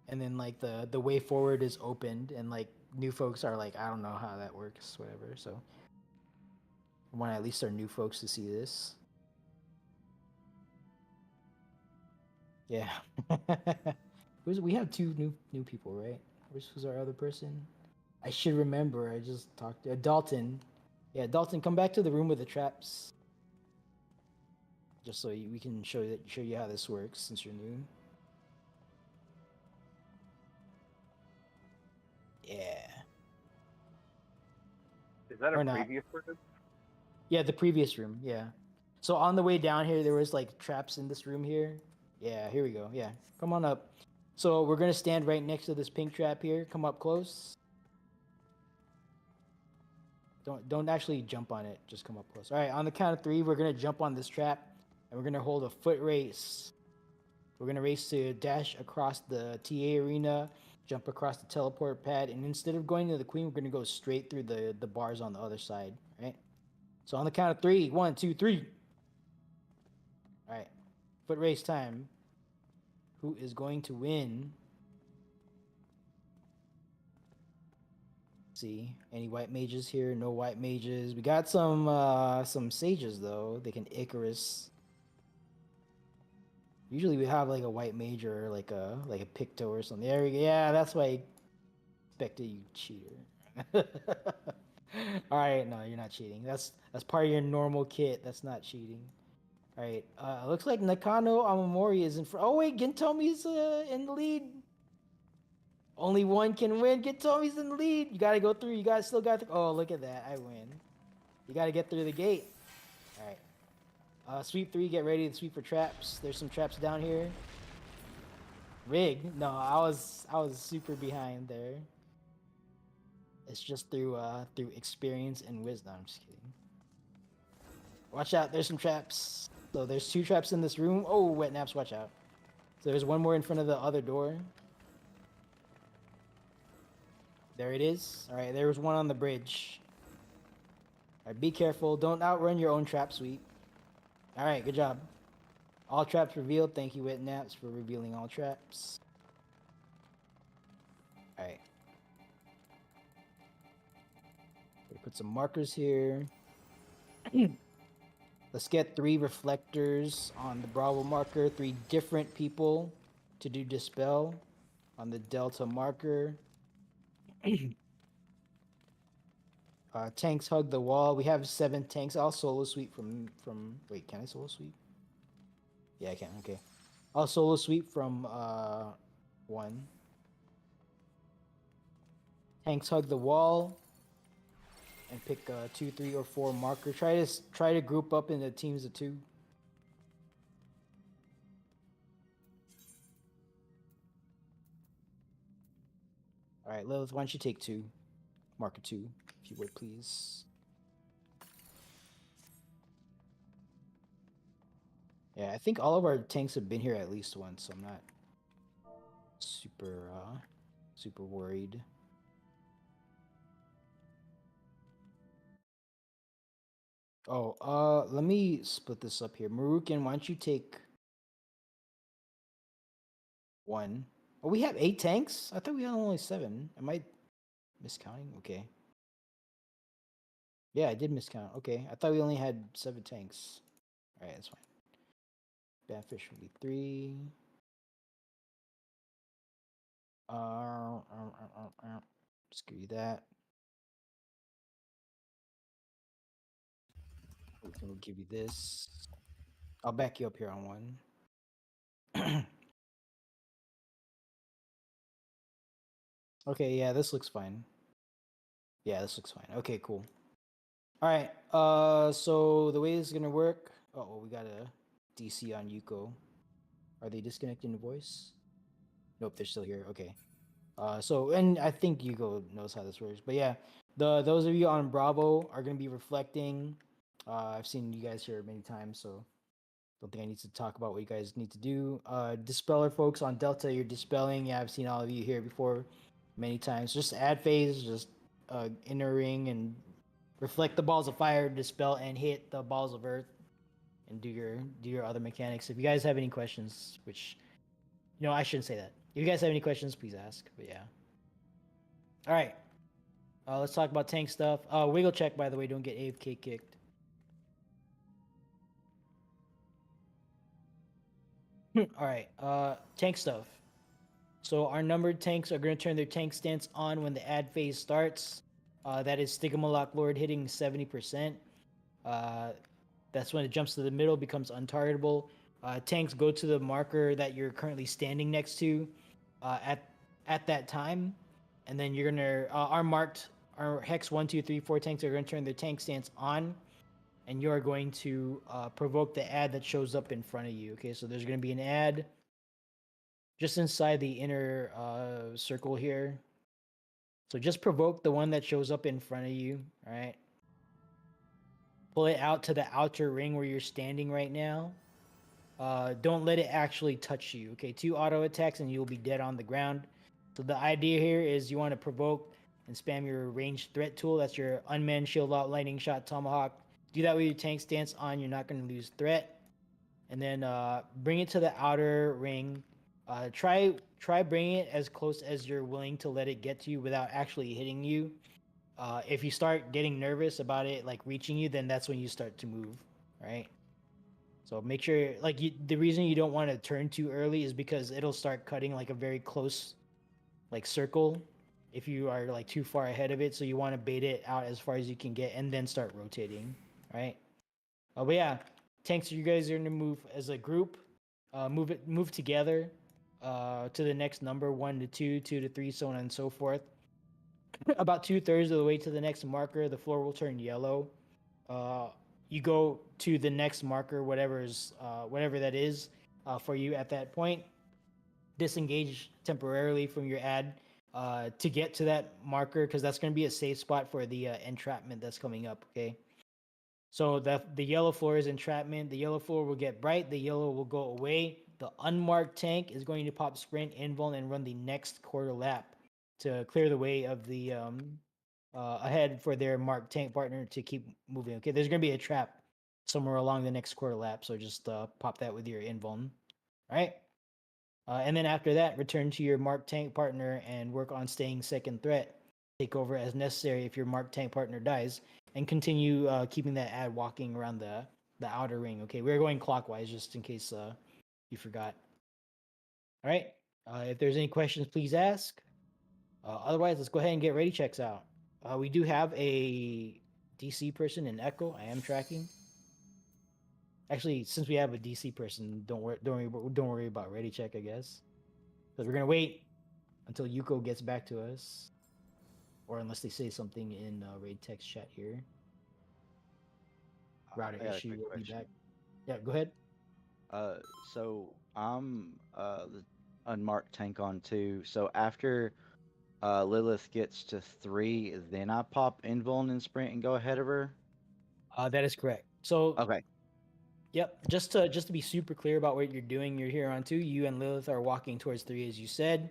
And then like the way forward is opened, and like new folks are like, I don't know how that works, whatever. So I want at least our new folks to see this. Yeah. We have 2 new people, right? Who's our other person? I should remember. I just talked to Dalton. Yeah, Dalton, come back to the room with the traps. just so we can show you how this works since you're new. Yeah. Is that a Or not. previous room? Yeah, the previous room. Yeah. So on the way down here, there was like traps in this room here. Yeah, here we go. Yeah, come on up. So we're gonna stand right next to this pink trap here. Come up close. Don't actually jump on it. Just come up close. All right. On the count of 3, we're gonna jump on this trap, and we're gonna hold a foot race. We're gonna race to dash across the TA arena, jump across the teleport pad, and instead of going to the queen, we're gonna go straight through the bars on the other side. Right. So on the count of 3, 1, 2, 3. All right. Foot race time. Who is going to win? See, any white mages here? No white mages. We got some sages though. They can Icarus. Usually we have like a white mage or like a Picto or something. There we go. Yeah, that's why I expected, you cheater. All right, no, you're not cheating. That's part of your normal kit. That's not cheating. All right. Looks like Nakano Amamori is in front. Oh wait, Gintomi's in the lead. Only one can win. Gintomi's in the lead. You gotta go through. You guys still got. Oh, look at that. I win. You gotta get through the gate. All right. Sweep 3. Get ready to sweep for traps. There's some traps down here. Rig. No, I was super behind there. It's just through experience and wisdom. I'm just kidding. Watch out. There's some traps. So there's 2 traps in this room. Oh, wet naps. Watch out. So there's one more in front of the other door. There it is. All right, there was one on the bridge. All right, be careful. Don't outrun your own trap sweep. All right, good job. All traps revealed. Thank you, Wet Naps, for revealing all traps. All right. Put some markers here. Let's get 3 reflectors on the Bravo marker. 3 different people to do Dispel on the Delta marker. Tanks hug the wall. We have 7 tanks. I'll solo sweep from. Wait, can I solo sweep? Yeah, I can. Okay, I'll solo sweep from 1. Tanks hug the wall. And pick 2, 3, or 4 marker. Try to group up into teams of 2. All right, Lilith, why don't you take 2? Marker 2, if you would, please. Yeah, I think all of our tanks have been here at least once, so I'm not super worried. Oh, let me split this up here. Marukin, why don't you take 1? Oh, we have 8 tanks? I thought we had only 7. Am I miscounting? Okay. Yeah, I did miscount. Okay, I thought we only had 7 tanks. All right, that's fine. Badfish will be 3. Just give you that. We'll give you this. I'll back you up here on 1. Okay, yeah, this looks fine. Yeah, this looks fine. Okay, cool. All right. So the way this is gonna work. Oh, we got a DC on Yuko. Are they disconnecting the voice? Nope, they're still here. Okay. And I think Yuko knows how this works. But yeah, those of you on Bravo are gonna be reflecting. I've seen you guys here many times, so don't think I need to talk about what you guys need to do. Dispeller folks on Delta, you're dispelling. Yeah, I've seen all of you here before many times. Just add phase, just inner ring and reflect the balls of fire, dispel, and hit the balls of earth, and do your other mechanics. If you guys have any questions, which I shouldn't say that. If you guys have any questions, please ask. But yeah. All right. Let's talk about tank stuff. Wiggle check, by the way. Don't get AFK kicked. All right. Tank stuff. So our numbered tanks are going to turn their tank stance on when the ad phase starts. That is Stigma Lock Lord hitting 70%. That's when it jumps to the middle, becomes untargetable. Tanks go to the marker that you're currently standing next to at that time, and then you're gonna our hex 1, 2, 3, 4 tanks are gonna turn their tank stance on, and you are going to provoke the ad that shows up in front of you. Okay, so there's gonna be an ad just inside the inner circle here. So just provoke the one that shows up in front of you. All right. Pull it out to the outer ring where you're standing right now. Don't let it actually touch you. Okay, 2 auto attacks and you'll be dead on the ground. So the idea here is you want to provoke and spam your ranged threat tool. That's your unmanned shield out, lightning shot, tomahawk. Do that with your tank stance on. You're not going to lose threat. And then bring it to the outer ring. Try bringing it as close as you're willing to let it get to you without actually hitting you. If you start getting nervous about it like reaching you, then that's when you start to move, right? So make sure the reason you don't want to turn too early is because it'll start cutting like a very close like circle if you are like too far ahead of it. So you want to bait it out as far as you can get and then start rotating, right? But yeah, tanks, you guys are gonna move as a group, move together to the next number, 1 to 2, 2 to 3, so on and so forth. About 2/3 of the way to the next marker, the floor will turn yellow. You go to the next marker, whatever that is for you at that point. Disengage temporarily from your ad to get to that marker, because that's going to be a safe spot for the entrapment that's coming up. Okay. So the yellow floor is entrapment. The yellow floor will get bright. The yellow will go away. The unmarked tank is going to pop sprint, invuln, and run the next quarter lap to clear the way of the ahead for their marked tank partner to keep moving. Okay, there's gonna be a trap somewhere along the next quarter lap, so just pop that with your invuln. All right, and then after that, return to your marked tank partner and work on staying second threat. Take over as necessary if your marked tank partner dies, and continue keeping that ad walking around the outer ring. Okay, we're going clockwise just in case you forgot. All right, if there's any questions, please ask. Otherwise, let's go ahead and get ready checks out. We do have a DC person in Echo. I am tracking. Actually, since we have a DC person, don't worry about ready check, I guess, because we're gonna wait until Yuko gets back to us, or unless they say something in raid text chat here. Router I got a issue quick will be question. back. Yeah, go ahead. So I'm the unmarked tank on 2. So after Lilith gets to 3, then I pop invuln and sprint and go ahead of her. That is correct. So Okay. yep, just to be super clear about what you're doing, you're here on 2. You and Lilith are walking towards 3, as you said.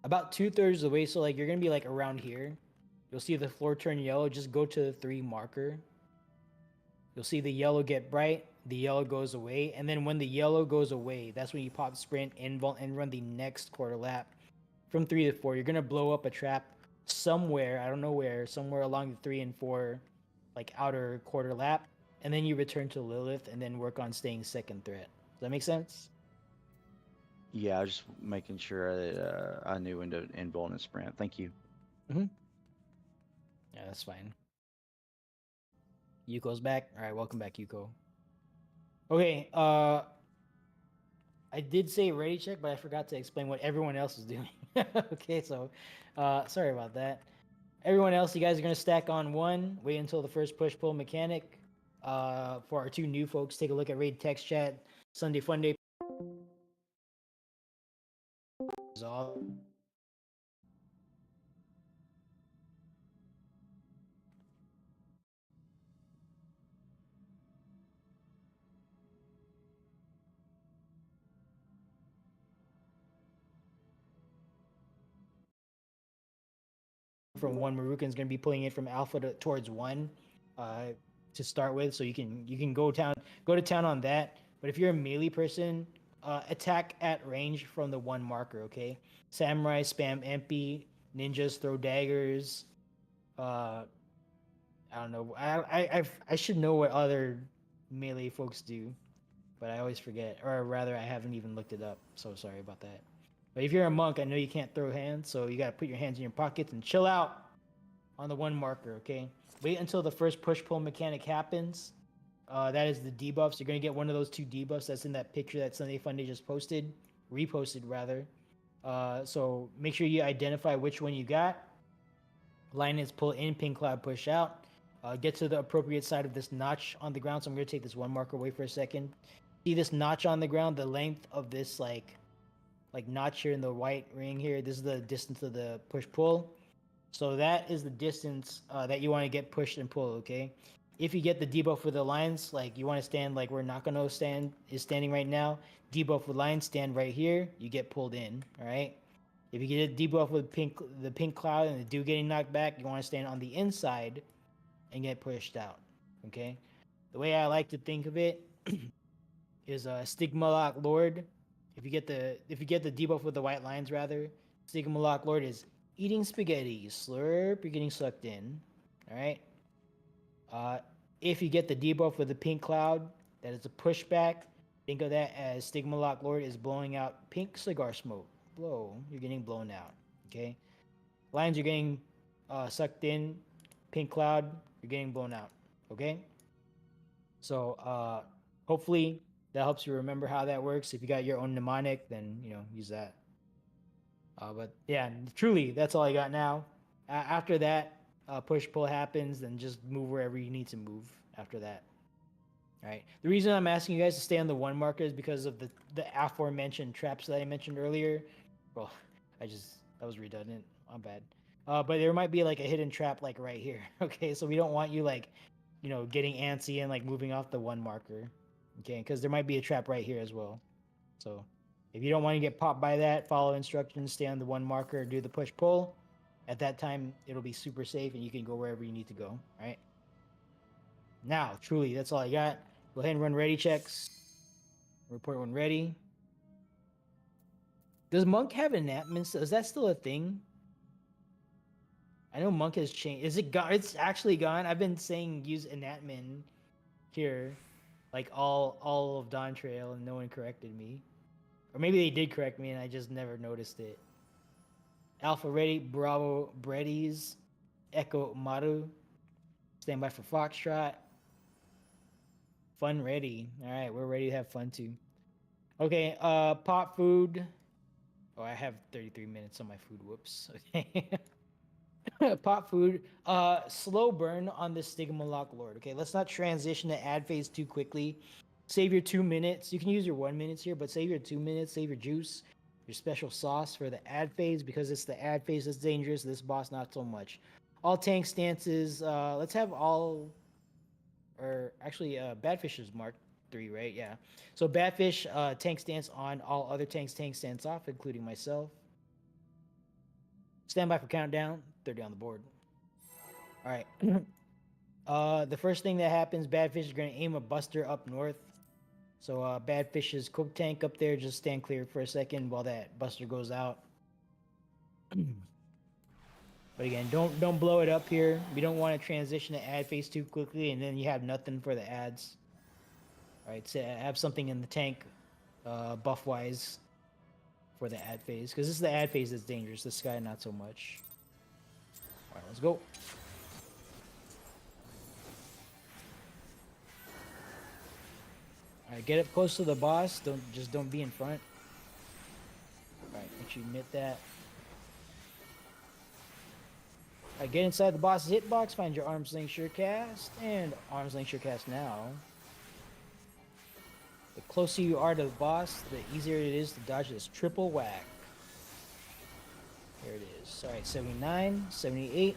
About 2/3 of the way, so like you're gonna be like around here. You'll see the floor turn yellow. Just go to the 3 marker. You'll see the yellow get bright. The yellow goes away, and then when the yellow goes away, that's when you pop sprint, invuln, and run the next quarter lap from 3 to 4. You're gonna blow up a trap somewhere. I don't know where. Somewhere along the 3 and 4, like outer quarter lap, and then you return to Lilith, and then work on staying second threat. Does that make sense? Yeah, I was just making sure that I knew when to invuln and sprint. Thank you. Yeah, that's fine. Yuko's back. All right, welcome back, Yuko. Okay, I did say ready check, but I forgot to explain what everyone else is doing. Okay, so sorry about that. Everyone else, you guys are gonna stack on 1. Wait until the first push pull mechanic. For our 2 new folks, take a look at raid text chat. Sunday Fun Day is all. From 1, Marukan's gonna be pulling it from alpha towards 1 to start with, so you can go to town on that. But if you're a melee person, attack at range from the 1 marker. Okay, samurai spam MP, ninjas throw daggers. I don't know. I should know what other melee folks do, but I always forget, or rather, I haven't even looked it up. So sorry about that. But if you're a monk, I know you can't throw hands, so you gotta put your hands in your pockets and chill out on the 1 marker. Okay, wait until the first push pull mechanic happens. That is the debuffs. You're gonna get one of those 2 debuffs that's in that picture that Sunday Funday just reposted rather. So make sure you identify which one you got. Line is pull in, pink cloud push out. Get to the appropriate side of this notch on the ground. So I'm gonna take this 1 marker away for a second. See this notch on the ground? The length of this like notch here in the white ring here. This is the distance of the push pull. So that is the distance that you want to get pushed and pull. Okay. If you get the debuff with the lines, like you want to stand like where Nakano is standing right now, debuff with lines, stand right here, you get pulled in. All right. If you get a debuff with the pink cloud and the dude getting knocked back, you want to stand on the inside and get pushed out. Okay. The way I like to think of it is Stigma Lock Lord. If you get the debuff with the white lines, rather, Stigma Lock Lord is eating spaghetti. Slurp, you're getting sucked in. All right. If you get the debuff with the pink cloud, that is a pushback. Think of that as Stigma Lock Lord is blowing out pink cigar smoke. Blow, you're getting blown out. Okay. Lines, you're getting sucked in. Pink cloud, you're getting blown out. Okay. So hopefully that helps you remember how that works. If you got your own mnemonic, then use that. But yeah, truly, that's all I got now. After that, push pull happens, then just move wherever you need to move after that. All right. The reason I'm asking you guys to stay on the 1 marker is because of the aforementioned traps that I mentioned earlier. Well, that was redundant. I'm bad. But there might be like a hidden trap like right here. Okay, so we don't want you like, getting antsy and like moving off the 1 marker. Okay, because there might be a trap right here as well. So if you don't want to get popped by that, follow instructions, stay on the 1 marker, do the push pull. At that time, it'll be super safe and you can go wherever you need to go. All right. Now, truly, that's all I got. Go ahead and run ready checks. Report when ready. Does Monk have enactments? Is that still a thing? I know Monk has changed. Is it gone? It's actually gone. I've been saying use enactment here, like all of Dawn Trail, and no one corrected me. Or maybe they did correct me and I just never noticed it. Alpha ready, Bravo Breadies, Echo Maru. Stand by for Foxtrot. Fun ready. All right, we're ready to have fun too. Okay, pop food. Oh, I have 33 minutes on my food. Whoops. Okay. Pop food. Slow burn on the Stigma Lock Lord. Okay, let's not transition to ad phase too quickly. Save your 2 minutes. You can use your 1 minutes here, but save your 2 minutes. Save your juice, your special sauce for the ad phase, because it's the ad phase that's dangerous. This boss, not so much. All tank stances. Let's have all, or actually, Badfish is Mark 3, right? Yeah. So Badfish tank stance on. All other tanks tank stance off, including myself. Stand by for countdown. 30 on the board. All right. The first thing that happens, Badfish is going to aim a buster up north. So Badfish's coke tank up there, just stand clear for a second while that buster goes out. But again, don't blow it up here. We don't want to transition to ad phase too quickly, and then you have nothing for the ads. All right, so have something in the tank, buff wise, for the ad phase, because this is the ad phase that's dangerous. This guy, not so much. All right, let's go. All right, get up close to the boss. Don't be in front. All right, make sure you admit that. All right, get inside the boss's hitbox. Find your arm's length surecast, and arm's length surecast now. The closer you are to the boss, the easier it is to dodge this triple whack. There it is. All right, 79, 78,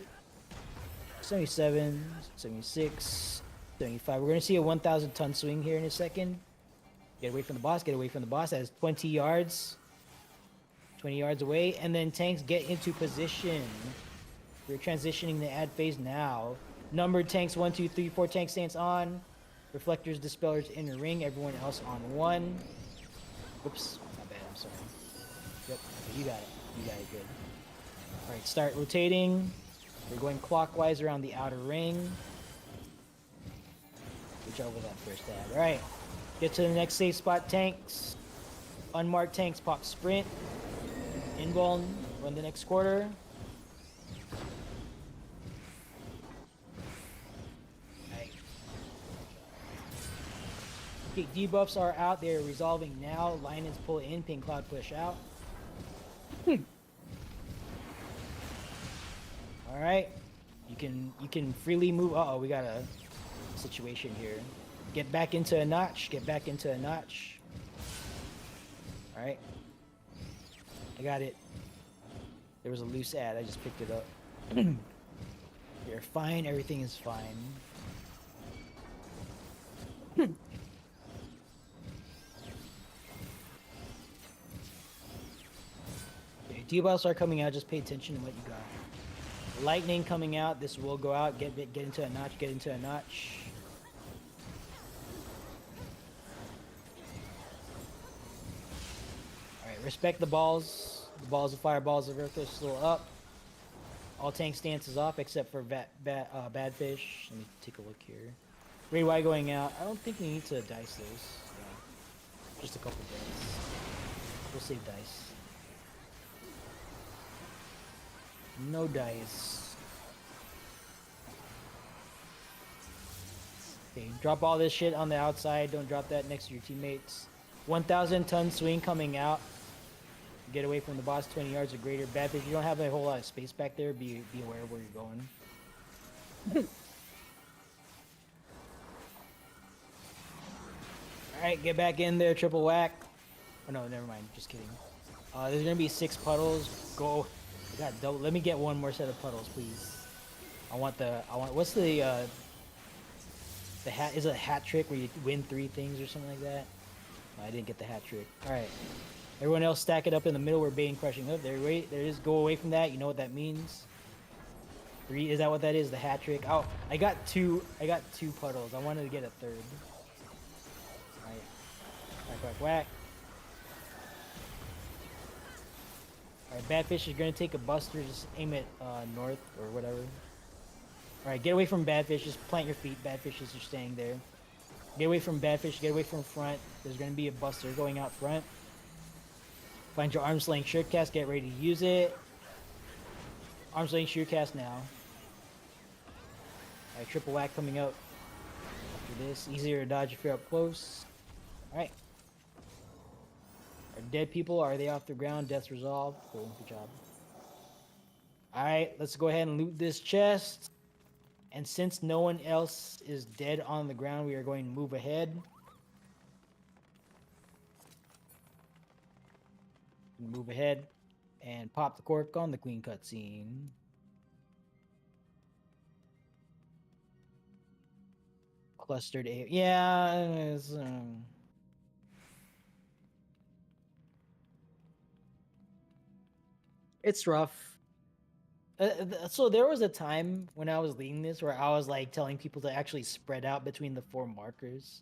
77, 76, 75. We're going to see a 1,000 ton swing here in a second. Get away from the boss. Get away from the boss. That is 20 yards. 20 yards away. And then tanks get into position. We're transitioning the ad phase now. Numbered tanks 1, 2, 3, 4 tank stance on. Reflectors, dispellers in the ring. Everyone else on 1. Whoops. My bad. I'm sorry. Yep. Okay, you got it. You got it good. All right. Start rotating. We're going clockwise around the outer ring. Switch over that first tab. All right. Get to the next safe spot. Tanks. Unmarked tanks pop sprint. Invuln. Run the next quarter. Okay, debuffs are out. They're resolving now. Linens pull in. Pink Cloud push out. All right. You can freely move. Uh oh, we got a situation here. Get back into a notch. Get back into a notch. All right. I got it. There was a loose ad. I just picked it up. You're fine. Everything is fine. Okay, debuffs are coming out. Just pay attention to what you got. Lightning coming out. This will go out. Get into a notch. Get into a notch. All right. Respect the balls. The balls of fire. Balls of earth are still up. All tank stances off except for Badfish. Let me take a look here. Ray Y going out. I don't think we need to dice this. Yeah. Just a couple dice. We'll save dice. No dice. Okay, drop all this shit on the outside. Don't drop that next to your teammates. 1,000 ton swing coming out. Get away from the boss 20 yards or greater. Badfish, you don't have a whole lot of space back there. Be aware of where you're going. Alright, get back in there. Triple whack. Oh no, never mind. Just kidding. There's gonna be 6 puddles. Go. I got double. Let me get one more set of puddles, please. What's the hat? Is it a hat trick where you win 3 things or something like that? No, I didn't get the hat trick. Alright. Everyone else stack it up in the middle where Bane crushing up. There it is. Go away from that. You know what that means. 3, is that what that is? The hat trick. Oh, I got 2 puddles. I wanted to get a 3rd. Alright. Whack, whack, whack. Alright, Badfish is gonna take a buster, just aim it north or whatever. Alright, get away from Badfish, just plant your feet. Badfishes are staying there. Get away from Badfish, get away from front. There's gonna be a buster going out front. Find your arms length shirt cast, get ready to use it. Arms length shirt cast now. Alright, triple whack coming out after this. Easier to dodge if you're up close. Alright. Are dead people, are they off the ground? Death's resolved. Cool, good job. Alright, let's go ahead and loot this chest. And since no one else is dead on the ground, we are going to move ahead. Move ahead and pop the cork on the queen cutscene. Clustered A. Yeah, it's rough. So there was a time when I was leading this where I was like telling people to actually spread out between the 4 markers.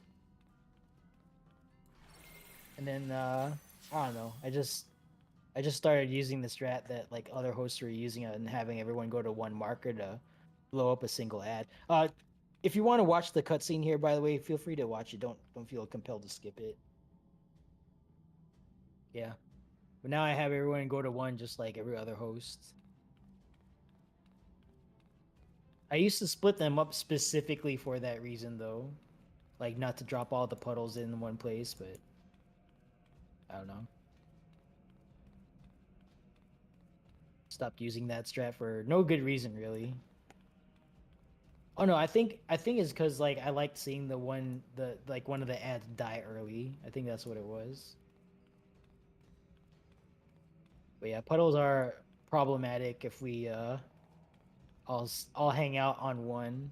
And then I don't know. I just started using the strat that like other hosts were using and having everyone go to 1 marker to blow up a single ad. If you want to watch the cutscene here, by the way, feel free to watch it. Don't feel compelled to skip it. Yeah. But now I have everyone go to 1 just like every other host. I used to split them up specifically for that reason though. Like not to drop all the puddles in one place, but I don't know. Stopped using that strat for no good reason really. Oh no, I think it's because like I liked seeing one of the ads die early. I think that's what it was. But yeah, puddles are problematic if we all hang out on 1.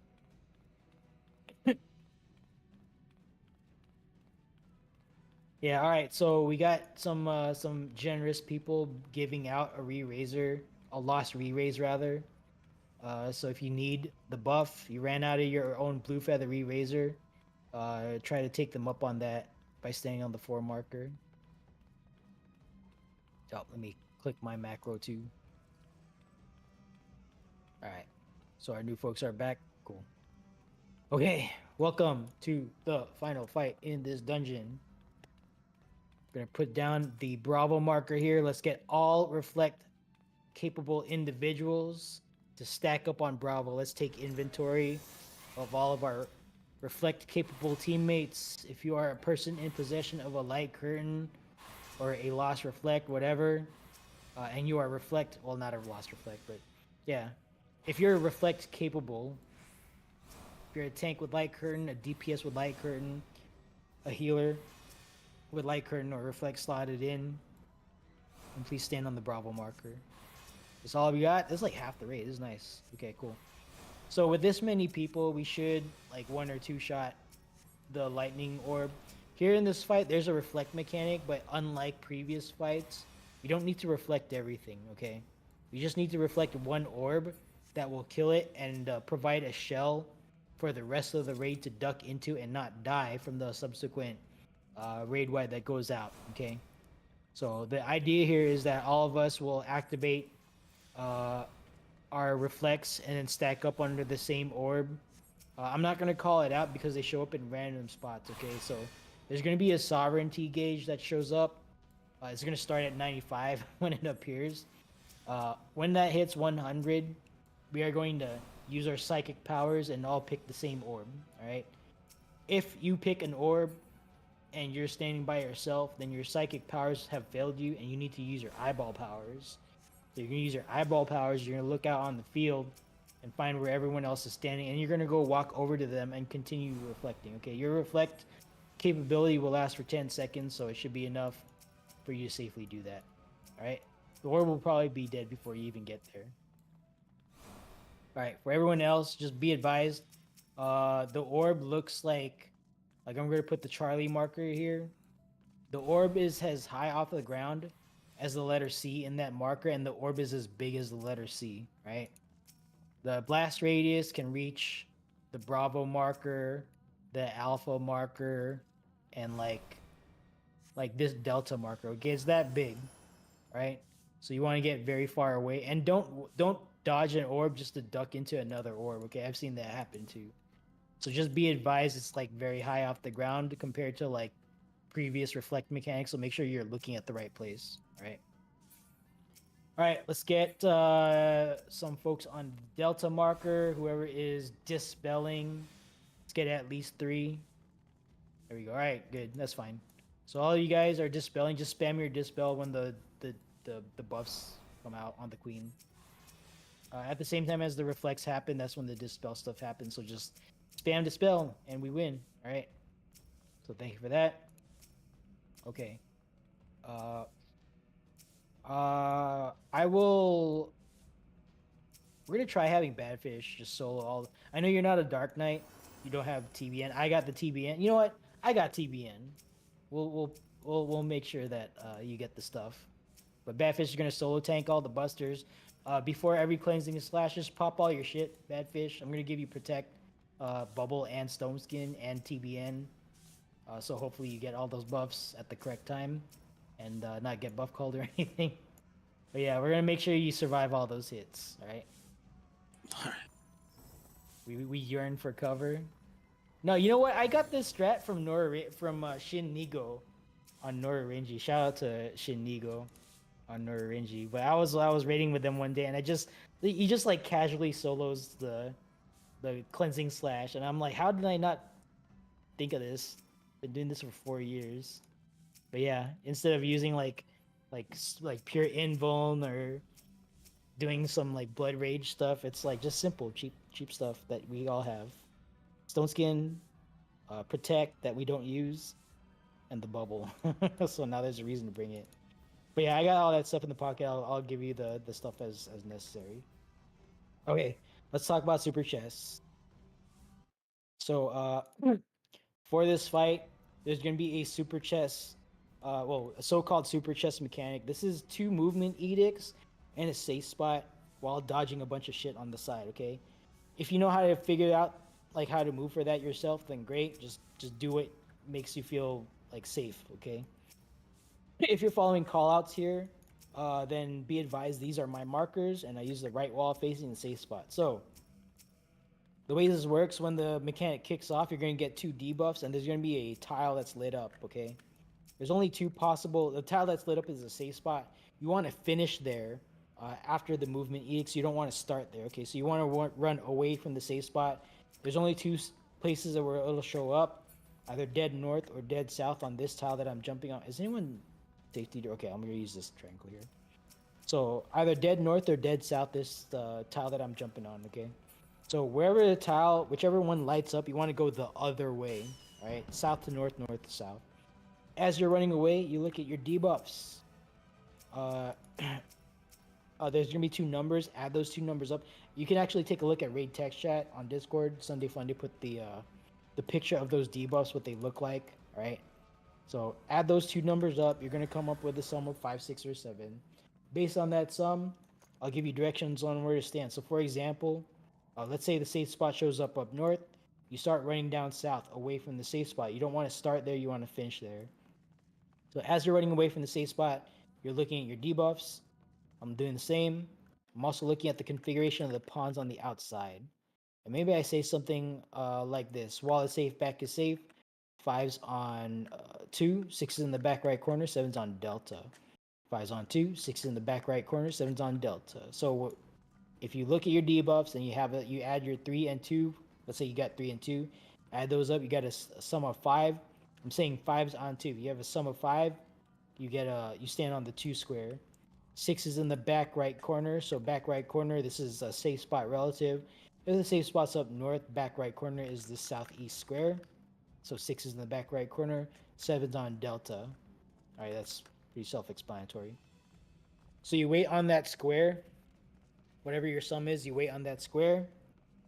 Yeah, all right. So we got some generous people giving out a re-raiser, a lost re-raise rather. So if you need the buff, you ran out of your own blue feather re-raiser, try to take them up on that by staying on the 4 marker. Oh, let me click my macro too. All right. So our new folks are back. Cool. Okay, welcome to the final fight in this dungeon. Gonna put down the Bravo marker here. Let's get all reflect capable individuals to stack up on Bravo. Let's take inventory of all of our reflect capable teammates. If you are a person in possession of a light curtain or a lost reflect, whatever, and you are reflect, well, not a lost reflect, but yeah, if you're reflect capable, if you're a tank with light curtain, a DPS with light curtain, a healer with light curtain or reflect slotted in, and please stand on the Bravo marker. That's all we got. This is like half the rate. This is nice. Okay, cool. So with this many people, we should like 1 or 2 shot the lightning orb. Here in this fight, there's a reflect mechanic, but unlike previous fights, you don't need to reflect everything, okay? You just need to reflect 1 orb that will kill it and provide a shell for the rest of the raid to duck into and not die from the subsequent raid wipe that goes out, okay? So the idea here is that all of us will activate our reflects and then stack up under the same orb. I'm not going to call it out because they show up in random spots, okay? So there's going to be a sovereignty gauge that shows up. It's going to start at 95 when it appears. When that hits 100, we are going to use our psychic powers and all pick the same orb, alright? If you pick an orb and you're standing by yourself, then your psychic powers have failed you and you need to use your eyeball powers. So you're going to use your eyeball powers, you're going to look out on the field and find where everyone else is standing, and you're going to go walk over to them and continue reflecting, okay? Your reflect capability will last for 10 seconds, so it should be enough for you to safely do that, alright? The orb will probably be dead before you even get there. Alright, for everyone else, just be advised, the orb looks like I'm going to put the Charlie marker here. The orb is as high off the ground as the letter C in that marker, and the orb is as big as the letter C, right? The blast radius can reach the Bravo marker, the Alpha marker, and like this Delta marker. Okay, it's that big, right? So you want to get very far away, and don't dodge an orb just to duck into another orb. Okay, I've seen that happen too. So just be advised, it's like very high off the ground compared to like previous reflect mechanics. So make sure you're looking at the right place. All right. All right, let's get some folks on Delta marker. Whoever is dispelling, let's get at least 3. There we go. All right, good. That's fine. So all of you guys are dispelling. Just spam your dispel when the buffs come out on the queen. At the same time as the reflex happen, that's when the dispel stuff happens. So just spam dispel and we win. All right. So thank you for that. Okay. I will. We're gonna try having Badfish just solo all. I know you're not a Dark Knight. You don't have TBN. I got the TBN. You know what? I got TBN. We'll make sure that you get the stuff. But Badfish is gonna solo tank all the busters. Before every cleansing slash, just pop all your shit. Badfish. I'm gonna give you protect, bubble, and stone skin and TBN. So hopefully you get all those buffs at the correct time, and not get buff called or anything. But yeah, we're gonna make sure you survive all those hits. All right. All right. We yearn for cover. No, you know what? I got this strat from Shin Nigo on Norarinji. Shout out to Shin Nigo on Norarinji. But I was raiding with them one day, and he just like casually solos the cleansing slash, and I'm like, how did I not think of this? Been doing this for 4 years. But yeah, instead of using like pure invuln or doing some like blood rage stuff, it's like just simple cheap stuff that we all have. Stone skin, protect that we don't use, and the bubble. So now there's a reason to bring it. But yeah, I got all that stuff in the pocket. I'll give you the stuff as necessary. Okay, let's talk about super chests. So for this fight, there's gonna be a super chest, a so-called super chest mechanic. This is 2 movement edicts and a safe spot while dodging a bunch of shit on the side. Okay, if you know how to figure out like how to move for that yourself, then great. Just do what makes you feel like safe. Okay. If you're following callouts here, then be advised these are my markers, and I use the right wall facing the safe spot. So the way this works, when the mechanic kicks off, you're going to get 2 debuffs, and there's going to be a tile that's lit up, okay? There's only 2 possible. The tile that's lit up is a safe spot. You want to finish there after the movement edicts. You don't want to start there, okay? So you want to run away from the safe spot. There's only 2 places where it'll show up, either dead north or dead south on this tile that I'm jumping on. Is anyone safety? Okay, I'm gonna use this triangle here. So either dead north or dead south, this tile that I'm jumping on, okay? So wherever the tile, whichever one lights up, you want to go the other way, right? South to north, north to south. As you're running away, you look at your debuffs. There's gonna be 2 numbers. Add those 2 numbers up. You can actually take a look at Raid Text Chat on Discord. Sunday Funday put the picture of those debuffs, what they look like, right? So add those 2 numbers up. You're gonna come up with a sum of 5, 6, or 7. Based on that sum, I'll give you directions on where to stand. So for example, let's say the safe spot shows up north. You start running down south away from the safe spot. You don't want to start there. You want to finish there. So as you're running away from the safe spot, you're looking at your debuffs. I'm doing the same. I'm also looking at the configuration of the pawns on the outside. And maybe I say something like this. While the safe back is safe, 5's on 2, 6 is in the back right corner, 7's on delta. 5's on 2, 6 is in the back right corner, 7's on delta. So if you look at your debuffs and you add your 3 and 2, let's say you got 3 and 2, add those up, you got a sum of 5. I'm saying 5's on 2. If you have a sum of 5, you stand on the 2 square. 6 is in the back right corner, so back right corner, this is a safe spot relative. If the safe spot's up north, back right corner is the southeast square. So 6 is in the back right corner, 7's on delta. All right, that's pretty self-explanatory. So you wait on that square. Whatever your sum is, you wait on that square.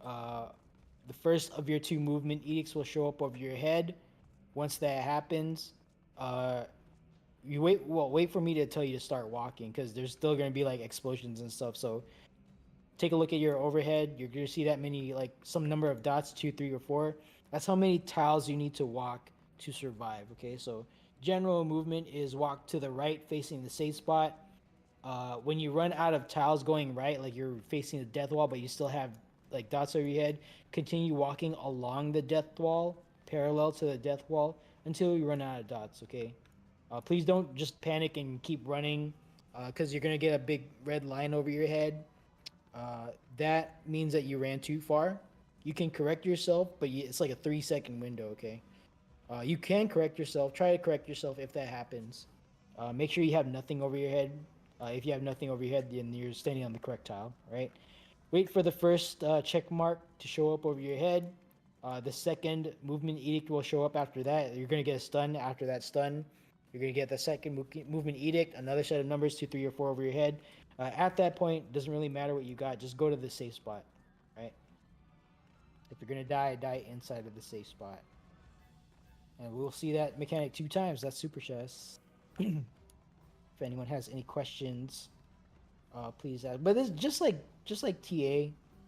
The first of your 2 movement edicts will show up over your head. Once that happens, you wait for me to tell you to start walking, because there's still going to be like explosions and stuff. So take a look at your overhead. You're going to see that many, like some number of dots, 2, 3, or 4. That's how many tiles you need to walk to survive. Okay, so general movement is walk to the right facing the safe spot. When you run out of tiles going right, like you're facing the death wall but you still have like dots over your head, continue walking along the death wall, parallel to the death wall, until you run out of dots. Okay, please don't just panic and keep running, because you're gonna get a big red line over your head. That means that you ran too far. You can correct yourself, but it's like a 3-second window. Okay, you can correct yourself. Try to correct yourself if that happens. Make sure you have nothing over your head. If you have nothing over your head, then you're standing on the correct tile, right? Wait for the first check mark to show up over your head. The second movement edict will show up after that. You're going to get a stun after that stun. You're going to get the second movement edict, another set of numbers, 2, 3, or 4 over your head. At that point, doesn't really matter what you got. Just go to the safe spot, right? If you're going to die, die inside of the safe spot. And we'll see that mechanic 2 times. That's super chess. If anyone has any questions, please ask. But it's just like TA.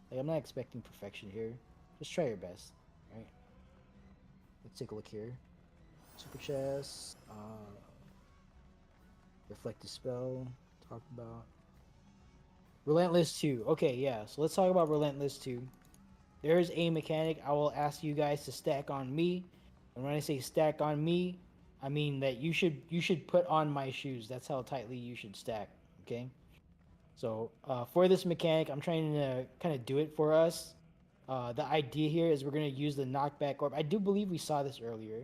Like, I'm not expecting perfection here. Just try your best, right? Let's take a look here. Super chess. Reflective spell. Talked about. Relentless 2. Okay, yeah. So let's talk about Relentless 2. There is a mechanic I will ask you guys to stack on me. And when I say stack on me, I mean that you should put on my shoes. That's how tightly you should stack. Okay. So for this mechanic, I'm trying to kind of do it for us. The idea here is we're going to use the knockback orb. I do believe we saw this earlier.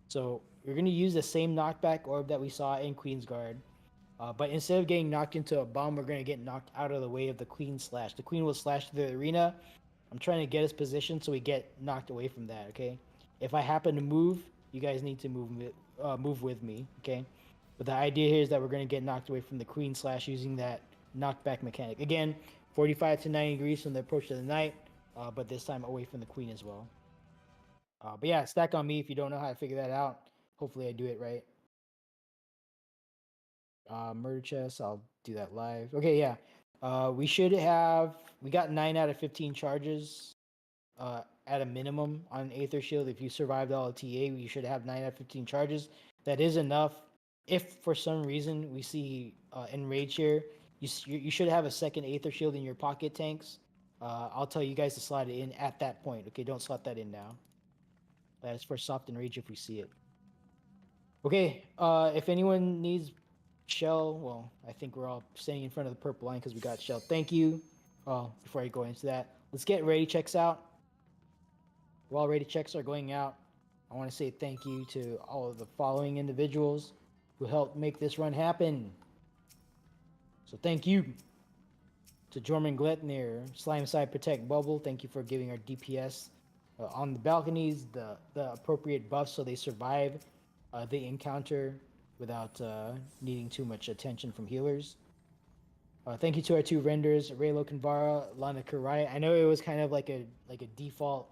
So we're going to use the same knockback orb that we saw in Queen's Guard. But instead of getting knocked into a bomb, we're going to get knocked out of the way of the Queen slash. The Queen will slash through the arena. I'm trying to get us positioned so we get knocked away from that, okay? If I happen to move, you guys need to move with me, okay? But the idea here is that we're going to get knocked away from the Queen slash using that knockback mechanic. Again, 45 to 90 degrees from the approach to the knight, but this time away from the Queen as well. But yeah, stack on me if you don't know how to figure that out. Hopefully I do it right. Murder chest, I'll do that live. Okay, yeah. We got 9 out of 15 charges at a minimum on Aether Shield. If you survived all of TA, you should have 9 out of 15 charges. That is enough. If for some reason we see in Rage here, you should have a second Aether Shield in your pocket tanks. I'll tell you guys to slot it in at that point. Okay, don't slot that in now. That is for soft and Rage if we see it. Okay, if anyone needs shell, well, I think we're all standing in front of the purple line because we got shell. Thank you. Before I go into that, let's get ready checks out. While rated checks are going out, I want to say thank you to all of the following individuals who helped make this run happen. So thank you to Jorman Gletner, Slime Side Protect Bubble. Thank you for giving our DPS on the balconies the appropriate buffs so they survive the encounter without needing too much attention from healers. Thank you to our two renders, Raylo Kanvara, Lana Karai. I know it was kind of like a default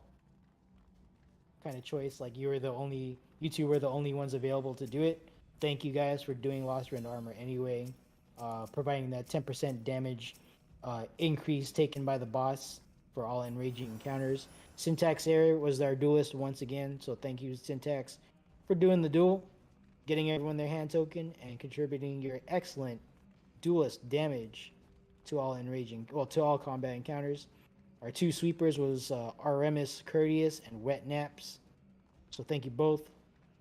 kind of choice, like you two were the only ones available to do it. Thank you guys for doing Lost Rend Armor anyway, providing that 10% damage increase taken by the boss for all enraging encounters. Syntax Air was our duelist once again, so thank you Syntax for doing the duel, getting everyone their hand token, and contributing your excellent duelist damage to all to all combat encounters. Our two sweepers was Aramis Courteous and Wet Naps. So thank you both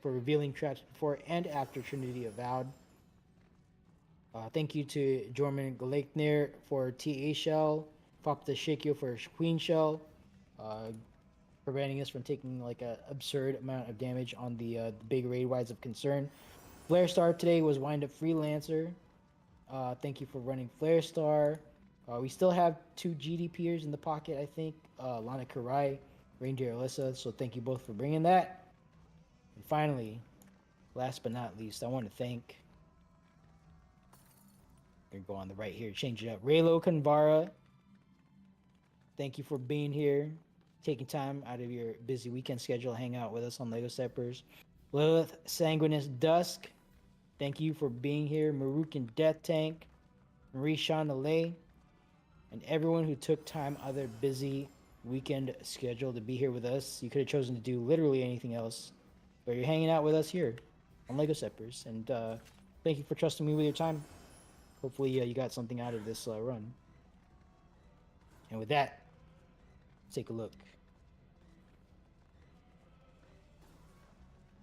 for revealing traps before and after Trinity Avowed. Thank you to Jorman Galekner for TA Shell, Popta Shakio for Queen Shell, preventing us from taking like an absurd amount of damage on the big raid wides of concern. Flare Star today was Wind Up Freelancer. Thank you for running Flare Star. We still have two GDPers in the pocket, I think. Lana Karai, Reindeer Alyssa. So thank you both for bringing that. And finally, last but not least, I want to thank. I'm gonna go on the right here, change it up. Raylo Kanvara. Thank you for being here, taking time out of your busy weekend schedule to hang out with us on Lego Steppers. Lilith Sanguinous Dusk. Thank you for being here. Marukan Death Tank. Marie Chandelay. And everyone who took time out of their busy weekend schedule to be here with us. You could have chosen to do literally anything else, but you're hanging out with us here on Lego Steppers. And thank you for trusting me with your time. Hopefully you got something out of this run. And with that, let's take a look.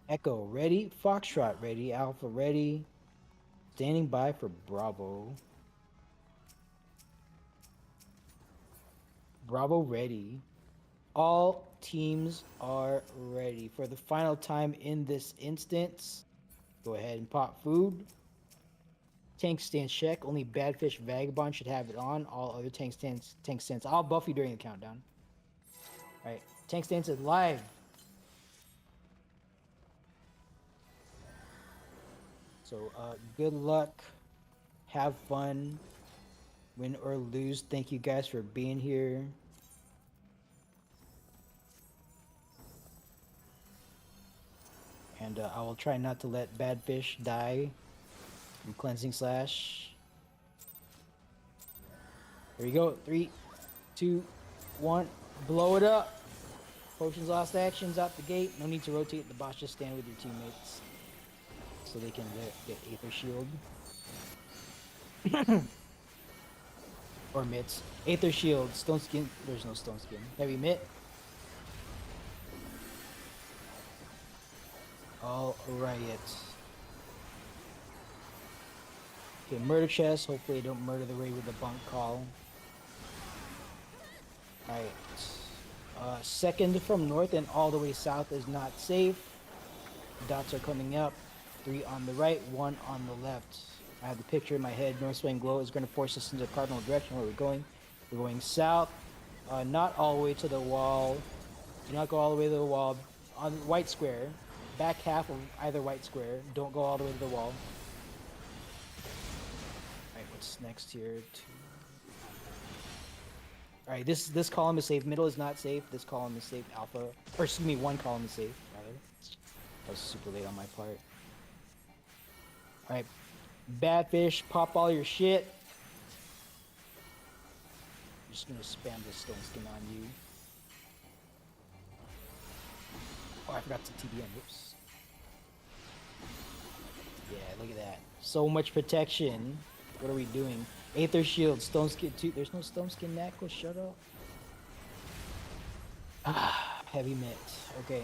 Echo ready, Foxtrot ready, Alpha ready, standing by for Bravo. Bravo ready. All teams are ready. For the final time in this instance, go ahead and pop food. Tank stance check. Only Badfish Vagabond should have it on. All other tank stance. I'll buff you during the countdown. Alright, tank stance is live. So good luck. Have fun. Win or lose. Thank you guys for being here. And I will try not to let Badfish die from Cleansing Slash. Here we go. 3, 2, 1. Blow it up. Potions lost actions out the gate. No need to rotate the boss. Just stand with your teammates so they can get Aether Shield. Or mitts. Aether Shield. Stone Skin. There's no Stone Skin. Heavy Mitt. Alright. Okay, Murder Chest. Hopefully I don't murder the raid with a bunk call. Alright. Second from north and all the way south is not safe. Dots are coming up. 3 on the right, 1 on the left. I have the picture in my head. North Swing Glow is going to force us into the cardinal direction where we're going. We're going south, not all the way to the wall. Do not go all the way to the wall. On white square, back half of either white square. Don't go all the way to the wall. Alright, what's next here? Alright, this column is safe. Middle is not safe. This column is safe. Alpha, or excuse me, one column is safe, rather. That was super late on my part. Alright, Badfish, pop all your shit. I'm just gonna spam this Stone Skin on you. Oh, I forgot to TBN, whoops. Yeah, look at that. So much protection. What are we doing? Aether Shield, Stone Skin 2. There's no Stone Skin Nacl, shut up. Ah, Heavy Mitt. Okay.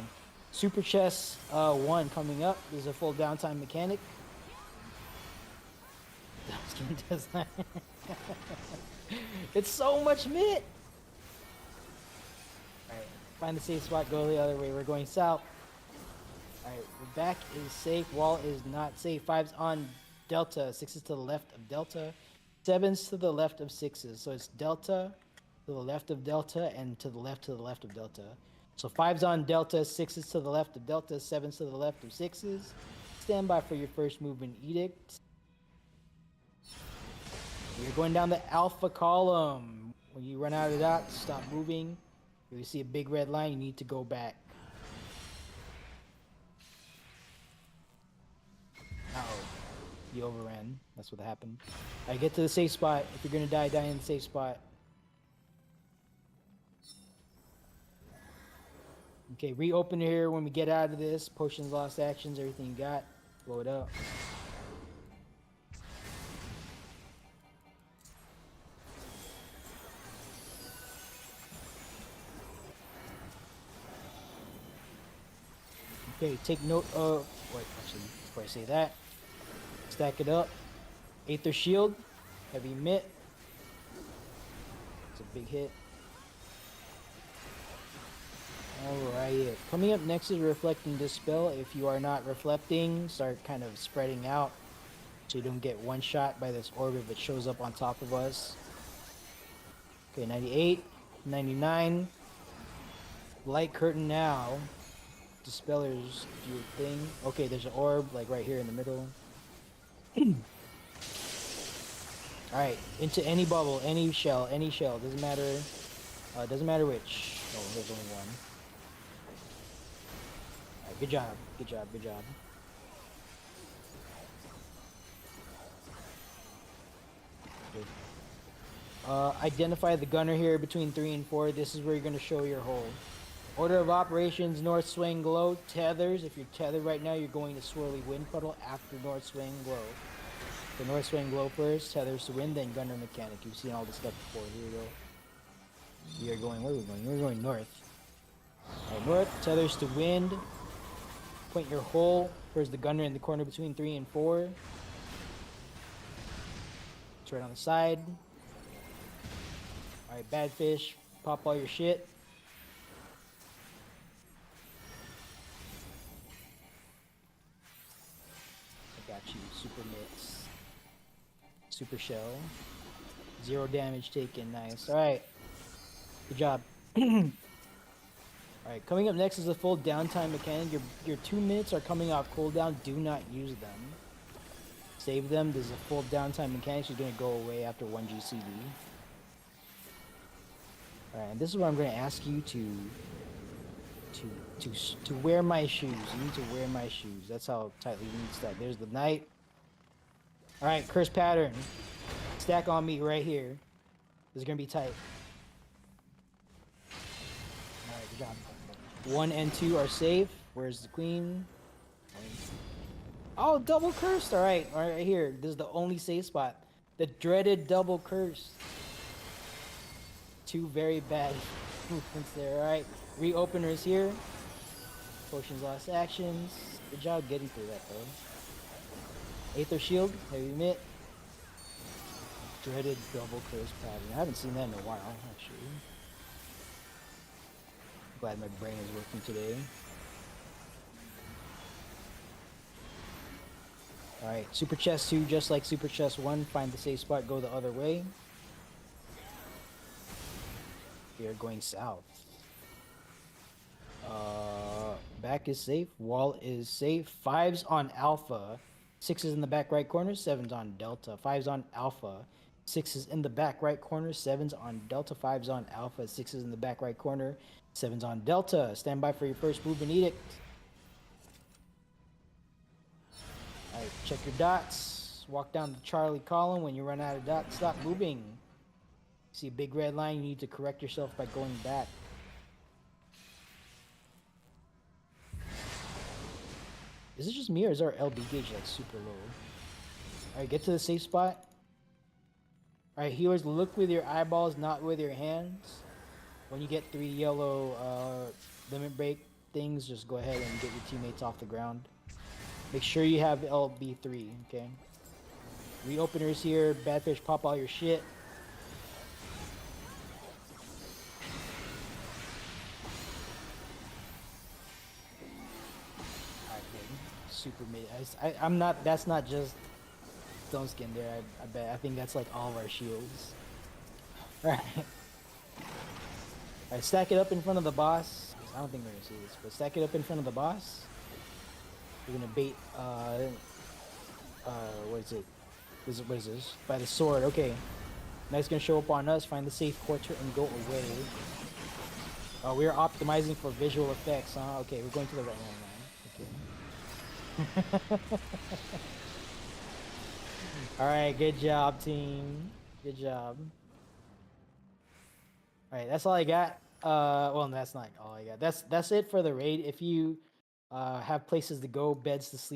Super Chest 1 coming up. This is a full downtime mechanic. Stone Skin does that. It's so much Mitt! Alright. Find the safe spot, go the other way. We're going south. Alright, the back is safe, wall is not safe. 5's on Delta, 6's to the left of Delta, 7's to the left of 6's. So it's Delta, to the left of Delta, and to the left of Delta. So 5's on Delta, 6's to the left of Delta, 7's to the left of 6's. Stand by for your first movement edict. You're going down the alpha column. When you run out of dots, stop moving. If you see a big red line, you need to go back. Uh-oh. You overran. That's what happened. Alright, get to the safe spot. If you're gonna die, die in the safe spot. Okay, reopen here when we get out of this. Potions, lost actions, everything you got. Blow it up. Okay, take note of... Wait, actually, before I say that, stack it up. Aether Shield, heavy mitt. It's a big hit. Alright, coming up next is Reflecting Dispel. If you are not reflecting, start kind of spreading out so you don't get one shot by this orb if it shows up on top of us. Okay, 98, 99. Light Curtain now. Dispellers do your thing. Okay, there's an orb like right here in the middle. Alright, into any bubble, any shell, doesn't matter. Doesn't matter which. Oh, there's only one. Alright, good job, good job, good job. Good. Identify the gunner here between 3 and 4. This is where you're going to show your hole. Order of operations, North Swing Glow, tethers. If you're tethered right now, you're going to Swirly Wind Puddle after North Swing Glow. The North Swing Glow first, tethers to wind, then Gunner Mechanic. You've seen all this stuff before. Here we go. We are going, where are we going? We're going north. Alright, north, tethers to wind. Point your hole. Where's the gunner in the corner between 3 and 4? It's right on the side. Alright, bad fish. Pop all your shit. Got you. Super mix. Super shell. 0 damage taken. Nice. Alright. Good job. Alright, coming up next is a full downtime mechanic. Your 2 minutes are coming off cooldown. Do not use them. Save them. There's a full downtime mechanic. She's going to go away after 1 GCD. Alright, and this is where I'm going to ask you to wear my shoes. You need to wear my shoes. That's how tightly you need to stack. There's the knight. Alright, curse pattern. Stack on me right here. This is gonna be tight. Alright, good job. 1 and 2 are safe. Where's the queen? Oh, double cursed. Alright, right here. This is the only safe spot. The dreaded double curse. 2 very bad movements there. Alright. Reopeners here. Potions, lost actions. Good job getting through that though. Aether Shield, heavy mitt. Dreaded double curse pattern. I haven't seen that in a while, actually. Glad my brain is working today. Alright, Super Chest 2, just like Super Chest 1, find the safe spot, go the other way. We are going south. Back is safe, wall is safe. 5's on Alpha, 6 is in the back right corner, 7's on Delta. 5's on Alpha, 6 is in the back right corner, 7's on Delta. 5's on Alpha, 6 is in the back right corner, 7's on Delta. Stand by for your first movement edict. Alright, check your dots. Walk down the Charlie column. When you run out of dots, stop moving. See a big red line, you need to correct yourself by going back. Is it just me or is our LB gauge like super low? Alright, get to the safe spot. Alright, healers, look with your eyeballs, not with your hands. When you get 3 yellow limit break things, just go ahead and get your teammates off the ground. Make sure you have LB3, okay? Reopeners here, badfish, pop all your shit. super mid. I'm not. That's not just Stone Skin there. I bet. I think that's like all of our shields. All right. Alright, stack it up in front of the boss. I don't think we're gonna see this, but stack it up in front of the boss. We're gonna bait, what is it? What is this? By the sword, okay. Knight's gonna show up on us, find the safe quarter, and go away. Oh, we're optimizing for visual effects, huh? Okay, we're going to the right one now. Okay. Alright, good job, team. Good job. Alright, that's all I got. Well, that's not all I got. That's it for the raid. If you have places to go, beds to sleep.